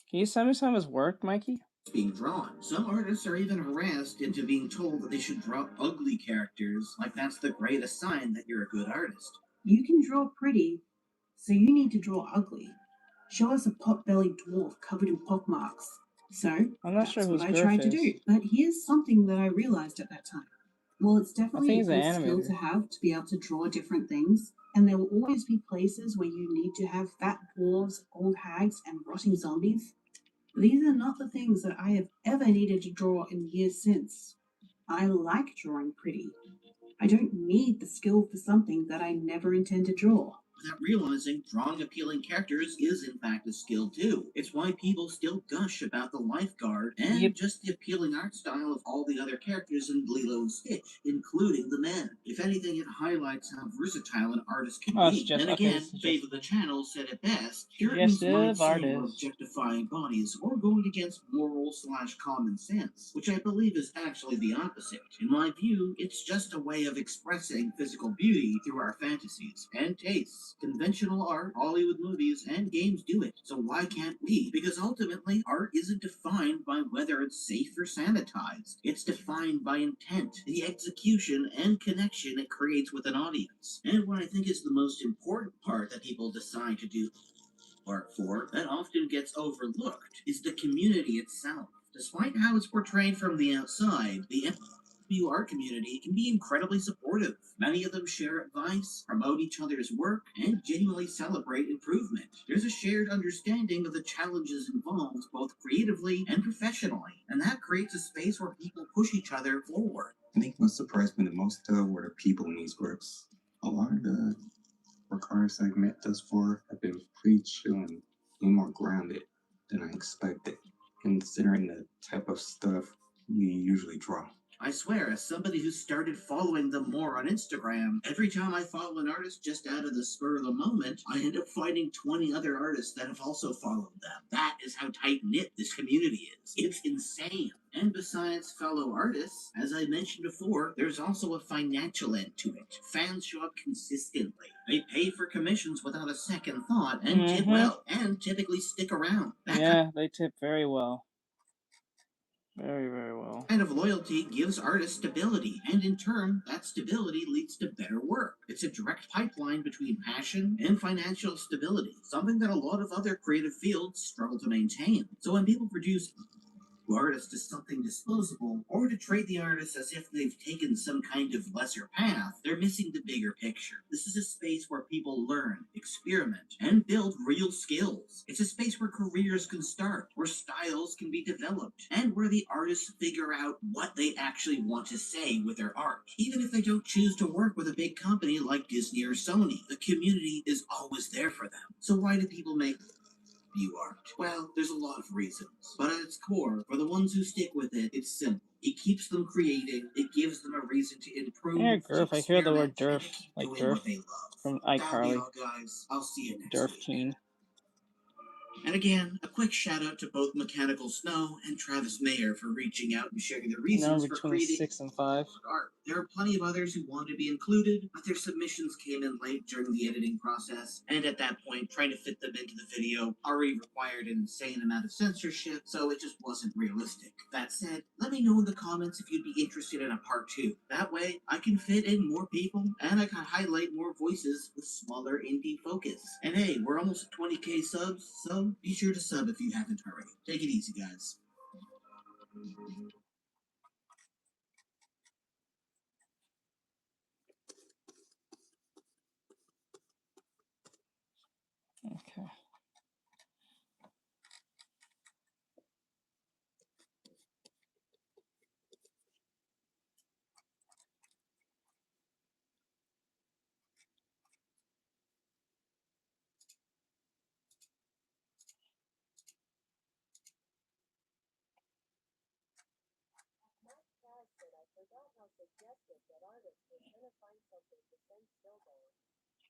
Can you send me some of his work, Mikey? Being drawn. Some artists are even harassed into being told that they should draw ugly characters, like that's the greatest sign that you're a good artist. You can draw pretty, so you need to draw ugly. Show us a pot-bellied dwarf covered in pockmarks. So, I'm not sure that's who's what I tried to do. But here's something that I realized at that time. Well, it's definitely a good skill to have to be able to draw different things, and there will always be places where you need to have fat dwarves, old hags, and rotting zombies. These are not the things that I have ever needed to draw in years since. I like drawing pretty. I don't need the skill for something that I never intend to draw. Without realizing drawing appealing characters is in fact a skill too. It's why people still gush about the lifeguard and just the appealing art style of all the other characters in Lilo and Stitch, including the men. If anything, it highlights how versatile an artist can be. And again, Faith of the Channel said it best. Puritans might say we're objectifying bodies or going against moral/common sense, which I believe is actually the opposite. In my view, it's just a way of expressing physical beauty through our fantasies and tastes. Conventional art, Hollywood movies, and games do it. So why can't we? Because ultimately, art isn't defined by whether it's safe or sanitized. It's defined by intent, the execution, and connection it creates with an audience. And what I think is the most important part that people decide to do art for, that often gets overlooked, is the community itself. Despite how it's portrayed from the outside, the NSFW art community can be incredibly supportive. Many of them share advice, promote each other's work, and genuinely celebrate improvement. There's a shared understanding of the challenges involved, both creatively and professionally, and that creates a space where people push each other forward. I think what surprised me the most were the people in these works. A lot of the work artists I've met thus far have been pretty chill and more grounded than I expected, considering the type of stuff we usually draw. I swear, as somebody who started following them more on Instagram, every time I follow an artist just out of the spur of the moment, I end up finding 20 other artists that have also followed them. That is how tight-knit this community is. It's insane. And besides fellow artists, as I mentioned before, there's also a financial end to it. Fans show up consistently. They pay for commissions without a second thought and tip well, and typically stick around. Yeah, they tip very well. Very, very well. Kind of loyalty gives artists stability, and in turn, that stability leads to better work. It's a direct pipeline between passion and financial stability, something that a lot of other creative fields struggle to maintain. So when people produce artist as something disposable, or to treat the artist as if they've taken some kind of lesser path, they're missing the bigger picture. This is a space where people learn, experiment, and build real skills. It's a space where careers can start, where styles can be developed, and where the artists figure out what they actually want to say with their art. Even if they don't choose to work with a big company like Disney or Sony, the community is always there for them. So why do people make view art? Well, there's a lot of reasons, but at its core, for the ones who stick with it, it's simple. It keeps them creating, it gives them a reason to improve. Yeah, Durf. I hear the word Durf, like Durf from iCarly. Guys. I'll see you next Durf week. Teen. And again, a quick shout out to both Mechanical Snow and Travis Mayer for reaching out and sharing their reasons for creating 6 and 5. art. There are plenty of others who wanted to be included, but their submissions came in late during the editing process, and at that point, trying to fit them into the video already required an insane amount of censorship, so it just wasn't realistic. That said, let me know in the comments if you'd be interested in a part 2. That way, I can fit in more people, and I can highlight more voices with smaller indie focus. And hey, we're almost at 20k subs, so be sure to sub if you haven't already. Take it easy, guys. Okay.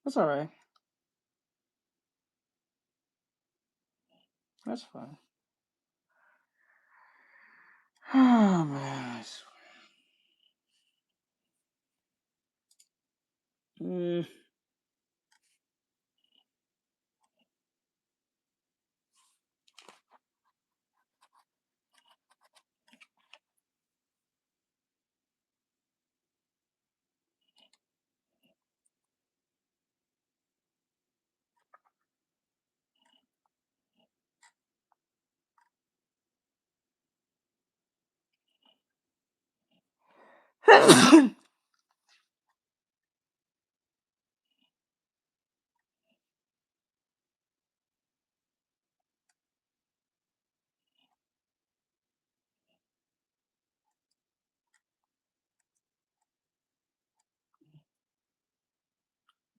That's all right. That's fine. Oh man.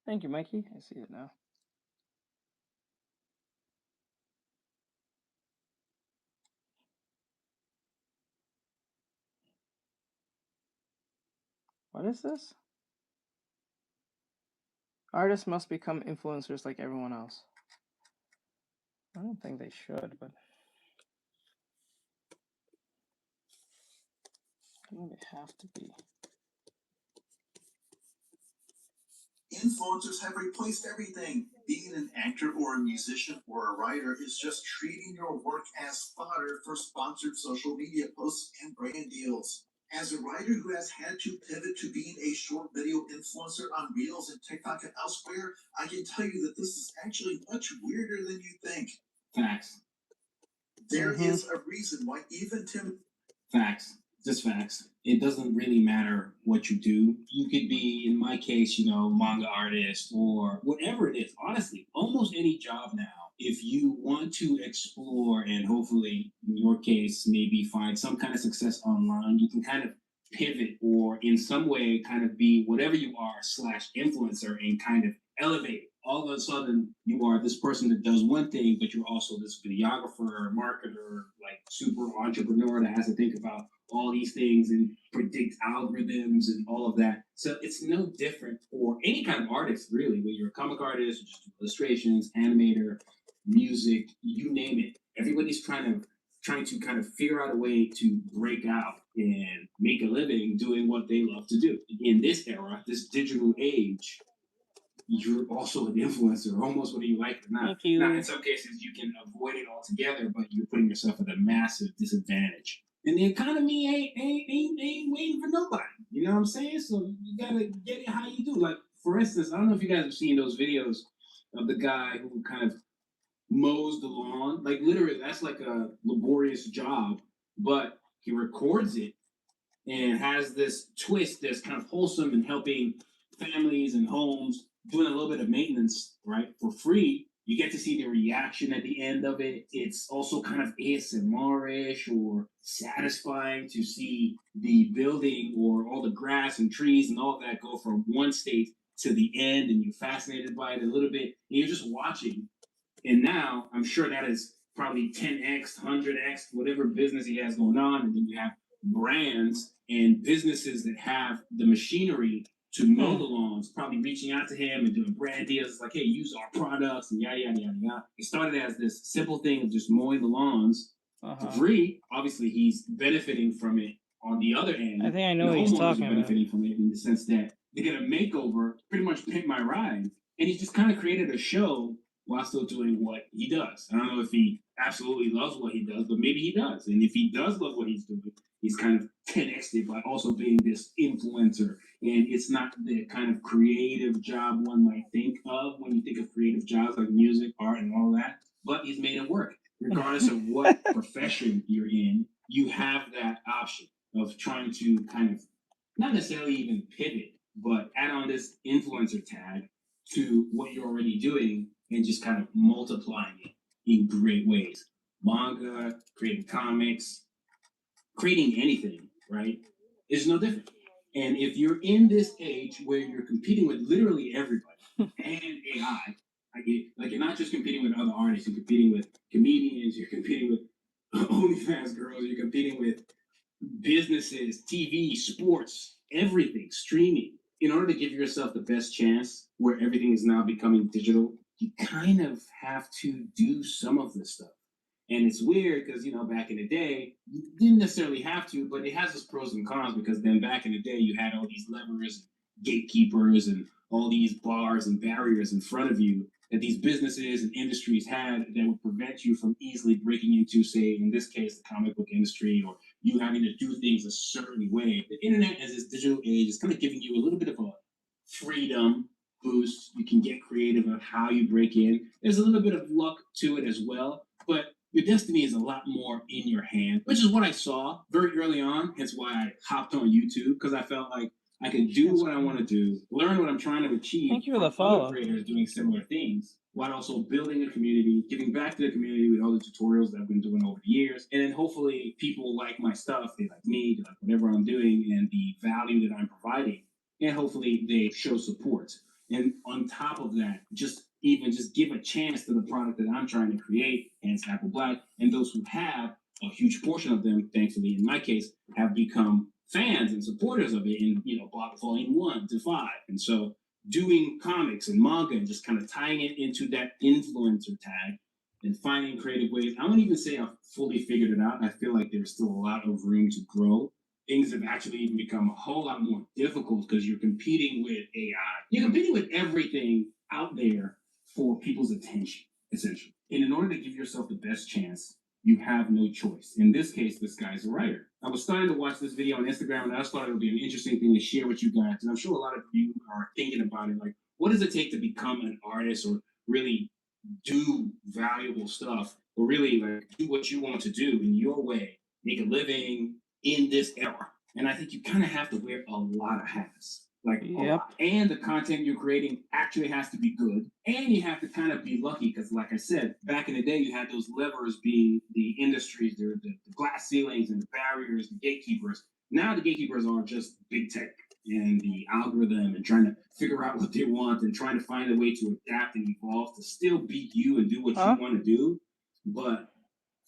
Thank you, Mikey. I see it now. What is this? Artists must become influencers like everyone else. I don't think they should, but I think they have to be. Influencers have replaced everything. Being an actor or a musician or a writer is just treating your work as fodder for sponsored social media posts and brand deals. As a writer who has had to pivot to being a short video influencer on Reels and TikTok and elsewhere, I can tell you that this is actually much weirder than you think. Facts. There is a reason why even Tim... Facts. Just facts. It doesn't really matter what you do. You could be, in my case, manga artist or whatever it is. Honestly, almost any job now. If you want to explore and hopefully, in your case, maybe find some kind of success online, you can kind of pivot or in some way kind of be whatever you are / influencer and kind of elevate. All of a sudden, you are this person that does one thing, but you're also this videographer, marketer, like super entrepreneur that has to think about all these things and predict algorithms and all of that. So it's no different for any kind of artist, really, whether you're a comic artist, just illustrations, animator, music, you name it. Everybody's trying to kind of figure out a way to break out and make a living doing what they love to do. In this era, this digital age, you're also an influencer, almost whether you like it or not. Thank you. Now, in some cases, you can avoid it altogether, but you're putting yourself at a massive disadvantage. And the economy ain't waiting for nobody. You know what I'm saying? So you gotta get it how you do. Like, for instance, I don't know if you guys have seen those videos of the guy who kind of mows the lawn. Like, literally, that's like a laborious job, but he records it and has this twist that's kind of wholesome and helping families and homes, doing a little bit of maintenance, right, for free. You get to see the reaction at the end of it. It's also kind of ASMR-ish or satisfying to see the building or all the grass and trees and all of that go from one state to the end, and you're fascinated by it a little bit, and you're just watching. And now I'm sure that is probably 10x, 100x, whatever business he has going on, and then you have brands and businesses that have the machinery to mow the lawns, probably reaching out to him and doing brand deals. It's like, hey, use our products and yada, yada, yada, yada. It started as this simple thing of just mowing the lawns for free. Obviously, he's benefiting from it on the other end. I think I know what he's talking about. Benefiting from it in the sense that they get a makeover, pretty much Pimp My Ride. And he's just kind of created a show while still doing what he does. I don't know if he absolutely loves what he does, but maybe he does. And if he does love what he's doing, he's kind of 10x'd it by also being this influencer. And it's not the kind of creative job one might think of when you think of creative jobs like music, art, and all that. But he's made it work. Regardless of what profession you're in, you have that option of trying to kind of not necessarily even pivot, but add on this influencer tag to what you're already doing and just kind of multiplying it in great ways. Manga, creating comics, creating anything, right, is no different. And if you're in this age where you're competing with literally everybody and AI, like you're not just competing with other artists, you're competing with comedians, you're competing with OnlyFans girls, you're competing with businesses, TV, sports, everything streaming. In order to give yourself the best chance where everything is now becoming digital, you kind of have to do some of this stuff. And it's weird because, you know, back in the day, you didn't necessarily have to, but it has its pros and cons because then back in the day, you had all these levers, gatekeepers, and all these bars and barriers in front of you that these businesses and industries had that would prevent you from easily breaking into, say, in this case, the comic book industry, or you having to do things a certain way. The internet, as this digital age, is kind of giving you a little bit of a freedom boost. You can get creative on how you break in. There's a little bit of luck to it as well, but your destiny is a lot more in your hand, which is what I saw very early on. Hence why I hopped on YouTube, because I felt like I can do what I want to do, learn what I'm trying to achieve. Thank you for the from other follow. creators doing similar things, while also building a community, giving back to the community with all the tutorials that I've been doing over the years. And then hopefully people like my stuff, they like me, they like whatever I'm doing and the value that I'm providing. And hopefully they show support. And on top of that, just give a chance to the product that I'm trying to create, hence Apple Black, and those who have, a huge portion of them, thankfully, in my case, have become fans and supporters of it and, you know, bought volume 1 to 5. And so doing comics and manga and just kind of tying it into that influencer tag and finding creative ways. I wouldn't even say I've fully figured it out. I feel like there's still a lot of room to grow. Things have actually even become a whole lot more difficult because you're competing with AI. You're competing with everything out there for people's attention, essentially. And in order to give yourself the best chance, you have no choice. In this case, this guy's a writer. I was starting to watch this video on Instagram, and I just thought it would be an interesting thing to share with you guys. And I'm sure a lot of you are thinking about it, like, what does it take to become an artist or really do valuable stuff or really like do what you want to do in your way, make a living in this era? And I think you kind of have to wear a lot of hats. Like, and the content you're creating actually has to be good, and you have to kind of be lucky because, like I said, back in the day, you had those levers being the industries, the glass ceilings and the barriers, the gatekeepers. Now the gatekeepers are just big tech and the algorithm and trying to figure out what they want and trying to find a way to adapt and evolve to still be you and do what you want to do, but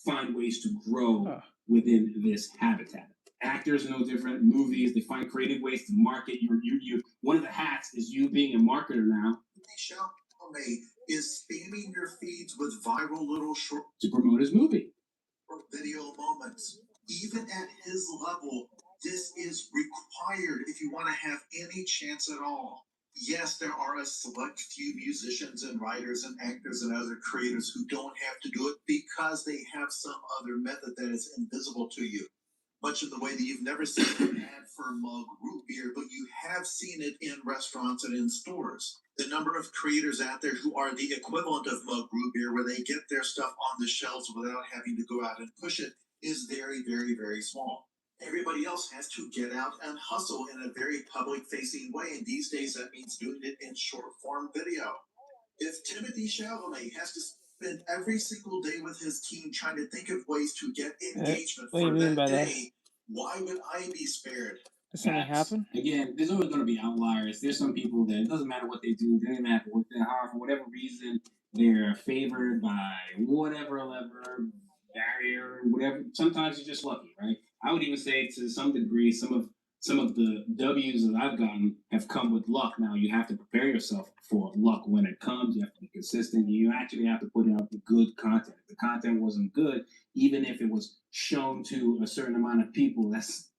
find ways to grow within this habitat. Actors are no different. Movies, they find creative ways to market. You. One of the hats is you being a marketer now. Chalamet is spamming your feeds with viral little short to promote his movie. Video moments. Even at his level, this is required if you want to have any chance at all. Yes, there are a select few musicians and writers and actors and other creators who don't have to do it because they have some other method that is invisible to you. Much of the way that you've never seen an ad for mug root beer, but you have seen it in restaurants and in stores. The number of creators out there who are the equivalent of mug root beer, where they get their stuff on the shelves without having to go out and push it, is very, very, very small. Everybody else has to get out and hustle in a very public-facing way, and these days that means doing it in short-form video. If Timothée Chalamet has to spend every single day with his team trying to think of ways to get engagement for that day, why would I be spared? Does something happen? Again, there's always going to be outliers. There's some people that it doesn't matter what they do, they don't have to work that hard for whatever reason. They're favored by whatever lever, barrier, whatever. Sometimes you're just lucky, right? I would even say to some degree, some of the W's that I've gotten have come with luck. Now you have to prepare yourself for luck when it comes. You have to be consistent. You actually have to put out the good content. If the content wasn't good, even if it was shown to a certain amount of people, that's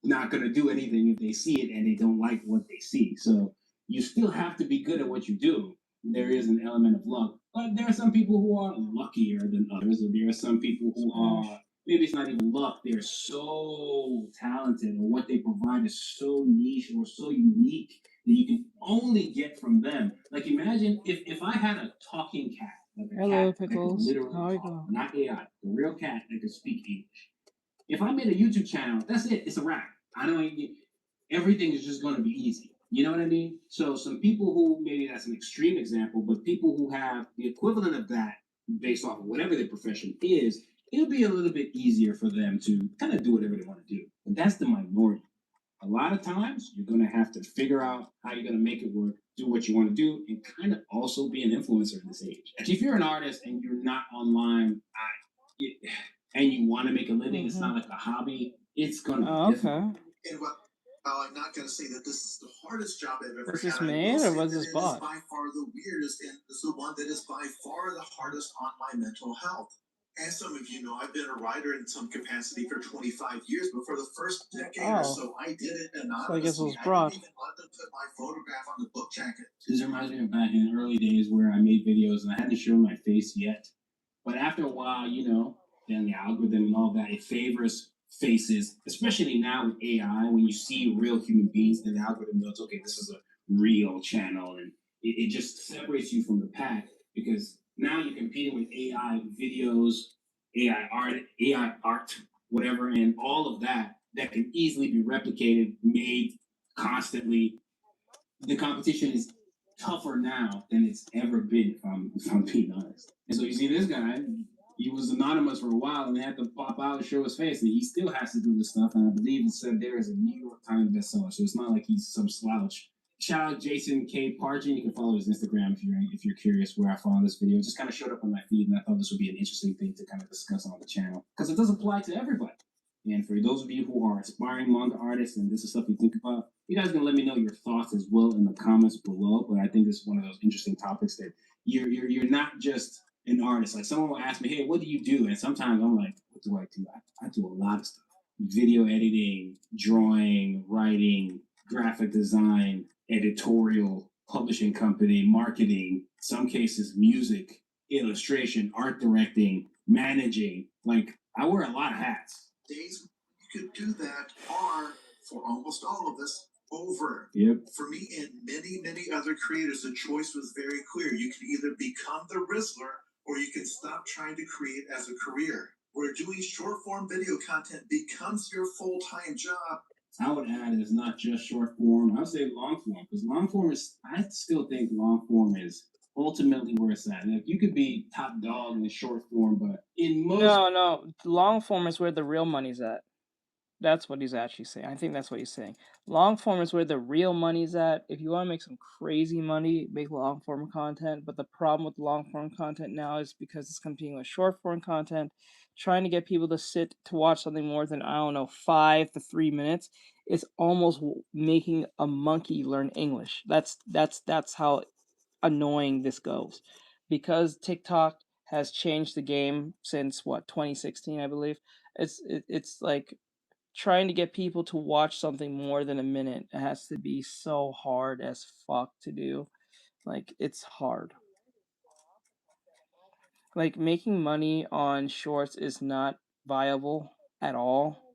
not going to do anything if they see it and they don't like what they see. So you still have to be good at what you do. There is an element of luck, but there are some people who are luckier than others, or there are some people who are, maybe it's not even luck, they're so talented, or what they provide is so niche or so unique that you can only get from them. Like imagine if I had a talking cat, like a cat that could literally talk, not AI, a real cat that could speak English. If I made a YouTube channel, that's it, it's a wrap. Everything is just going to be easy. You know what I mean? So some people who, maybe that's an extreme example, but people who have the equivalent of that based off of whatever their profession is, it'll be a little bit easier for them to kind of do whatever they want to do. But that's the minority. A lot of times, you're going to have to figure out how you're going to make it work, do what you want to do, and kind of also be an influencer in this age. Like if you're an artist and you're not online and you want to make a living, it's not like a hobby, it's going to be difficult. I'm not going to say that this is the hardest job I've ever Was had. this I will made say or was that this it is bought? by far the weirdest, and it's the one that is by far the hardest on my mental health. As some of you know, I've been a writer in some capacity for 25 years, but for the first decade or so, I did it anonymously. So I guess it was I brought. didn't even let them put my photograph on the book jacket. This reminds me of back in the early days where I made videos and I hadn't shown my face yet. But after a while, you know, then the algorithm and all that, it favors faces, especially now with AI, when you see real human beings, then the algorithm knows, okay, this is a real channel, and it just separates you from the pack because now you're competing with AI videos, AI art, whatever, and all of that can easily be replicated, made constantly. The competition is tougher now than it's ever been, if I'm being honest. And so you see this guy, he was anonymous for a while and had to pop out and show his face, and he still has to do this stuff. And I believe it said there is a New York Times bestseller, so it's not like he's some slouch. Shout out Jason K. Pargin. You can follow his Instagram if you're curious where I found this video. It just kind of showed up on my feed, and I thought this would be an interesting thing to kind of discuss on the channel because it does apply to everybody. And for those of you who are aspiring manga artists and this is stuff you think about, you guys can let me know your thoughts as well in the comments below. But I think this is one of those interesting topics that you're not just an artist. Like someone will ask me, hey, what do you do? And sometimes I'm like, what do I do? I do a lot of stuff. Video editing, drawing, writing, graphic design, editorial, publishing company, marketing, some cases music, illustration, art directing, managing. Like I wear a lot of hats. Days you could do that are, for almost all of us, over. Yep. For me and many, many other creators, the choice was very clear. You can either become the Rizzler or you can stop trying to create as a career. Where doing short form video content becomes your full-time job. I would add it's not just short form. I would say long form, because long form is, I still think long form is ultimately where it's at. Like you could be top dog in short form, but in most No, long form is where the real money's at. That's what he's actually saying. I think that's what he's saying. Long form is where the real money's at. If you want to make some crazy money, make long form content. But the problem with long form content now is because it's competing with short form content, trying to get people to sit to watch something more than, I don't know, 5 to 3 minutes is almost making a monkey learn English. That's how annoying this goes. Because TikTok has changed the game since 2016, I believe. It's like trying to get people to watch something more than a minute. It has to be so hard as fuck to do. Like it's hard. Like making money on shorts is not viable at all.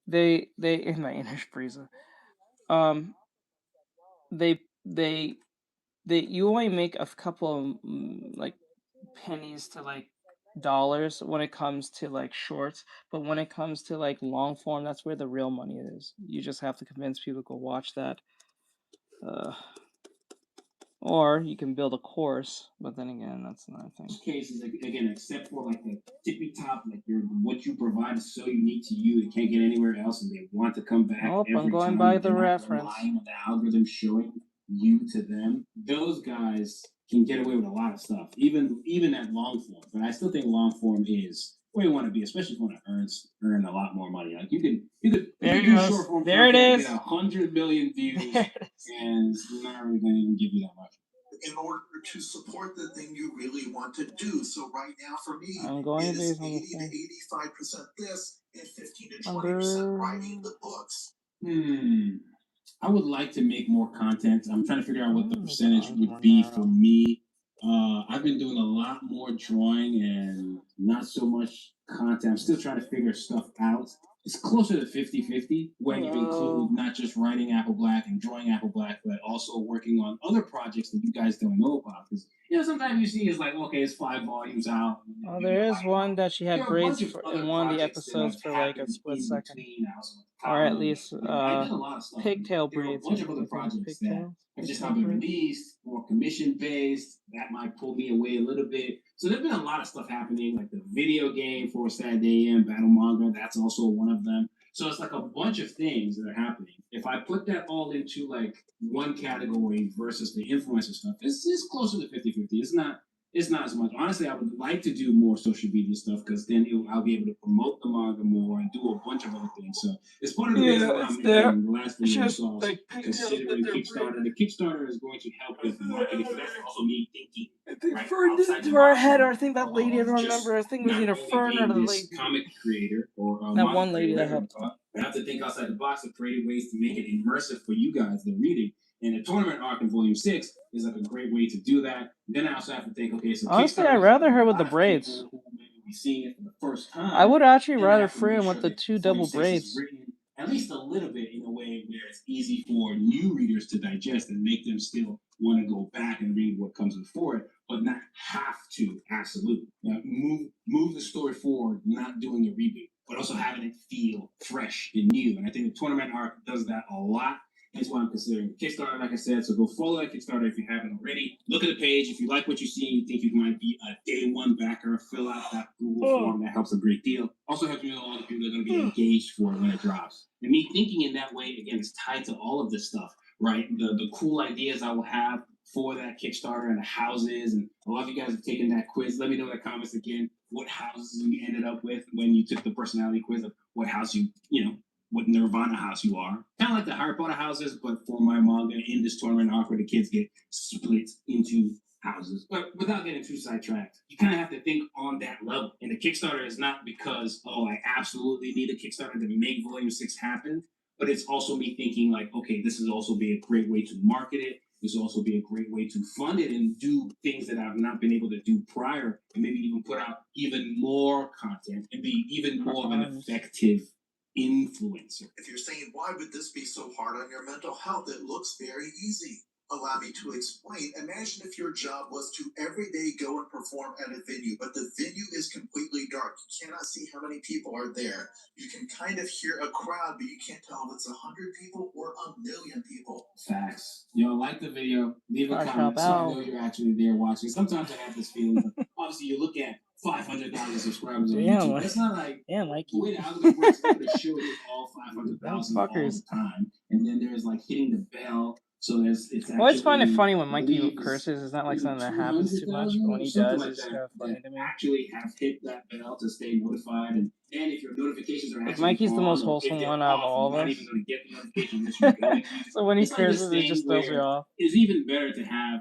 They in my inner Frieza. They you only make a couple of like pennies to like dollars when it comes to like shorts, but when it comes to like long form, that's where the real money is. You just have to convince people to go watch that. Or you can build a course, but then again, that's another thing. cases, again, except for like the tippy top, like what you provide is so unique to you, it can't get anywhere else, and they want to come back. Nope, every I'm going time. by the They're not reference. relying on the algorithm showing you to them. Those guys can get away with a lot of stuff, even at long form. But I still think long form is where you want to be, especially if you want to earn a lot more money. Like you could do short form there it content, is. get 100 million views, and it's not really going to even give you that much. In order to support the thing you really want to do. So right now for me, I'm going it is based on 80 the to thing. 85% this and 15 to 20% writing the books. I would like to make more content. I'm trying to figure out what the percentage would be for me. I've been doing a lot more drawing and not so much content. I'm still trying to figure stuff out. It's closer to 50-50 when you include not just writing Apple Black and drawing Apple Black, but also working on other projects that you guys don't know about. Because, sometimes you see it's like, okay, it's 5 volumes out. Oh, there is one that she had braids in one of the episodes for like a split second. Or at least pigtail braids. A bunch of other projects that have just not been released, more commission-based. That might pull me away a little bit. So there's been a lot of stuff happening, like the video game for Saturday AM, Battle Manga. That's also one of them. So it's like a bunch of things that are happening. If I put that all into like one category versus the influencer stuff, it's closer to 50-50. It's not It's not as much. Honestly, I would like to do more social media stuff because then I'll be able to promote the manga more and do a bunch of other things. So it's part of the reason why I'm in the last video I saw considering Kickstarter. The Kickstarter is going to help with marketing. So that's also me thinking. Right, Fern into our head, or I think that lady, I don't remember. I think it was either Fern or the lady. Comic creator or that one lady that helped. We have to think outside the box of creative ways to make it immersive for you guys, the reading. And the tournament arc in Volume 6 is like a great way to do that. Then I also have to think, okay, so honestly, I'd rather her with the braids. Who maybe be seeing it for the first time. I would actually rather free him with the 2 double braids. At least a little bit in a way where it's easy for new readers to digest and make them still want to go back and read what comes before it, but not have to. Absolutely, move the story forward, not doing a reboot, but also having it feel fresh and new. And I think the tournament arc does that a lot. That's why I'm considering Kickstarter, like I said. So go follow that Kickstarter if you haven't already. Look at the page. If you like what you see and you think you might be a day one backer, fill out that Google form. That helps a great deal. Also helps me know a lot of people that are going to be engaged for it when it drops. And me thinking in that way, again, is tied to all of this stuff, right? The cool ideas I will have for that Kickstarter and the houses. And a lot of you guys have taken that quiz. Let me know in the comments again what houses you ended up with when you took the personality quiz of what house what Nirvana house you are. Kind of like the Harry Potter houses, but for my manga in this tournament arc where the kids get split into houses. But without getting too sidetracked, you kind of have to think on that level. And the Kickstarter is not because, I absolutely need a Kickstarter to make Volume 6 happen, but it's also me thinking like, okay, this is also be a great way to market it. This will also be a great way to fund it and do things that I've not been able to do prior, and maybe even put out even more content and be even more of an effective influencer. If you're saying, why would this be so hard on your mental health? It looks very easy. Allow me to explain. Imagine if your job was to every day go and perform at a venue, but the venue is completely dark. You cannot see how many people are there. You can kind of hear a crowd, but you can't tell if it's 100 people or 1,000,000 people. Facts. Like the video, leave a comment so I know you're actually there watching. Sometimes I have this feeling, but obviously you look at 500,000 subscribers on YouTube. That's not like the way the algorithm works. It's going to show you all 500,000 all the time, and then there's like hitting the bell. So it's I always find it funny when Mikey curses. It's not like something that happens too much, but when he does, it's kind of funny to me. Actually have hit that bell to stay notified, and if your notifications are actually Mikey's the most wholesome one out of all of us. So when he curses, it just throws me off. It's even better to have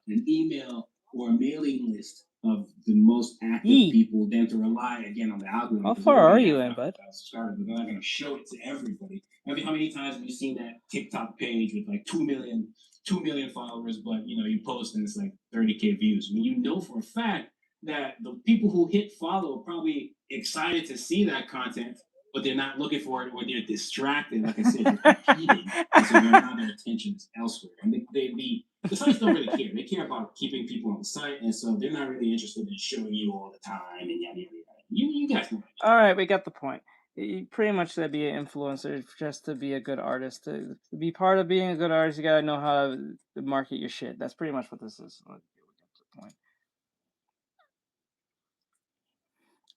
an email or a mailing list of the most active people than to rely again on the algorithm. How far are you in, bud? They're not going to show it to everybody. I mean, how many times have you seen that TikTok page with like 2 million followers, but you post and it's like 30K views? I mean, you know for a fact that the people who hit follow are probably excited to see that content, but they're not looking for it, or they're distracted. Like I said, they're competing, and so their attention is elsewhere. And the sites don't really care. They care about keeping people on the site, and so they're not really interested in showing you all the time and yada yada yada. You guys know. All right, we got the point. You pretty much said be an influencer just to be a good artist. To be part of being a good artist, you gotta know how to market your shit. That's pretty much what this is.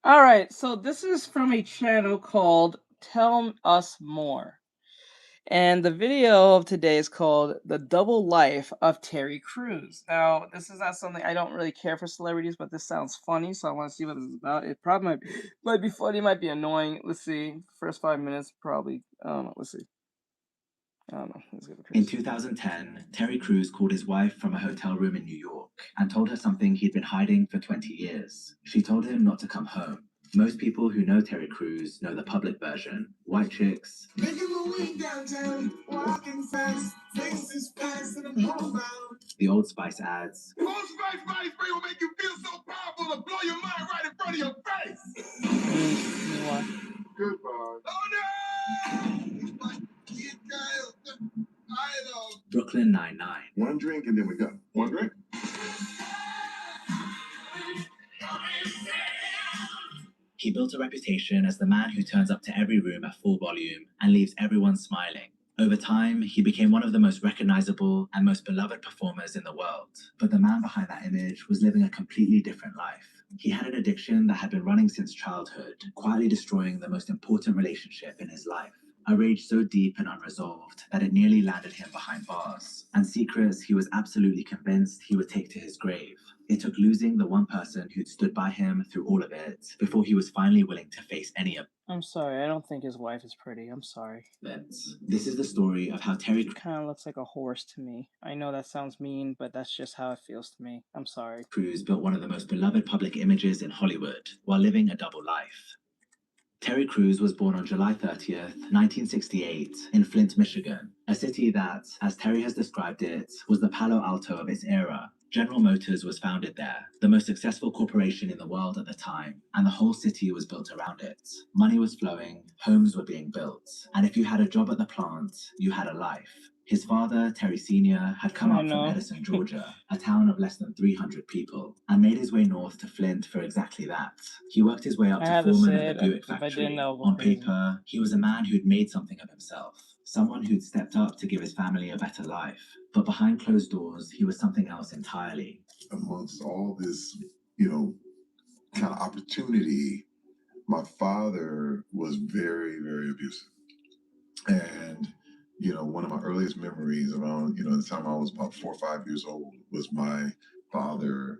All right, so this is from a channel called Tell Us More. And the video of today is called The Double Life of Terry Crews. Now, this is not something, I don't really care for celebrities, but this sounds funny, so I want to see what this is about. It probably might be funny, might be annoying. Let's see. First 5 minutes, probably. I don't know. Let's see. I don't know. Let's go to Chris. In 2010, Terry Crews called his wife from a hotel room in New York and told her something he'd been hiding for 20 years. She told him not to come home. Most people who know Terry Crews know the public version. White chicks, the Old Spice ads, Old Spice body spray will make you feel so powerful to blow your mind right in front of your face. Goodbye. Oh no! Brooklyn Nine-Nine. One drink and then we go. One drink. He built a reputation as the man who turns up to every room at full volume and leaves everyone smiling. Over time, he became one of the most recognizable and most beloved performers in the world. But the man behind that image was living a completely different life. He had an addiction that had been running since childhood, quietly destroying the most important relationship in his life. a rage so deep and unresolved that it nearly landed him behind bars, and secrets he was absolutely convinced he would take to his grave. It took losing the one person who'd stood by him through all of it before he was finally willing to face any of it. I'm sorry, I don't think his wife is pretty. I'm sorry. This is the story of how Terry kind of looks like a horse to me. I know that sounds mean, but that's just how it feels to me. I'm sorry. Crews built one of the most beloved public images in Hollywood while living a double life. Terry Crews was born on July 30th, 1968, in Flint, Michigan, a city that, as Terry has described it, was the Palo Alto of its era. General Motors was founded there, the most successful corporation in the world at the time, and the whole city was built around it. Money was flowing, homes were being built, and if you had a job at the plant, you had a life. His father, Terry Sr., had come up from Edison, Georgia, a town of less than 300 people, and made his way north to Flint for exactly that. He worked his way up to foreman at the Buick factory. On paper, he was a man who'd made something of himself, someone who'd stepped up to give his family a better life. But behind closed doors, he was something else entirely. Amongst all this, kind of opportunity, my father was very, very abusive. And one of my earliest memories around, the time I was about 4 or 5 years old was my father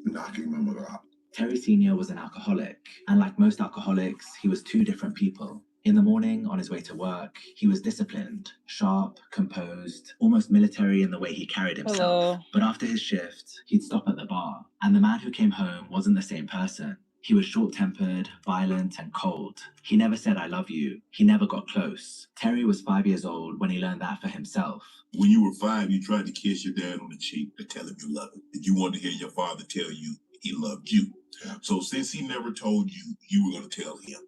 knocking my mother out. Terry Sr. was an alcoholic, and like most alcoholics, he was two different people. In the morning, on his way to work, he was disciplined, sharp, composed, almost military in the way he carried himself. Hello. But after his shift, he'd stop at the bar, and the man who came home wasn't the same person. He was short-tempered, violent, and cold. He never said, "I love you." He never got close. Terry was 5 years old when he learned that for himself. When you were 5, you tried to kiss your dad on the cheek to tell him you love him. And you wanted to hear your father tell you he loved you. So since he never told you, you were going to tell him.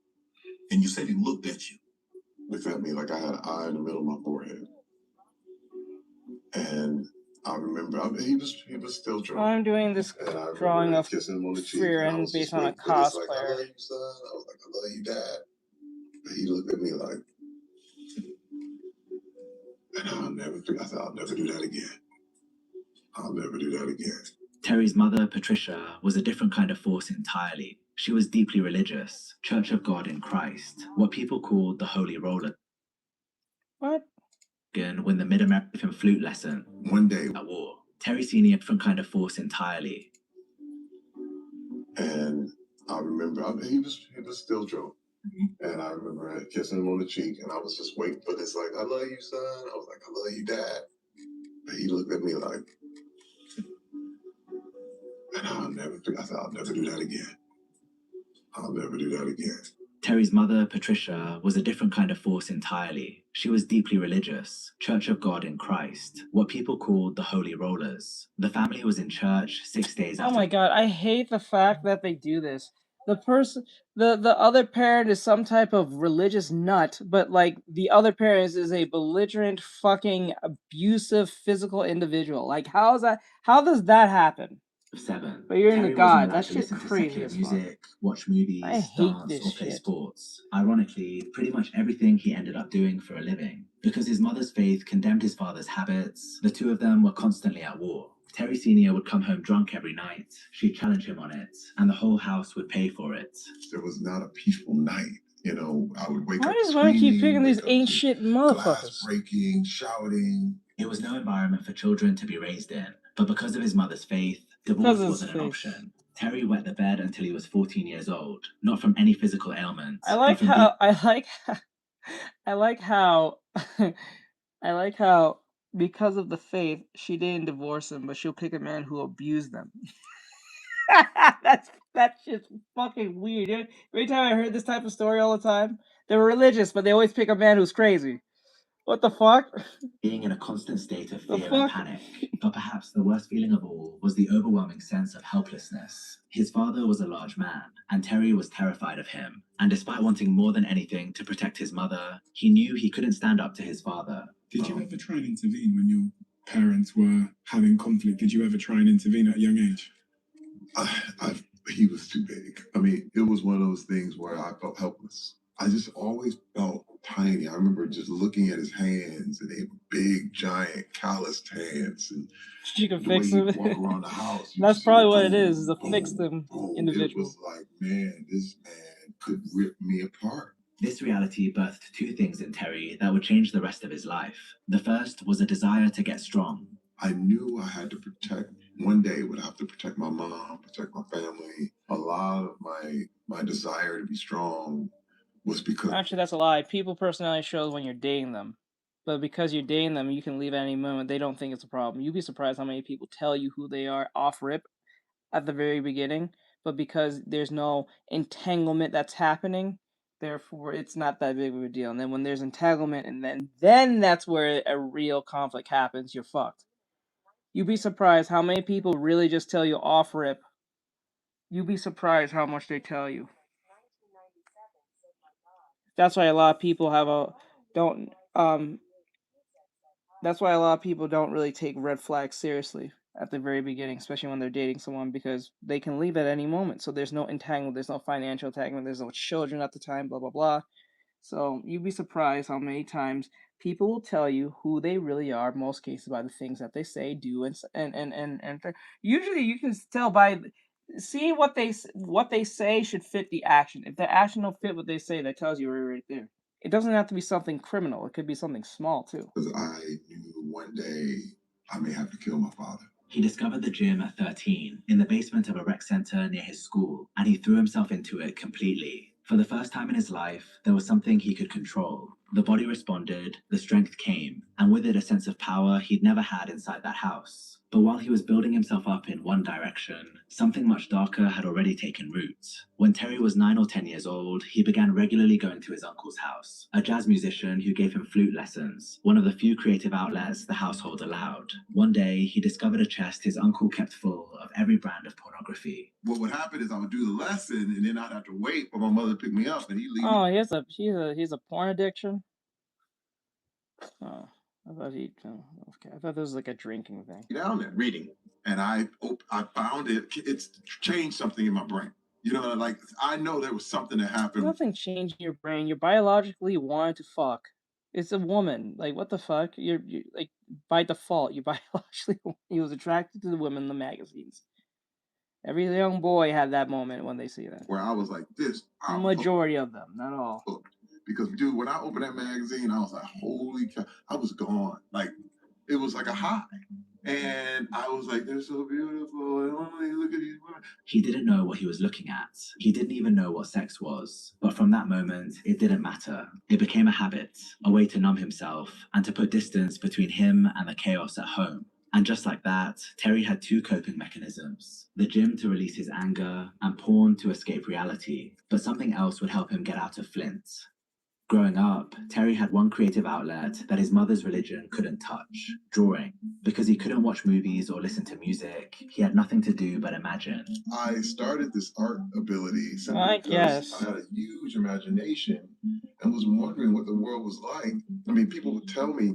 And you said he looked at you. Looked at me like I had an eye in the middle of my forehead. And I remember, he was still drunk. I'm doing this drawing of Fear and based on a cosplayer. Like, I love you, son. I was like, I love you, Dad. But he looked at me like, and I said, I'll never do that again. I'll never do that again. Terry's mother, Patricia, was a different kind of force entirely. She was deeply religious, Church of God in Christ, what people called the Holy Roller. What? When the Mid-American flute lesson. One day. At war. Terry Sr. different kind of force entirely. And I remember, he was still drunk. And I remember kissing him on the cheek, and I was just waiting for this, like, I love you, son. I was like, I love you, Dad. But he looked at me like, and I said, I'll never do that again. I'll never do that again. Terry's mother, Patricia, was a different kind of force entirely. She was deeply religious, Church of God in Christ, what people called the Holy Rollers. The family was in church 6 days after. Oh my god, I hate the fact that they do this. The person, the other parent is some type of religious nut, but like the other parent is a belligerent, fucking abusive, physical individual. Like how does that happen? 7. But you're Terry into God. wasn't allowed That's to just listen to crazy secular as music, watch movies, I hate dance, this or play shit. sports. Ironically, pretty much everything he ended up doing for a living. Because his mother's faith condemned his father's habits, the two of them were constantly at war. Terry Sr. would come home drunk every night, she'd challenge him on it, and the whole house would pay for it. There was not a peaceful night. I would wake up. Why does one keep picking these ain't shit motherfuckers? Glass breaking, shouting. It was no environment for children to be raised in, but because of his mother's faith, divorce wasn't an option. Terry wet the bed until he was 14 years old, not from any physical ailment. I like how because of the faith, she didn't divorce him, but she'll pick a man who abused them. That's just fucking weird. Every time I heard this type of story all the time, they were religious, but they always pick a man who's crazy. What the fuck? Being in a constant state of fear and panic. But perhaps the worst feeling of all was the overwhelming sense of helplessness. His father was a large man, and Terry was terrified of him. And despite wanting more than anything to protect his mother, he knew he couldn't stand up to his father. Did you ever try and intervene when your parents were having conflict? Did you ever try and intervene at a young age? He was too big. I mean, it was one of those things where I felt helpless. I just always felt tiny. I remember just looking at his hands, and they were big, giant, calloused hands. And you can fix them. Walk around the house. That's probably what it is a fix them individual. It was like, man, this man could rip me apart. This reality birthed two things in Terry that would change the rest of his life. The first was a desire to get strong. I knew I had to protect, one day would have to protect my mom, protect my family. A lot of my desire to be strong was because... Actually, that's a lie. People personality shows when you're dating them. But because you're dating them, you can leave at any moment. They don't think it's a problem. You'd be surprised how many people tell you who they are off rip at the very beginning. But because there's no entanglement that's happening, therefore it's not that big of a deal. And then when there's entanglement, and then that's where a real conflict happens, you're fucked. You'd be surprised how many people really just tell you off rip. You'd be surprised how much they tell you. That's why a lot of people that's why a lot of people don't really take red flags seriously at the very beginning, especially when they're dating someone, because they can leave at any moment. So there's no entanglement, there's no financial entanglement, there's no children at the time, blah blah blah. So you'd be surprised how many times people will tell you who they really are, most cases by the things that they say, do, and usually you can tell by seeing what they say should fit the action. If the action don't fit what they say, that tells you right there. It doesn't have to be something criminal. It could be something small too. Because I knew one day I may have to kill my father. He discovered the gym at 13 in the basement of a rec center near his school, and he threw himself into it completely. For the first time in his life, there was something he could control. The body responded, the strength came, and with it a sense of power he'd never had inside that house. But while he was building himself up in one direction, something much darker had already taken root. When Terry was 9 or 10 years old, he began regularly going to his uncle's house, a jazz musician who gave him flute lessons, one of the few creative outlets the household allowed. One day, he discovered a chest his uncle kept full of every brand of pornography. What would happen is I would do the lesson, and then I'd have to wait for my mother to pick me up, and he'd leave. Oh, he's a porn addiction. Oh. I thought this was like a drinking thing. Down there reading, and I found it's changed something in my brain. You know, like I know there was something that happened. Nothing changed in your brain. You biologically wanted to fuck. It's a woman. Like what the fuck? You're like by default. You biologically he was attracted to the women in the magazines. Every young boy had that moment when they see that. Where I was like this. Majority of them, not all. Because, dude, when I opened that magazine, I was like, holy cow, I was gone. Like, it was like a high. And I was like, they're so beautiful. And only look at these women. He didn't know what he was looking at. He didn't even know what sex was. But from that moment, it didn't matter. It became a habit, a way to numb himself, and to put distance between him and the chaos at home. And just like that, Terry had two coping mechanisms: the gym to release his anger, and porn to escape reality. But something else would help him get out of Flint. Growing up, Terry had one creative outlet that his mother's religion couldn't touch: drawing. Because he couldn't watch movies or listen to music, he had nothing to do but imagine. I started this art ability simply I because guess. I had a huge imagination and was wondering what the world was like. I mean, people would tell me,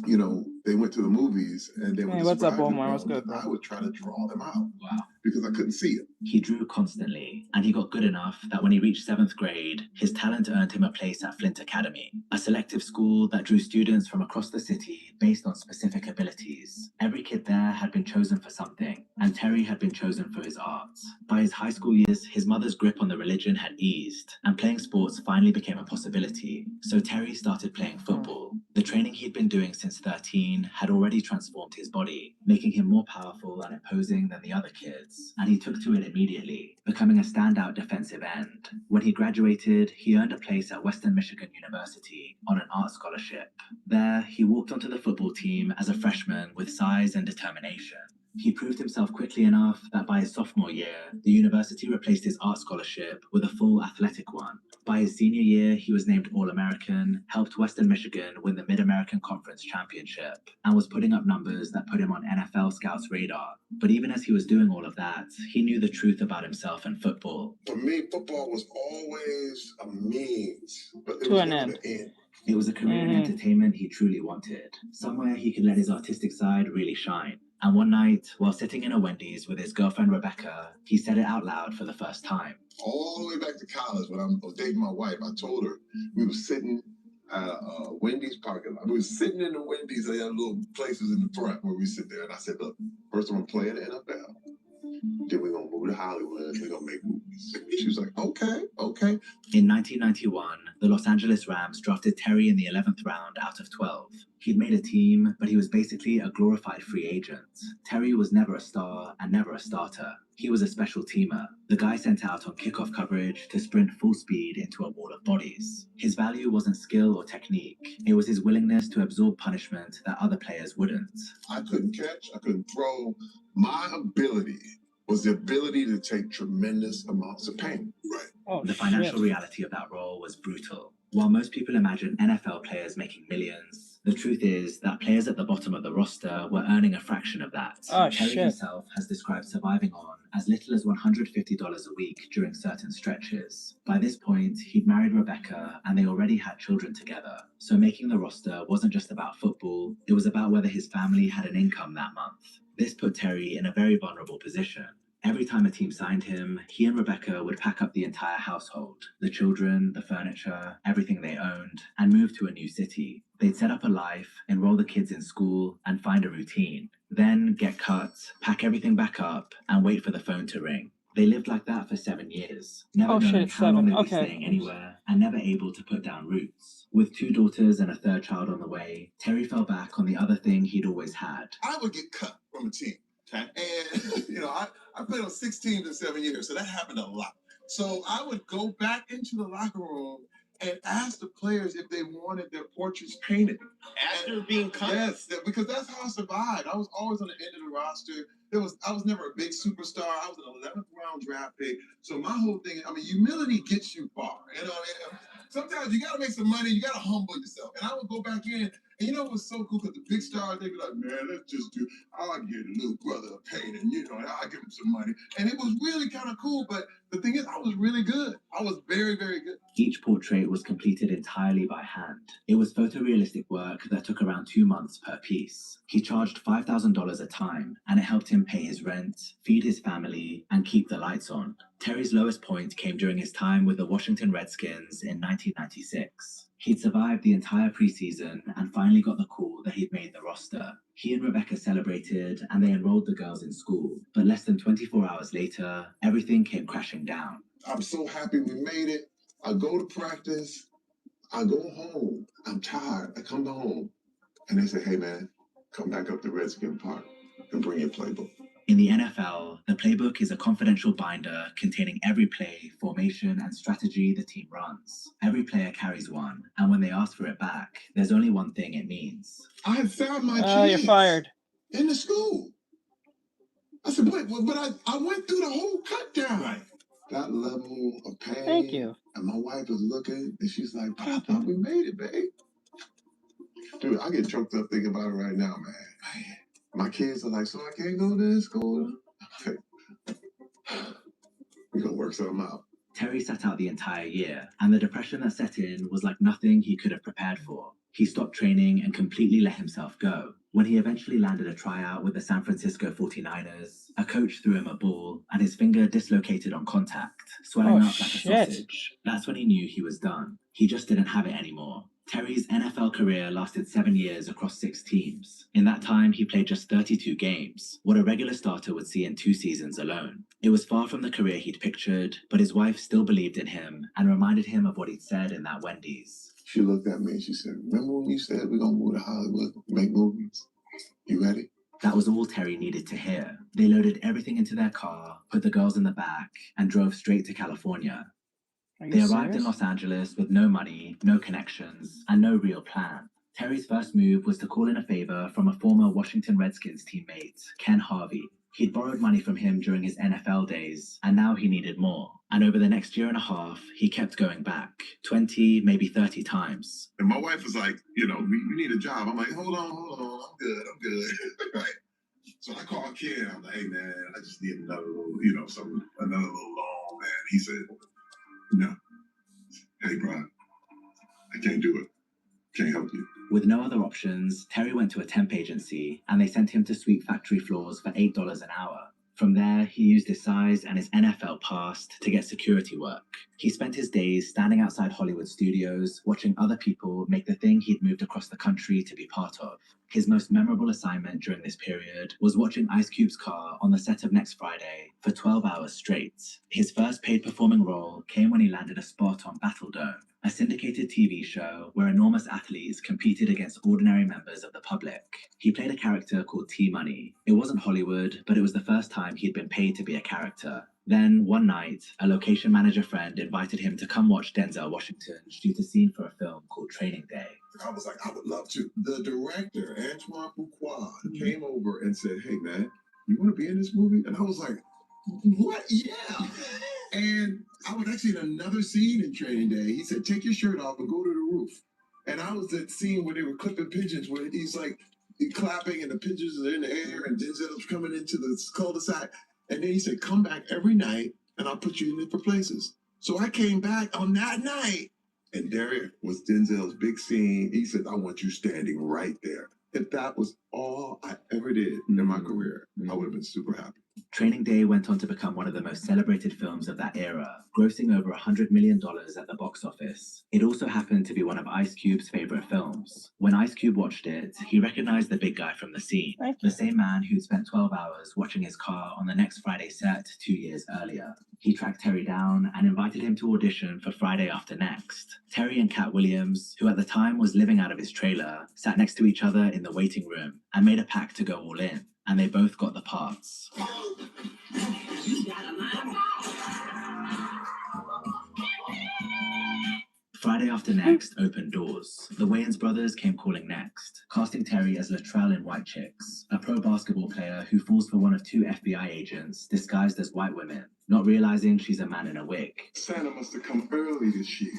you know, they went to the movies and they would what's up, describe the Omar? world, What's good, bro? I would try to draw them out. Wow. Because I couldn't see it. He drew constantly, and he got good enough that when he reached 7th grade, his talent earned him a place at Flint Academy, a selective school that drew students from across the city based on specific abilities. Every kid there had been chosen for something, and Terry had been chosen for his art. By his high school years, his mother's grip on the religion had eased, and playing sports finally became a possibility. So Terry started playing football. The training he'd been doing since 13 had already transformed his body, making him more powerful and imposing than the other kids, and he took to it immediately, becoming a standout defensive end. When he graduated, he earned a place at Western Michigan University on an art scholarship. There, he walked onto the football team as a freshman with size and determination. He proved himself quickly enough that by his sophomore year, the university replaced his art scholarship with a full athletic one. By his senior year, he was named All-American, helped Western Michigan win the Mid-American Conference Championship, and was putting up numbers that put him on NFL scouts' radar. But even as he was doing all of that, he knew the truth about himself and football. For me, football was always a means, but it To was an never end. the end. It was a career in entertainment he truly wanted, somewhere he could let his artistic side really shine. And one night, while sitting in a Wendy's with his girlfriend Rebecca, he said it out loud for the first time. All the way back to college, when I was dating my wife, I told her we were sitting at a Wendy's parking lot. We were sitting in the Wendy's. They had little places in the front where we sit there. And I said, look, first I'm going to play in the NFL. Then we're going to move to Hollywood. We're going to make movies. She was like, okay. In 1991, the Los Angeles Rams drafted Terry in the 11th round out of 12. He'd made a team, but he was basically a glorified free agent. Terry was never a star and never a starter. He was a special teamer, the guy sent out on kickoff coverage to sprint full speed into a wall of bodies. His value wasn't skill or technique, it was his willingness to absorb punishment that other players wouldn't. I couldn't catch, I couldn't throw. My ability was the ability to take tremendous amounts of pain. Right. Oh, the financial reality of that role was brutal. While most people imagine NFL players making millions, the truth is that players at the bottom of the roster were earning a fraction of that. Terry himself has described surviving on as little as $150 a week during certain stretches. By this point, he'd married Rebecca and they already had children together. So making the roster wasn't just about football, it was about whether his family had an income that month. This put Terry in a very vulnerable position. Every time a team signed him, he and Rebecca would pack up the entire household, the children, the furniture, everything they owned, and move to a new city. They'd set up a life, enroll the kids in school, and find a routine. Then get cut, pack everything back up, and wait for the phone to ring. They lived like that for 7 years, never knowing how long they'd be staying anywhere, and never able to put down roots. With 2 daughters and a 3rd child on the way, Terry fell back on the other thing he'd always had. I would get cut from a team. Okay. And, I played on 6 teams in 7 years, so that happened a lot. So I would go back into the locker room and ask the players if they wanted their portraits painted. After being cut? Yes, because that's how I survived. I was always on the end of the roster. I was never a big superstar. I was an 11th round draft pick. So my whole thing, humility gets you far. Sometimes you got to make some money. You got to humble yourself. And I would go back in. And it was so cool because the big stars, they'd be like, man, let's just do, I'll give the little brother a paint and, I'll give him some money. And it was really kind of cool. But the thing is, I was really good. I was very, very good. Each portrait was completed entirely by hand. It was photorealistic work that took around 2 months per piece. He charged $5,000 a time, and it helped him pay his rent, feed his family, and keep the lights on. Terry's lowest point came during his time with the Washington Redskins in 1996. He'd survived the entire preseason and finally got the call that he'd made the roster. He and Rebecca celebrated and they enrolled the girls in school, but less than 24 hours later, everything came crashing down. I'm so happy we made it. I go to practice, I go home, I'm tired, I come home, and they say, hey man, come back up to Redskin Park and bring your playbook. In the NFL, the playbook is a confidential binder containing every play, formation, and strategy the team runs. Every player carries one, and when they ask for it back, there's only one thing it means. I had found my kids. You're fired. In the school. I said, but I went through the whole cut down. Right. That level of pain. Thank you. And my wife was looking, and she's like, but I thought we made it, babe. Dude, I get choked up thinking about it right now, man. My kids are like, so I can't go to this school? I'm like, we're going to work something out. Terry sat out the entire year, and the depression that set in was like nothing he could have prepared for. He stopped training and completely let himself go. When he eventually landed a tryout with the San Francisco 49ers, a coach threw him a ball, and his finger dislocated on contact, swelling up like a sausage. That's when he knew he was done. He just didn't have it anymore. Terry's NFL career lasted 7 years across 6 teams. In that time, he played just 32 games, what a regular starter would see in 2 seasons alone. It was far from the career he'd pictured, but his wife still believed in him and reminded him of what he'd said in that Wendy's. She looked at me and she said, remember when you said we're going to move to Hollywood, make movies? You ready? That was all Terry needed to hear. They loaded everything into their car, put the girls in the back, and drove straight to California. They arrived in Los Angeles with no money, no connections, and no real plan. Terry's first move was to call in a favor from a former Washington Redskins teammate, Ken Harvey. He'd borrowed money from him during his NFL days, and now he needed more. And over the next year and a half, he kept going back, 20, maybe 30 times. And my wife was like, we need a job. I'm like, hold on, I'm good. Right. So I called Ken. I'm like, hey man, I just need another little, another little loan, man. He said, no. Hey, bro, I can't do it. Can't help you. With no other options, Terry went to a temp agency, and they sent him to sweep factory floors for $8 an hour. From there, he used his size and his NFL past to get security work. He spent his days standing outside Hollywood studios, watching other people make the thing he'd moved across the country to be part of. His most memorable assignment during this period was watching Ice Cube's car on the set of Next Friday for 12 hours straight. His first paid performing role came when he landed a spot on Battle Dome, a syndicated TV show where enormous athletes competed against ordinary members of the public. He played a character called T-Money. It wasn't Hollywood, but it was the first time he'd been paid to be a character. Then, one night, a location manager friend invited him to come watch Denzel Washington shoot a scene for a film called Training Day. I was like, I would love to. The director, Antoine Fuqua, came over and said, hey, man, you want to be in this movie? And I was like, what? Yeah. And I was actually in another scene in Training Day. He said, take your shirt off and go to the roof. And I was that scene where they were clipping pigeons, where he's like clapping and the pigeons are in the air and Denzel's coming into the cul-de-sac. And then he said, come back every night and I'll put you in different places. So I came back on that night. And there was Denzel's big scene. He said, I want you standing right there. If that was all I ever did in my career, I would have been super happy. Training Day went on to become one of the most celebrated films of that era, grossing over $100 million at the box office. It also happened to be one of Ice Cube's favorite films. When Ice Cube watched it, he recognized the big guy from the scene, the same man who'd spent 12 hours watching his car on the next Friday set 2 years earlier. He tracked Terry down and invited him to audition for Friday After Next. Terry and Cat Williams, who at the time was living out of his trailer, sat next to each other in the waiting room and made a pact to go all in, and they both got the parts. Friday After Next opened doors. The Wayans brothers came calling next, casting Terry as Latrell in White Chicks, a pro basketball player who falls for one of 2 FBI agents disguised as white women, not realizing she's a man in a wig. Santa must have come early this year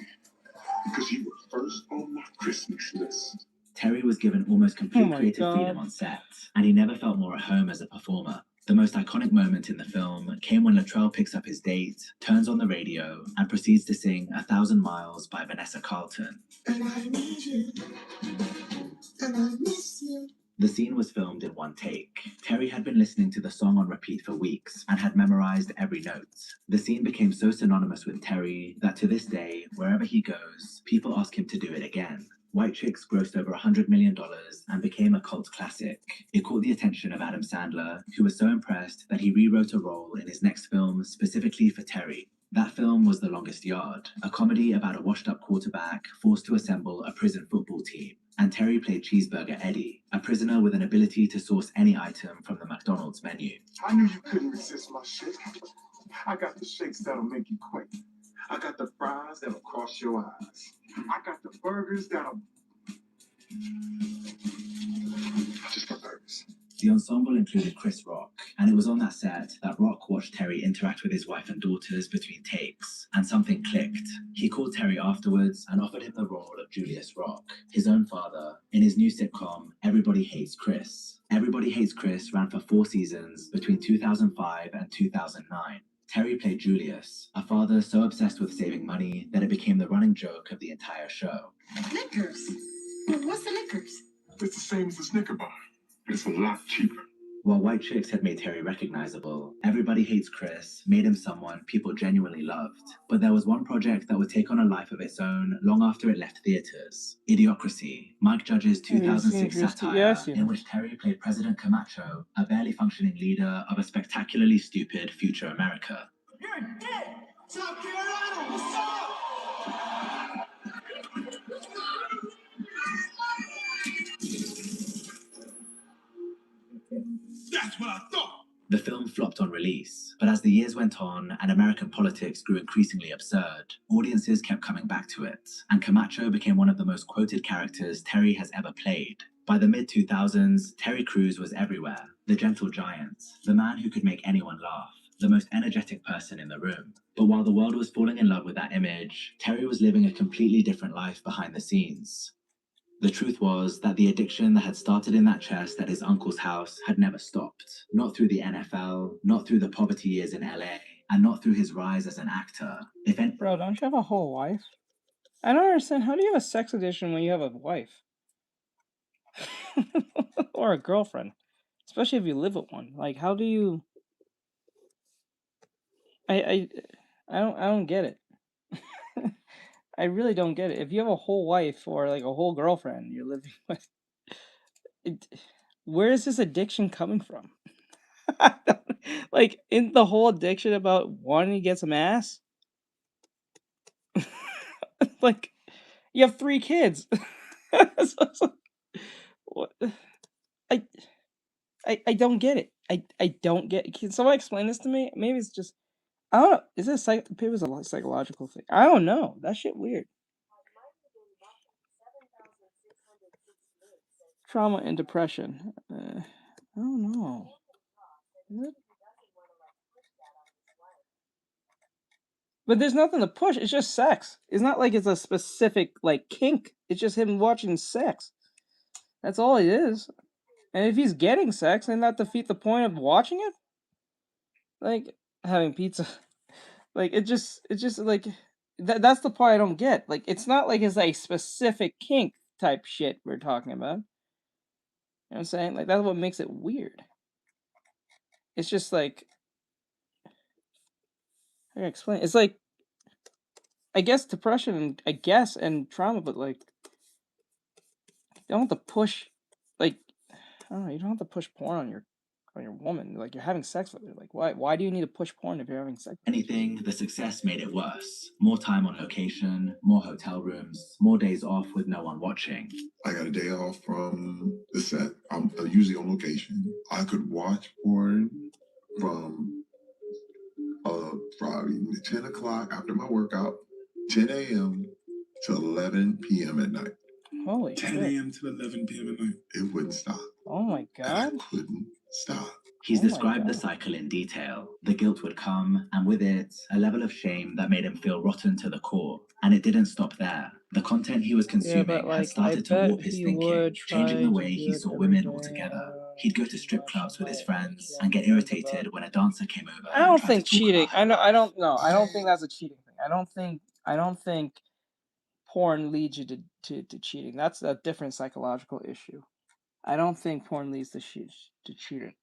because you were first on my Christmas list. Terry was given almost complete creative freedom on set, and he never felt more at home as a performer. The most iconic moment in the film came when Latrell picks up his date, turns on the radio, and proceeds to sing 1,000 Miles by Vanessa Carlton. And I need you, and I miss you. The scene was filmed in one take. Terry had been listening to the song on repeat for weeks and had memorized every note. The scene became so synonymous with Terry that to this day, wherever he goes, people ask him to do it again. White Chicks grossed over $100 million and became a cult classic. It caught the attention of Adam Sandler, who was so impressed that he rewrote a role in his next film specifically for Terry. That film was The Longest Yard, a comedy about a washed-up quarterback forced to assemble a prison football team. And Terry played Cheeseburger Eddie, a prisoner with an ability to source any item from the McDonald's menu. I knew you couldn't resist my shake. I got the shakes that'll make you quake. I got the fries that'll cross your eyes. I got the burgers that'll... Just got burgers. The ensemble included Chris Rock, and it was on that set that Rock watched Terry interact with his wife and daughters between takes, and something clicked. He called Terry afterwards and offered him the role of Julius Rock, his own father, in his new sitcom, Everybody Hates Chris. Everybody Hates Chris ran for 4 seasons between 2005 and 2009. Terry played Julius, a father so obsessed with saving money that it became the running joke of the entire show. Liquors? What's the liquors? It's the same as the Snicker bar. It's a lot cheaper. While White Chicks had made Terry recognizable, Everybody Hates Chris made him someone people genuinely loved. But there was one project that would take on a life of its own long after it left theaters. Idiocracy, Mike Judge's 2006 satire in which Terry played President Camacho, a barely functioning leader of a spectacularly stupid future America. You're dead! South Carolina, what's up? That's what I thought! The film flopped on release, but as the years went on and American politics grew increasingly absurd, audiences kept coming back to it, and Camacho became one of the most quoted characters Terry has ever played. By the mid-2000s, Terry Crews was everywhere, the gentle giant, the man who could make anyone laugh, the most energetic person in the room. But while the world was falling in love with that image, Terry was living a completely different life behind the scenes. The truth was that the addiction that had started in that chest at his uncle's house had never stopped. Not through the NFL, not through the poverty years in LA, and not through his rise as an actor. Bro, don't you have a whole wife? I don't understand. How do you have a sex addiction when you have a wife? Or a girlfriend? Especially if you live with one. Like, how do you... I don't get it. I really don't get it. If you have a whole wife or like a whole girlfriend you're living with, where is this addiction coming from? Like, in the whole addiction about wanting to get some ass? Like, You have 3 kids. What? I don't get it. I don't get it. Can someone explain this to me? Maybe it's just I don't know. Is it maybe it's a psychological thing? I don't know. That shit weird. Trauma and depression. I don't know. Is it? But there's nothing to push. It's just sex. It's not like it's a specific like kink. It's just him watching sex. That's all it is. And if he's getting sex, then that defeat the point of watching it. Like having pizza. Like it's just like that's the part I don't get. Like it's not like it's a specific kink type shit we're talking about. You know what I'm saying? Like that's what makes it weird. It's just like how do I explain? It's like I guess depression and trauma, but like you don't have to push like I don't know, you don't have to push porn on your woman. Like you're having sex with her. Like why do you need to push porn if you're having sex? Anything, the success made it worse. More time on location, more hotel rooms, more days off with no one watching. I got a day off from the set. I'm usually on location. I could watch porn from probably 10 o'clock after my workout, 10 a.m. to 11 p.m. at night. Holy 10 a.m. to 11 p.m. at night. It wouldn't stop. Oh my God. And I couldn't stop. He's described the cycle in detail. The guilt would come, and with it, a level of shame that made him feel rotten to the core. And it didn't stop there. The content he was consuming had started to warp his thinking, changing the way he saw women altogether. He'd go to strip clubs with his friends and get irritated when a dancer came over. I don't think cheating. I don't know. I don't think that's a cheating thing. I don't think porn leads you to cheating. That's a different psychological issue. I don't think porn leads to cheating.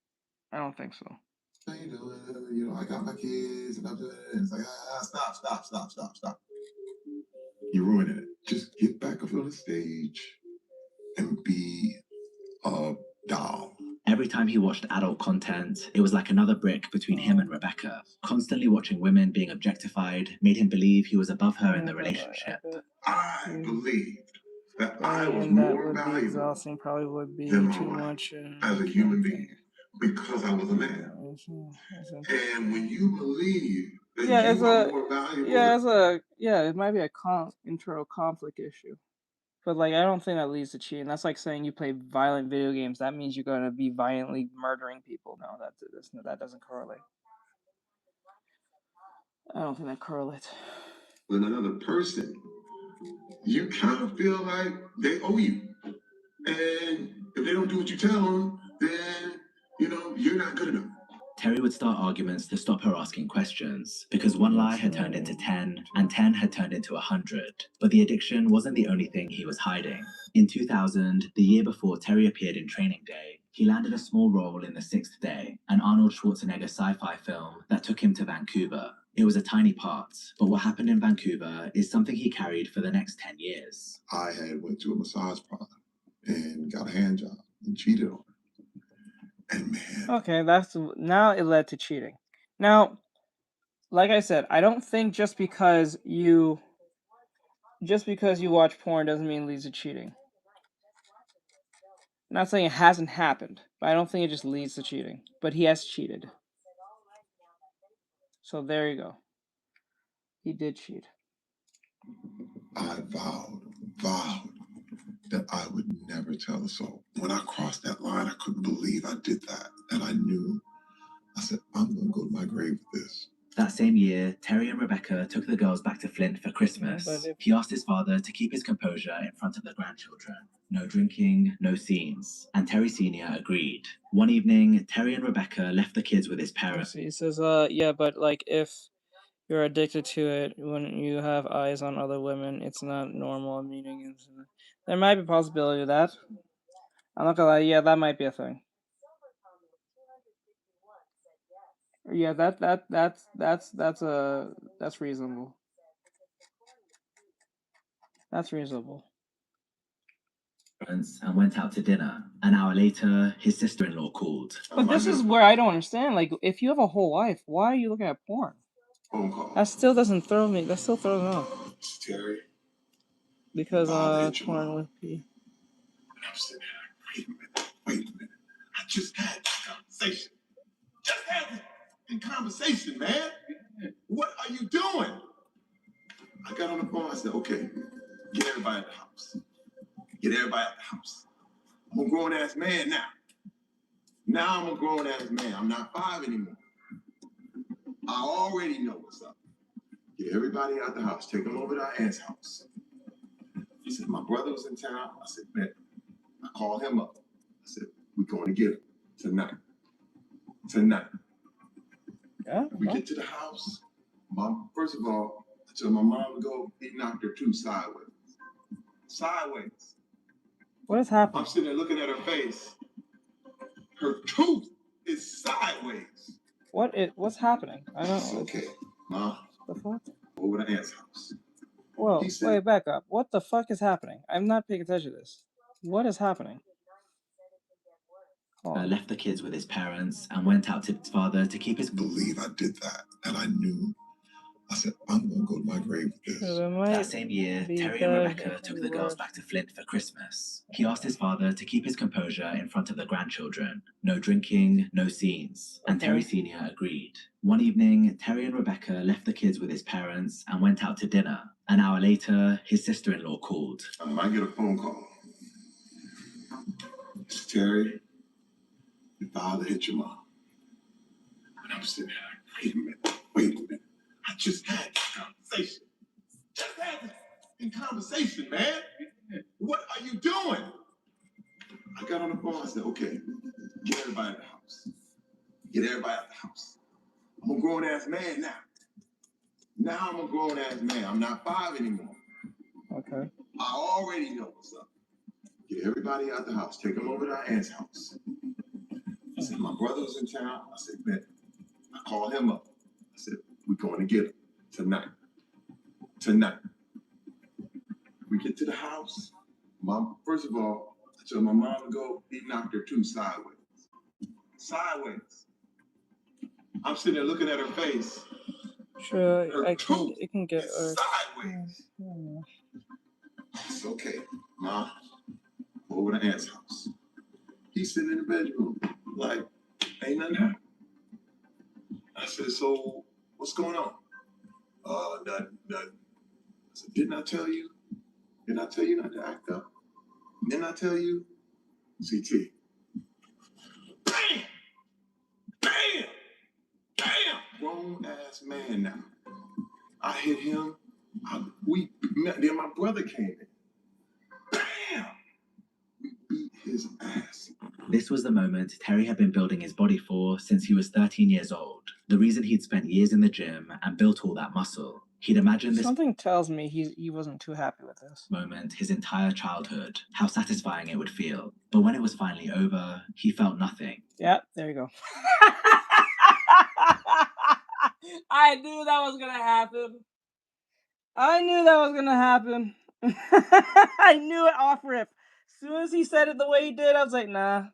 I don't think so. You know, I got my kids and I'm doing it. It's like, stop. You're ruining it. Just get back up on the stage and be a doll. Every time he watched adult content, it was like another brick between him and Rebecca. Constantly watching women being objectified made him believe he was above her in the relationship. I believed that I was more valuable exhausting, probably would be than too my much as a human being because I was a man. And when you believe that you are more valuable, it might be a intro conflict issue. But like I don't think that leads to cheating. That's like saying you play violent video games. That means you're gonna be violently murdering people. No, that doesn't correlate. I don't think that correlates. With another person, you kind of feel like they owe you. And if they don't do what you tell them, then, you know, you're not good enough. Terry would start arguments to stop her asking questions, because one lie had turned into 10, and 10 had turned into 100. But the addiction wasn't the only thing he was hiding. In 2000, the year before Terry appeared in Training Day, he landed a small role in The Sixth Day, an Arnold Schwarzenegger sci-fi film that took him to Vancouver. It was a tiny part, but what happened in Vancouver is something he carried for the next 10 years. I had went to a massage parlor and got a hand job and cheated on her. And man. Okay, now it led to cheating. Now, like I said, I don't think just because you watch porn doesn't mean it leads to cheating. I'm not saying it hasn't happened, but I don't think it just leads to cheating. But he has cheated. So there you go. He did cheat. I vowed that I would never tell a soul. When I crossed that line, I couldn't believe I did that. And I knew, I said, I'm going to go to my grave with this. That same year, Terry and Rebecca took the girls back to Flint for Christmas. He asked his father to keep his composure in front of the grandchildren. No drinking, no scenes. And Terry Sr. agreed. One evening, Terry and Rebecca left the kids with his parents. He says, yeah, but like if you're addicted to it, when you have eyes on other women, it's not normal, meaning there might be a possibility of that. I'm not gonna lie, yeah, that might be a thing. Yeah, that's reasonable. That's reasonable. And went out to dinner. An hour later, his sister-in-law called. But this is where I don't understand. Like, if you have a whole life, why are you looking at porn? That still doesn't throw me. That still throws me off. Terry, Because torn with P. And I'm sitting there like, wait a minute. I just had this conversation. Just had this conversation, man. What are you doing? I got on the phone. I said, okay, get everybody at the house. Get everybody at the house. I'm a grown-ass man now. Now I'm a grown-ass man. I'm not 5 anymore. I already know what's up. Get everybody out the house. Take them over to our aunt's house. He said, my brother was in town. I said, man. I called him up. I said, we're going to get him tonight. Tonight. Yeah. We get to the house. First of all, I told my mom to go. He knocked her tooth sideways. Sideways. What is happening? I'm sitting there looking at her face. Her tooth is sideways. What's happening? I don't know. Okay, Ma. The fuck? Over to Aunt's house. Whoa, wait, back up. What the fuck is happening? I'm not paying attention to this. What is happening? Left the kids with his parents and went out to his father to keep his... Believe I did that, and I knew. I said, I'm going to go to my grave with this. That same year, Terry and Rebecca took the girls back to Flint for Christmas. He asked his father to keep his composure in front of the grandchildren. No drinking, no scenes. And Terry Sr. agreed. One evening, Terry and Rebecca left the kids with his parents and went out to dinner. An hour later, his sister-in-law called. I get a phone call. It's Terry. Your father hit your mom. And I'm sitting there like, wait a minute. I just had this conversation. Just had this conversation, man. What are you doing? I got on the phone. I said, okay, get everybody at the house. Get everybody at the house. I'm a grown-ass man now. Now I'm a grown-ass man. I'm not 5 anymore. Okay. I already know what's up. Get everybody out the house. Take them over to our aunt's house. I said, my brother was in town. I said, man. I called him up. I said, we're going to get him tonight. Tonight. We get to the house. First of all, I told my mom to go. He knocked her tooth sideways. Sideways. I'm sitting there looking at her face. Sure, it can get sideways. It's okay, Ma. Over to Aunt's house. He's sitting in the bedroom, like, ain't nothing happened. I said, so what's going on? Nothing. I said, didn't I tell you? Didn't I tell you not to act up? Didn't I tell you? CT. Bam! Bam! Bam! Grown-ass man now. I hit him. Then my brother came in. Bam! We beat his ass. This was the moment Terry had been building his body for since he was 13 years old. The reason he'd spent years in the gym and built all that muscle. He'd imagined this... Something tells me he wasn't too happy with this moment his entire childhood, how satisfying it would feel. But when it was finally over, he felt nothing. Yeah, there you go. I knew that was gonna happen. I knew that was gonna happen. I knew it off rip. As soon as he said it the way he did, I was like, nah.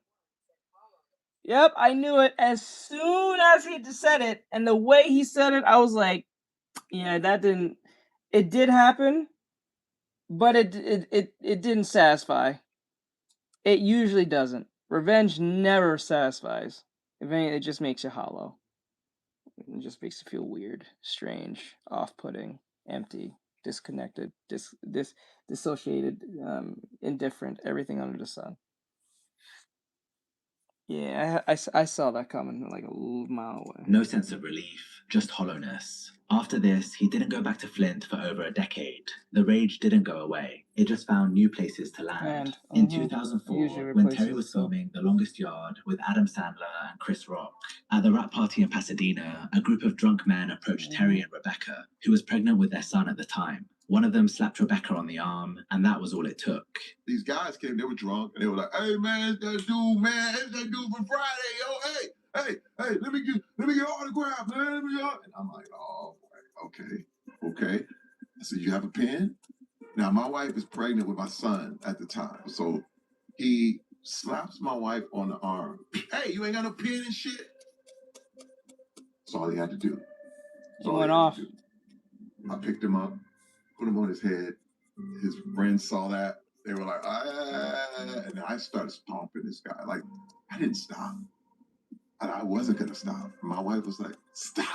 Yep, I knew it. As soon as he said it, and the way he said it, I was like, yeah, that didn't... It did happen, but it didn't satisfy. It usually doesn't. Revenge never satisfies. If anything, it just makes you hollow. It just makes you feel weird, strange, off-putting, empty, disconnected, dissociated, indifferent, everything under the sun. Yeah, I saw that coming like a mile away. No sense of relief, just hollowness. After this, he didn't go back to Flint for over a decade. The rage didn't go away. It just found new places to land. In 2004, when Terry was filming The Longest Yard with Adam Sandler and Chris Rock, at the rap party in Pasadena, a group of drunk men approached Terry and Rebecca, who was pregnant with their son at the time. One of them slapped Rebecca on the arm, and that was all it took. These guys came, they were drunk, and they were like, hey, man, it's that dude, man. It's that dude from Friday, yo, hey, let me get an autograph, man. And I'm like, oh, okay. I said, you have a pen? Now, my wife is pregnant with my son at the time, so he slaps my wife on the arm. Hey, you ain't got no pen and shit? That's all he had to do. He went off. I picked him up, put him on his head, his friends saw that. They were like, ah, and I started stomping this guy. Like, I didn't stop. And I wasn't going to stop. My wife was like, stop,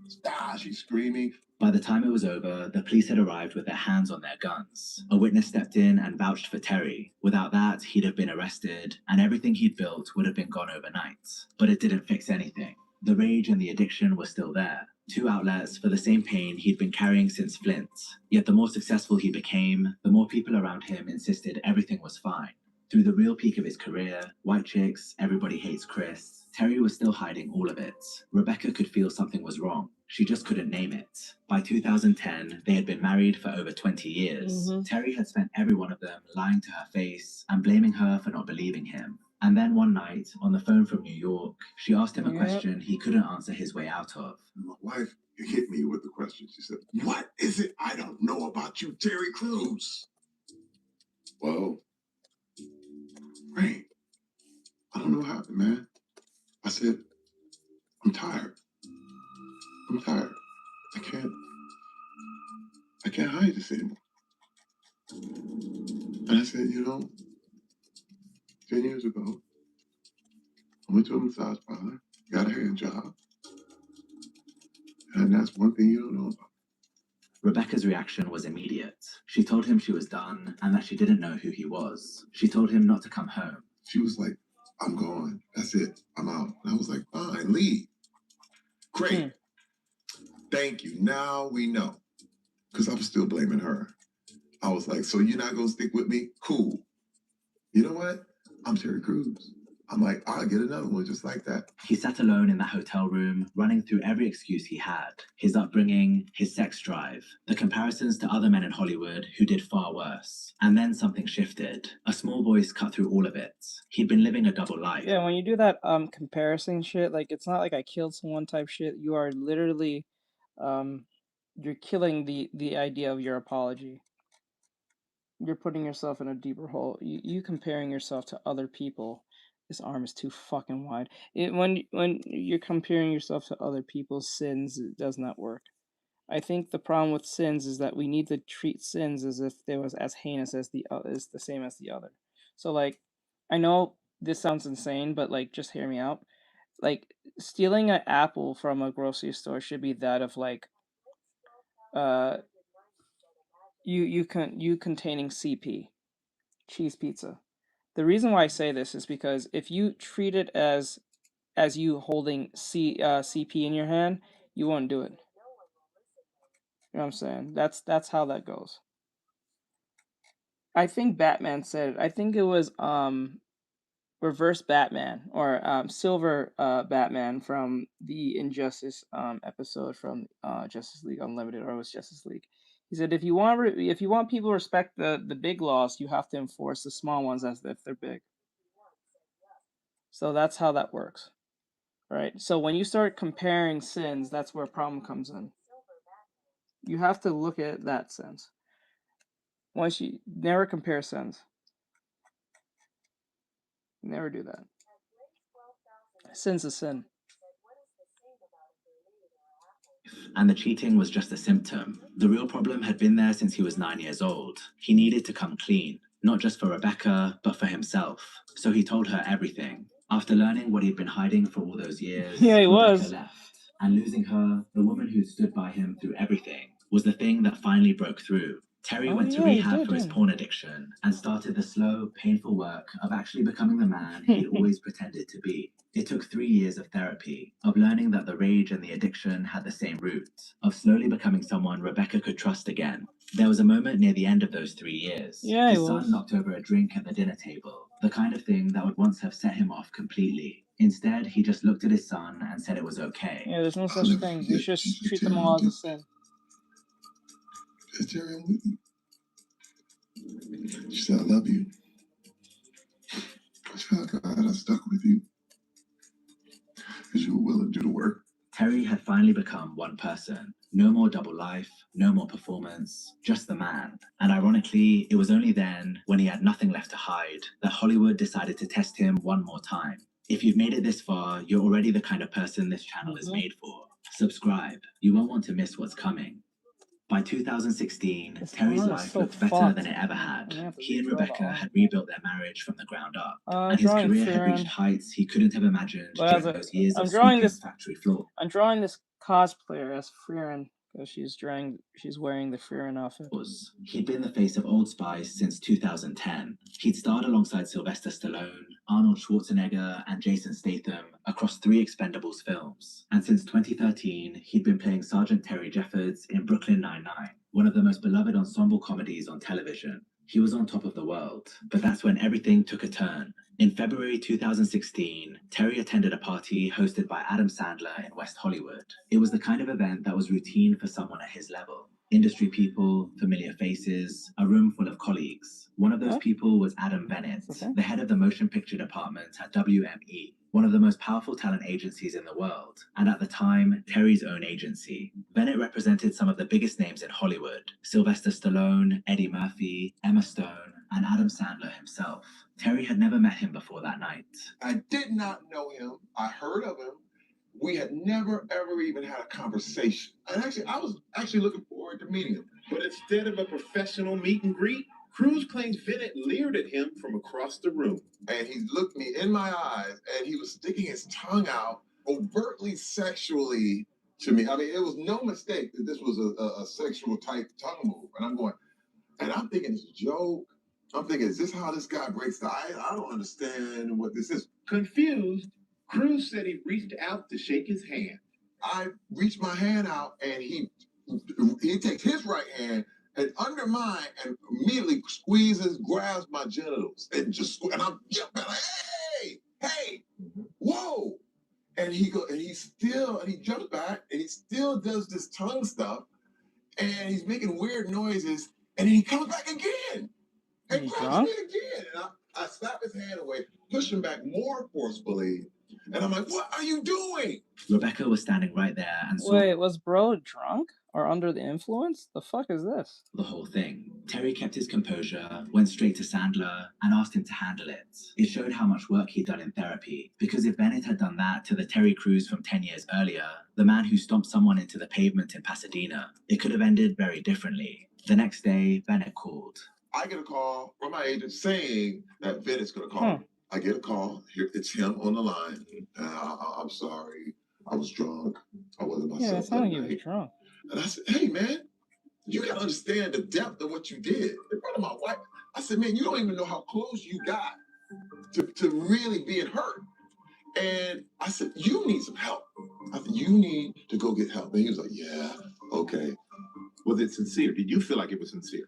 stop. She's screaming. By the time it was over, the police had arrived with their hands on their guns. A witness stepped in and vouched for Terry. Without that, he'd have been arrested, and everything he'd built would have been gone overnight. But it didn't fix anything. The rage and the addiction were still there. Two outlets for the same pain he'd been carrying since Flint. Yet the more successful he became, the more people around him insisted everything was fine. Through the real peak of his career, white chicks, everybody hates Chris, Terry was still hiding all of it. Rebecca could feel something was wrong. She just couldn't name it. By 2010, they had been married for over 20 years. Terry had spent every one of them lying to her face and blaming her for not believing him. And then one night, on the phone from New York, she asked him a question he couldn't answer his way out of. My wife hit me with the question. She said, what is it I don't know about you, Terry Crews? Well, Ray, I don't know what happened, man. I said, I'm tired. I'm tired. I can't hide this anymore. And I said, 10 years ago, I went to a massage parlor, got a hand job. And that's one thing you don't know about. Rebecca's reaction was immediate. She told him she was done and that she didn't know who he was. She told him not to come home. She was like, I'm gone. That's it. I'm out. And I was like, fine, leave. Great. Thank you. Now we know. Because I was still blaming her. I was like, so you're not going to stick with me? Cool. You know what? I'm Terry Crews. I'm like, I'll get another one just like that. He sat alone in that hotel room, running through every excuse he had. His upbringing, his sex drive, the comparisons to other men in Hollywood who did far worse. And then something shifted. A small voice cut through all of it. He'd been living a double life. Yeah, when you do that comparison shit, like it's not like I killed someone type shit. You are literally you're killing the idea of your apology. You're putting yourself in a deeper hole. You comparing yourself to other people. This arm is too fucking wide. When you're comparing yourself to other people's sins, it does not work. I think the problem with sins is that we need to treat sins as if they was as heinous as the same as the other. So like, I know this sounds insane, but like, just hear me out. Like, stealing an apple from a grocery store should be that of like, you containing CP, cheese pizza. The reason why I say this is because if you treat it as you holding CP in your hand, you won't do it. You know what I'm saying? That's how that goes. I think Batman said it. I think it was Reverse Batman or Silver Batman from the Injustice episode from Justice League Unlimited, or it was Justice League. He said if you want people to respect the big laws, you have to enforce the small ones as if they're big. So that's how that works. Right? So when you start comparing sins, that's where a problem comes in. You have to look at that sense. Once you never compare sins. Never do that. Sin's a sin. And the cheating was just a symptom. The real problem had been there since he was 9 years old. He needed to come clean, not just for Rebecca, but for himself. So he told her everything. After learning what he'd been hiding for all those years, Rebecca left. And losing her, the woman who stood by him through everything, was the thing that finally broke through. Terry went to rehab for his porn addiction and started the slow, painful work of actually becoming the man he'd always pretended to be. It took 3 years of therapy, of learning that the rage and the addiction had the same root, of slowly becoming someone Rebecca could trust again. There was a moment near the end of those 3 years. His son knocked over a drink at the dinner table, the kind of thing that would once have set him off completely. Instead, he just looked at his son and said it was okay. Yeah, there's no such thing. You should treat them all as a sin. Terry, I'm with you. She said, I love you. I feel like I stuck with you because you were willing to do the work. Terry had finally become one person. No more double life, no more performance, just the man. And ironically, it was only then, when he had nothing left to hide, that Hollywood decided to test him one more time. If you've made it this far, you're already the kind of person this channel is made for. Subscribe. You won't want to miss what's coming. By 2016, Terry's life looked better than it ever had. He and Rebecca had rebuilt their marriage from the ground up, and his career had reached heights he couldn't have imagined during those years of sweeping the factory floor. I'm drawing this cosplayer as Frieren because she's wearing the Frieren outfit. He'd been the face of Old Spice since 2010. He'd starred alongside Sylvester Stallone, Arnold Schwarzenegger, and Jason Statham across 3 Expendables films. And since 2013, he'd been playing Sergeant Terry Jeffords in Brooklyn Nine-Nine, one of the most beloved ensemble comedies on television. He was on top of the world, but that's when everything took a turn. In February 2016, Terry attended a party hosted by Adam Sandler in West Hollywood. It was the kind of event that was routine for someone at his level. Industry people, familiar faces, a room full of colleagues. One of those people was Adam Bennett, the head of the motion picture department at WME, one of the most powerful talent agencies in the world, and at the time, Terry's own agency. Bennett represented some of the biggest names in Hollywood: Sylvester Stallone, Eddie Murphy, Emma Stone, and Adam Sandler himself. Terry had never met him before that night. I did not know him. I heard of him. We had never, ever even had a conversation. And actually, I was looking forward to meeting him. But instead of a professional meet and greet, Cruz claims Bennett leered at him from across the room. And he looked me in my eyes, and he was sticking his tongue out overtly sexually to me. I mean, it was no mistake that this was a sexual type tongue move. And I'm thinking it's a joke. I'm thinking, is this how this guy breaks the ice? I don't understand what this is. Confused, Cruz said he reached out to shake his hand. I reached my hand out, and he takes his right hand and under mine and immediately grabs my genitals and I'm jumping like, hey, whoa. And he jumps back and he still does this tongue stuff and he's making weird noises and then he comes back again and grabs me again. And I slap his hand away, push him back more forcefully. And I'm like, what are you doing? Rebecca was standing right there and saw... Wait, was bro drunk or under the influence? The fuck is this? The whole thing. Terry kept his composure, went straight to Sandler, and asked him to handle it. It showed how much work he'd done in therapy, because if Bennett had done that to the Terry Crews from 10 years earlier, the man who stomped someone into the pavement in Pasadena, it could have ended very differently. The next day, Bennett called. I get a call from my agent saying that Bennett's going to call me. I get a call. Here, it's him on the line. I'm sorry. I was drunk. I wasn't myself. Yeah, it's not like you were drunk. And I said, hey, man, you got to understand the depth of what you did. In front of my wife, I said, man, you don't even know how close you got to really being hurt. And I said, you need some help. I said, you need to go get help. And he was like, yeah, okay. Was it sincere? Did you feel like it was sincere?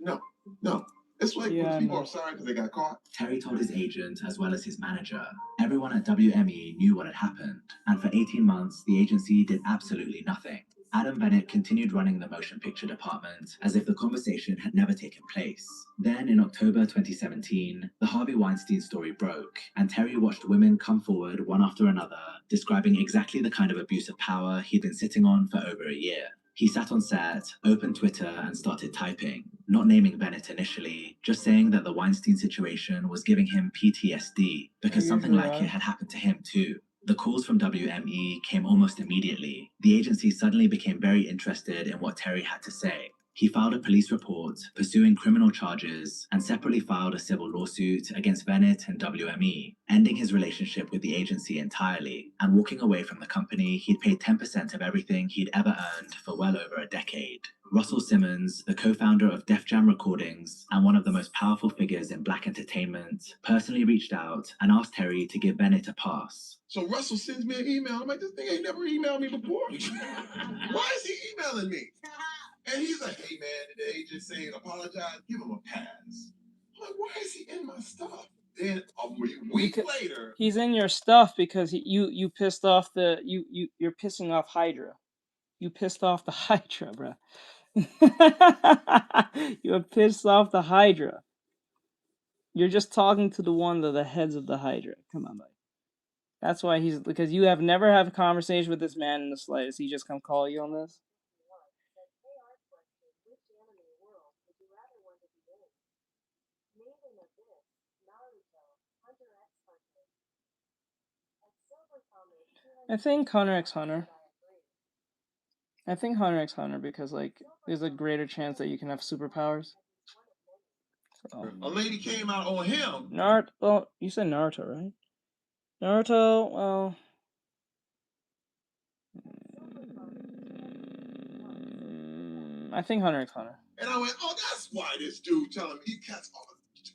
No. It's like when people are sorry because they got caught. Terry told his agent as well as his manager. Everyone at WME knew what had happened. And for 18 months, the agency did absolutely nothing. Adam Bennett continued running the motion picture department as if the conversation had never taken place. Then in October 2017, the Harvey Weinstein story broke, and Terry watched women come forward one after another, describing exactly the kind of abuse of power he'd been sitting on for over a year. He sat on set, opened Twitter, and started typing, not naming Bennett initially, just saying that the Weinstein situation was giving him PTSD, because something like it had happened to him too. The calls from WME came almost immediately. The agency suddenly became very interested in what Terry had to say. He filed a police report, pursuing criminal charges, and separately filed a civil lawsuit against Bennett and WME, ending his relationship with the agency entirely, and walking away from the company he'd paid 10% of everything he'd ever earned for well over a decade. Russell Simmons, the co-founder of Def Jam Recordings and one of the most powerful figures in black entertainment, personally reached out and asked Terry to give Bennett a pass. So Russell sends me an email. I'm like, this thing ain't never emailed me before. Why is he emailing me? And he's like, hey, man, the agent saying apologize, give him a pass. I'm like, why is he in my stuff? Then a week later... He's in your stuff because you pissed off you're pissing off Hydra. You pissed off the Hydra, bro. You're pissed off the Hydra. You're just talking to the heads of the Hydra. Come on, buddy. That's why because you have never had a conversation with this man in the slightest. He just come call you on this. I think Hunter x Hunter. I think Hunter x Hunter because like there's a greater chance that you can have superpowers. A lady came out on him. Naruto. Well, you said Naruto, right? Naruto. Well, I think Hunter x Hunter. And I went, oh, that's why this dude telling me these cats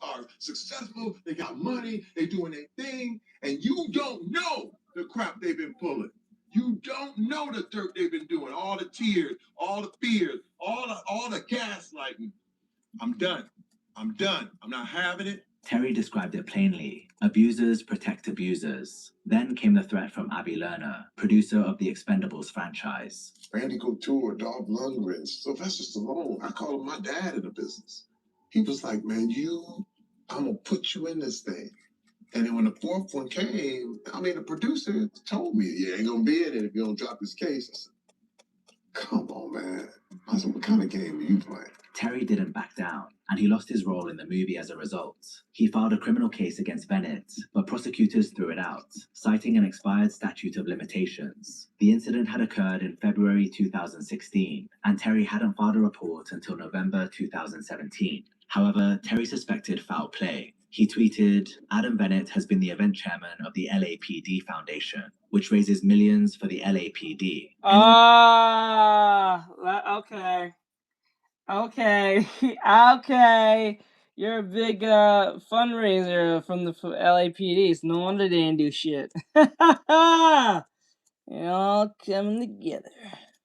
are successful, they got money, they doing their thing, and you don't know the crap they've been pulling. You don't know the dirt they've been doing, all the tears, all the fears, all the gaslighting. I'm done. I'm done. I'm not having it. Terry described it plainly. Abusers protect abusers. Then came the threat from Avi Lerner, producer of the Expendables franchise. Randy Couture, Dolph Lundgren, Sylvester Stallone. I call him my dad in the business. He was like, man, I'm going to put you in this thing. And then when the fourth one came, the producer told me, you ain't going to be in it if you don't drop this case. I said, come on, man. I said, what kind of game are you playing? Terry didn't back down, and he lost his role in the movie as a result. He filed a criminal case against Bennett, but prosecutors threw it out, citing an expired statute of limitations. The incident had occurred in February 2016, and Terry hadn't filed a report until November 2017. However, Terry suspected foul play. He tweeted, Adam Bennett has been the event chairman of the LAPD Foundation, which raises millions for the LAPD. Okay. Okay. You're a big fundraiser from the LAPD. No wonder they didn't do shit. It all coming together.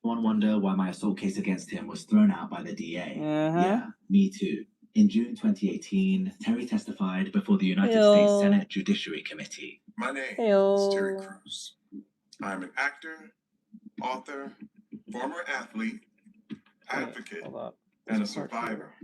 One wonder why my assault case against him was thrown out by the DA. Yeah, me too. In June 2018, Terry testified before the United States Senate Judiciary Committee. My name is Terry Crews. I'm an actor, author, former athlete, advocate, and a survivor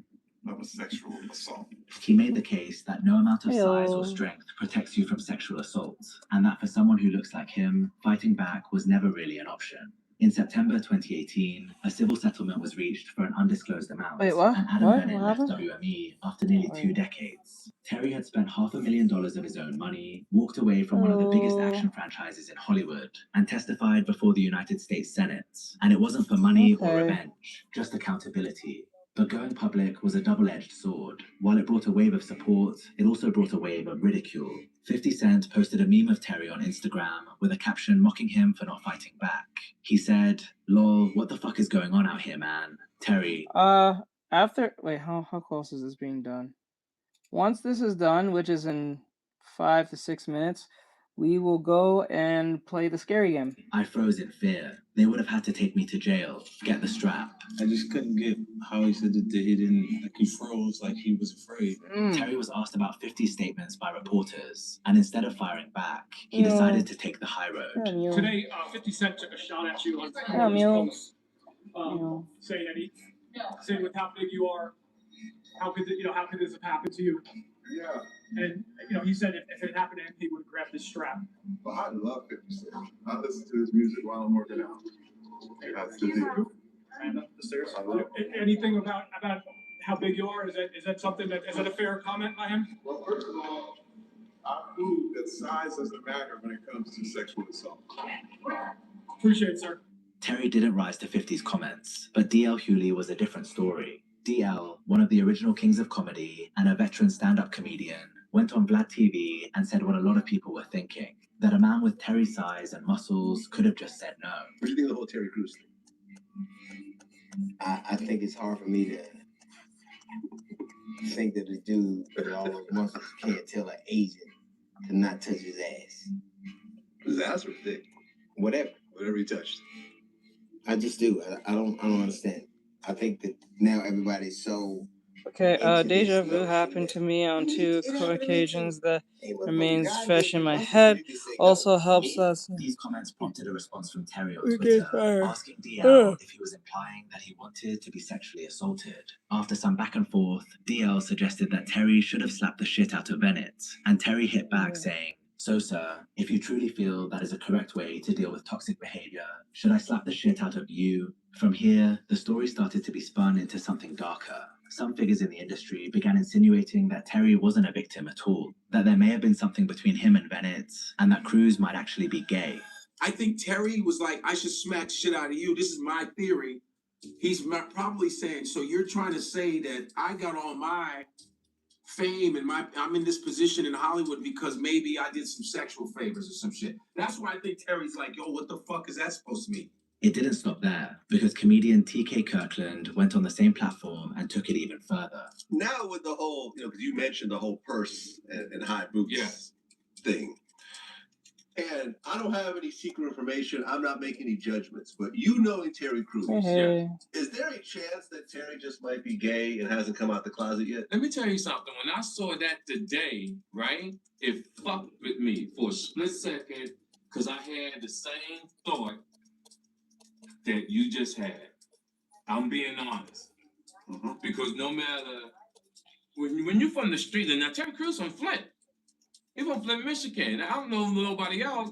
of a sexual assault. He made the case that no amount of size or strength protects you from sexual assault, and that for someone who looks like him, fighting back was never really an option. In September 2018, a civil settlement was reached for an undisclosed amount, and Adam Bennett left WME after nearly 2 decades. Terry had spent $500,000 of his own money, walked away from one of the biggest action franchises in Hollywood, and testified before the United States Senate. And it wasn't for money or revenge, just accountability. But going public was a double-edged sword. While it brought a wave of support, it also brought a wave of ridicule. 50 Cent posted a meme of Terry on Instagram with a caption mocking him for not fighting back. He said, lol, what the fuck is going on out here, man? Terry. Wait, how close is this being done? Once this is done, which is in 5 to 6 minutes, we will go and play the scary game. I froze in fear. They would have had to take me to jail, get the strap. I just couldn't get how he said that he didn't, like he froze, like he was afraid. Terry was asked about 50 statements by reporters, and instead of firing back, he decided to take the high road. Today, 50 Cent took a shot at you on post, saying with how big you are, how could this have happened to you? Yeah. And he said if it happened to him, he would have grabbed this strap. Well, I love 50 Cent. I listen to his music while I'm working out. That's the deal. And up the stairs. Anything about how big you are? Is that something is that a fair comment by him? Well, first of all, I prove that size doesn't matter when it comes to sexual assault. Appreciate it, sir. Terry didn't rise to 50's comments, but DL Hewley was a different story. DL, one of the original kings of comedy and a veteran stand-up comedian, went on Vlad TV and said what a lot of people were thinking, that a man with Terry's size and muscles could have just said no. What do you think of the whole Terry Crews thing? I think it's hard for me to think that a dude with all those muscles can't tell an Asian to not touch his ass. His ass or thick? Whatever he touched. I just do. I don't understand. I think that now everybody's so. Okay, deja vu happened to me on 2 occasions that remains fresh in my head. Also helps us. These comments prompted a response from Terry on Twitter, asking DL if he was implying that he wanted to be sexually assaulted. After some back and forth, DL suggested that Terry should have slapped the shit out of Bennett, and Terry hit back saying, so, sir, if you truly feel that is a correct way to deal with toxic behavior, should I slap the shit out of you? From here, the story started to be spun into something darker. Some figures in the industry began insinuating that Terry wasn't a victim at all, that there may have been something between him and Bennett, and that Crews might actually be gay. I think Terry was like, I should smack shit out of you. This is my theory. He's probably saying, so you're trying to say that I got all my fame and I'm in this position in Hollywood because maybe I did some sexual favors or some shit. That's why I think Terry's like, yo, what the fuck is that supposed to mean? It didn't stop there, because comedian TK Kirkland went on the same platform and took it even further. Now with the whole, because you mentioned the whole purse and high boots thing. And I don't have any secret information. I'm not making any judgments. But you knowing Terry Crews, is there a chance that Terry just might be gay and hasn't come out the closet yet? Let me tell you something. When I saw that today, right, it fucked with me for a split second because I had the same thought that you just had. I'm being honest. Because no matter, when you're from the street, and now Terry Crews from Flint. He's from Flint, Michigan. I don't know nobody else.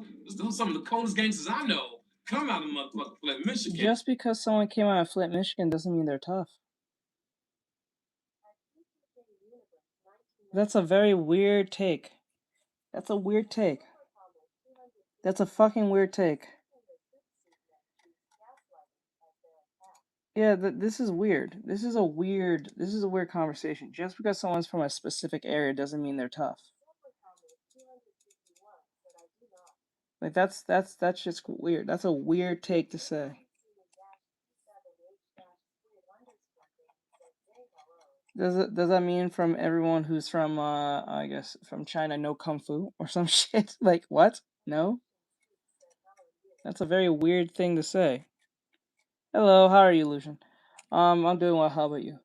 Some of the coldest gangsters I know come out of motherfucking Flint, Michigan. Just because someone came out of Flint, Michigan doesn't mean they're tough. That's a very weird take. That's a weird take. That's a fucking weird take. Yeah, this is weird. This is a weird conversation. Just because someone's from a specific area doesn't mean they're tough. Like that's just weird. That's a weird take to say. Does that mean from everyone who's from I guess from China no kung fu or some shit? Like what? No? That's a very weird thing to say. Hello, how are you, Lucian? I'm doing well. How about you?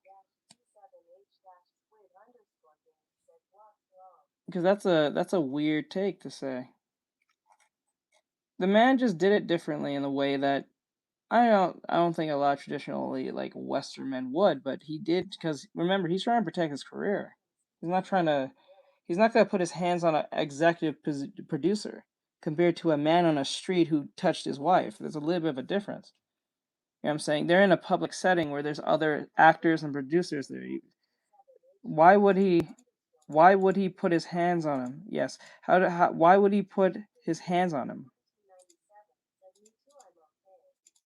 Because that's a weird take to say. The man just did it differently in a way that I don't think a lot of traditionally like Western men would, but he did because remember he's trying to protect his career. He's not gonna put his hands on an executive producer compared to a man on a street who touched his wife. There's a little bit of a difference. You know what I'm saying? They're in a public setting where there's other actors and producers there. Why would he put his hands on him? Yes. Why would he put his hands on him?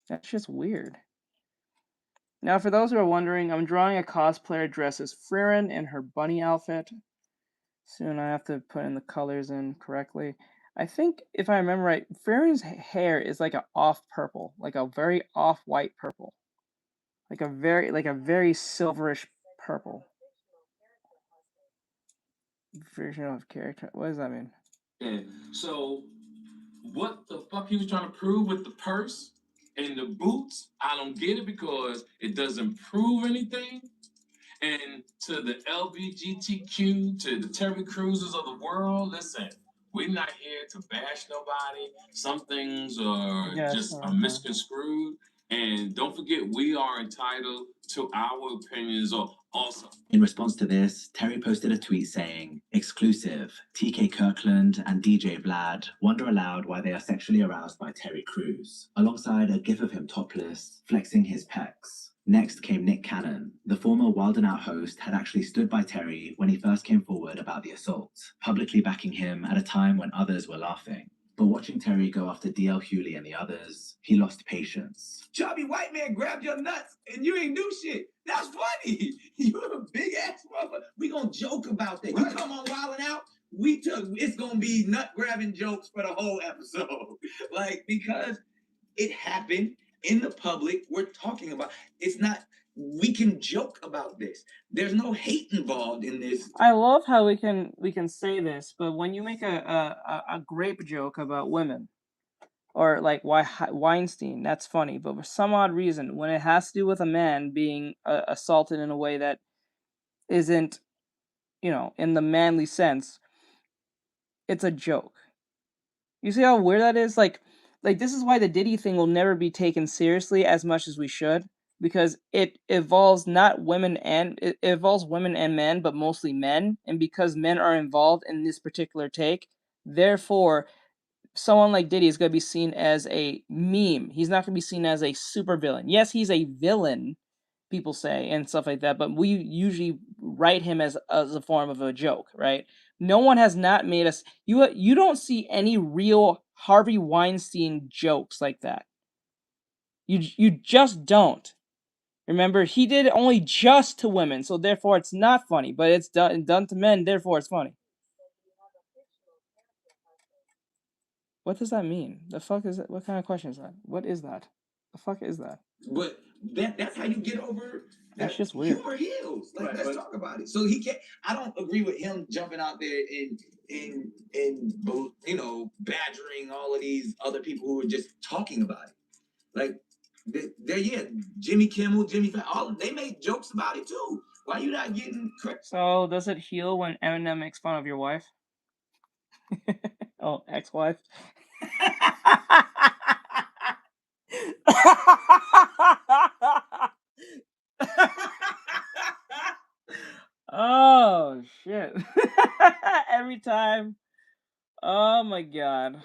That's just weird. Now, for those who are wondering, I'm drawing a cosplayer dressed as Frieren in her bunny outfit. Soon I have to put in the colors in correctly. I think, if I remember right, Frieren's hair is like an off purple, like a very off-white purple. Like a very silverish purple. Version of character. What does that mean? Yeah. So, what the fuck he was trying to prove with the purse and the boots? I don't get it because it doesn't prove anything. And to the LGBTQ, to the Terry Cruzes of the world, listen, we're not here to bash nobody. Some things are misconstrued. And don't forget, we are entitled to our opinions also. In response to this, Terry posted a tweet saying, "Exclusive, TK Kirkland and DJ Vlad wonder aloud why they are sexually aroused by Terry Crews," alongside a gif of him topless, flexing his pecs. Next came Nick Cannon. The former Wild 'N Out host had actually stood by Terry when he first came forward about the assault, publicly backing him at a time when others were laughing. But watching Terry go after DL Hewley and the others, he lost patience. Chubby white man grabbed your nuts and you ain't do shit. That's funny. You're a big ass motherfucker. We gonna joke about that. Right. You come on Wild 'N Out, it's gonna be nut grabbing jokes for the whole episode. Like, because it happened in the public, we're talking about. It's not. We can joke about this. There's no hate involved in this. I love how we can say this, but when you make a grape joke about women, or like Weinstein, that's funny. But for some odd reason, when it has to do with a man being assaulted in a way that isn't, in the manly sense, it's a joke. You see how weird that is? Like this is why the Diddy thing will never be taken seriously as much as we should. Because it involves women and men, but mostly men. And because men are involved in this particular take, therefore, someone like Diddy is going to be seen as a meme. He's not going to be seen as a supervillain. Yes, he's a villain, people say, and stuff like that, but we usually write him as a form of a joke, right? No one has not made us... You don't see any real Harvey Weinstein jokes like that. You just don't. Remember, he did it only just to women, so therefore it's not funny. But it's done to men, therefore it's funny. What does that mean? The fuck is that? What kind of question is that? What is that? The fuck is that? But that's how you get over. That's just weird. Humor heals. Like, let's talk about it. So he can't. I don't agree with him jumping out there and you know, badgering all of these other people who are just talking about it. Like, yeah, Jimmy Kimmel, Jimmy Fallon, all they make jokes about it too. Why you not getting credit? So does it heal when Eminem makes fun of your wife? Oh, ex-wife. Oh shit. Every time. Oh my god.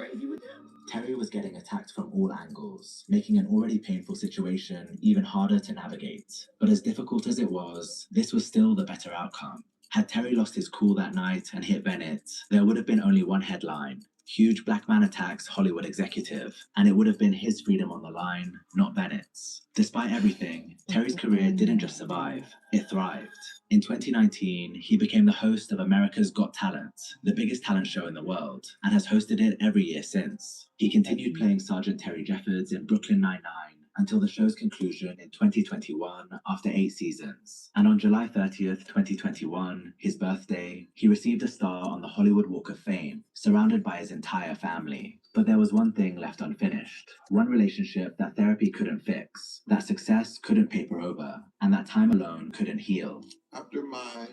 Terry was getting attacked from all angles, making an already painful situation even harder to navigate. But as difficult as it was, this was still the better outcome. Had Terry lost his cool that night and hit Bennett, there would have been only one headline: huge black man attacks Hollywood executive, and it would have been his freedom on the line, not Bennett's. Despite everything, Terry's career didn't just survive, it thrived. In 2019, he became the host of America's Got Talent, the biggest talent show in the world, and has hosted it every year since. He continued playing Sergeant Terry Jeffords in Brooklyn Nine-Nine until the show's conclusion in 2021 after 8 seasons. And on July 30th, 2021, his birthday, he received a star on the Hollywood Walk of Fame, surrounded by his entire family. But there was one thing left unfinished, one relationship that therapy couldn't fix, that success couldn't paper over, and that time alone couldn't heal. After my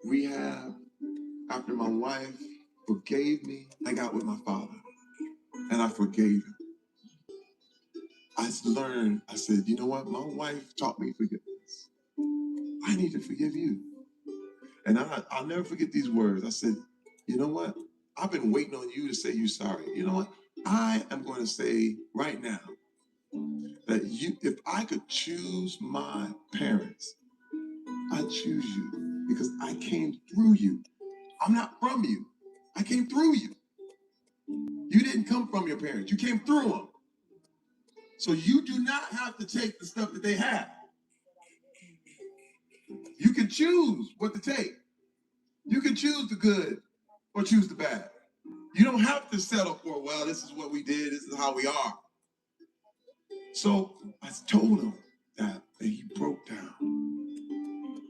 rehab, after my wife forgave me, I got with my father and I forgave him. I learned, I said, you know what? My wife taught me forgiveness. I need to forgive you. And I'll never forget these words. I said, you know what? I've been waiting on you to say you're sorry. You know what? I am going to say right now that if I could choose my parents, I'd choose you because I came through you. I'm not from you. I came through you. You didn't come from your parents. You came through them. So you do not have to take the stuff that they have. You can choose what to take. You can choose the good or choose the bad. You don't have to settle for, well, this is what we did, this is how we are. So I told him that, and he broke down.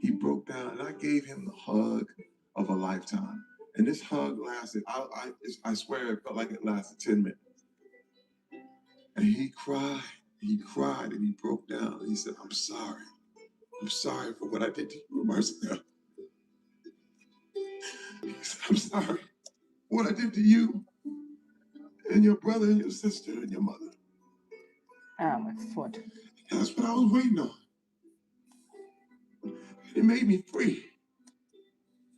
He broke down, and I gave him the hug of a lifetime. And this hug lasted, I swear it felt like it lasted 10 minutes. And he cried, and he broke down, and he said, I'm sorry. I'm sorry for what I did to you, Marcel. He said, I'm sorry for what I did to you, and your brother, and your sister, and your mother. Ow, my foot. That's what I was waiting on. It made me free.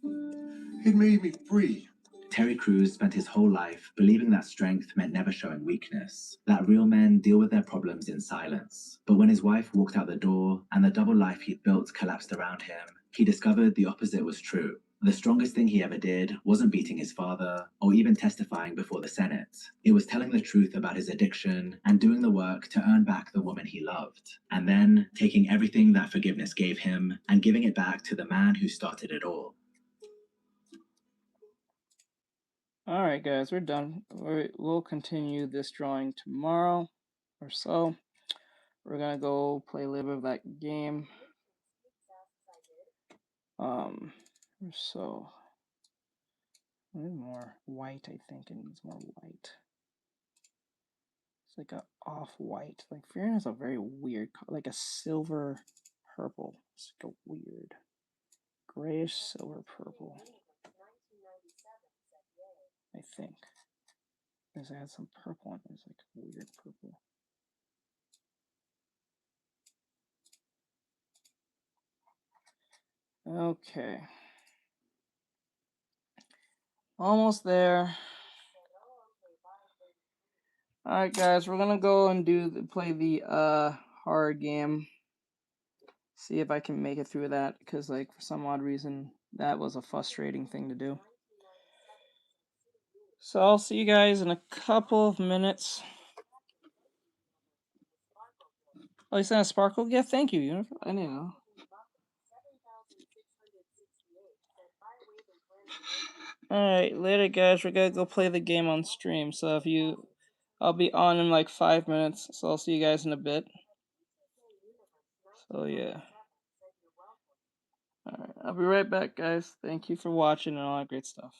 It made me free. Terry Crews spent his whole life believing that strength meant never showing weakness, that real men deal with their problems in silence. But when his wife walked out the door and the double life he'd built collapsed around him, he discovered the opposite was true. The strongest thing he ever did wasn't beating his father or even testifying before the Senate. It was telling the truth about his addiction and doing the work to earn back the woman he loved. And then taking everything that forgiveness gave him and giving it back to the man who started it all. Alright guys, we're done. We'll continue this drawing tomorrow or so. We're gonna go play a little bit of that game. So a little more white, I think it needs more white. It's like a off-white. Like Furion is a very weird color, like a silver purple. It's like a weird grayish silver purple. I think. Because it has some purple in it. It's like weird purple. Okay. Almost there. Alright guys, we're gonna go and play the horror game. See if I can make it through that, because like for some odd reason that was a frustrating thing to do. So I'll see you guys in a couple of minutes. Oh, you sent a sparkle gift? Thank you. I didn't know. Alright, later guys. We're gonna go play the game on stream. So if you... I'll be on in like 5 minutes. So I'll see you guys in a bit. So yeah. Alright, I'll be right back guys. Thank you for watching and all that great stuff.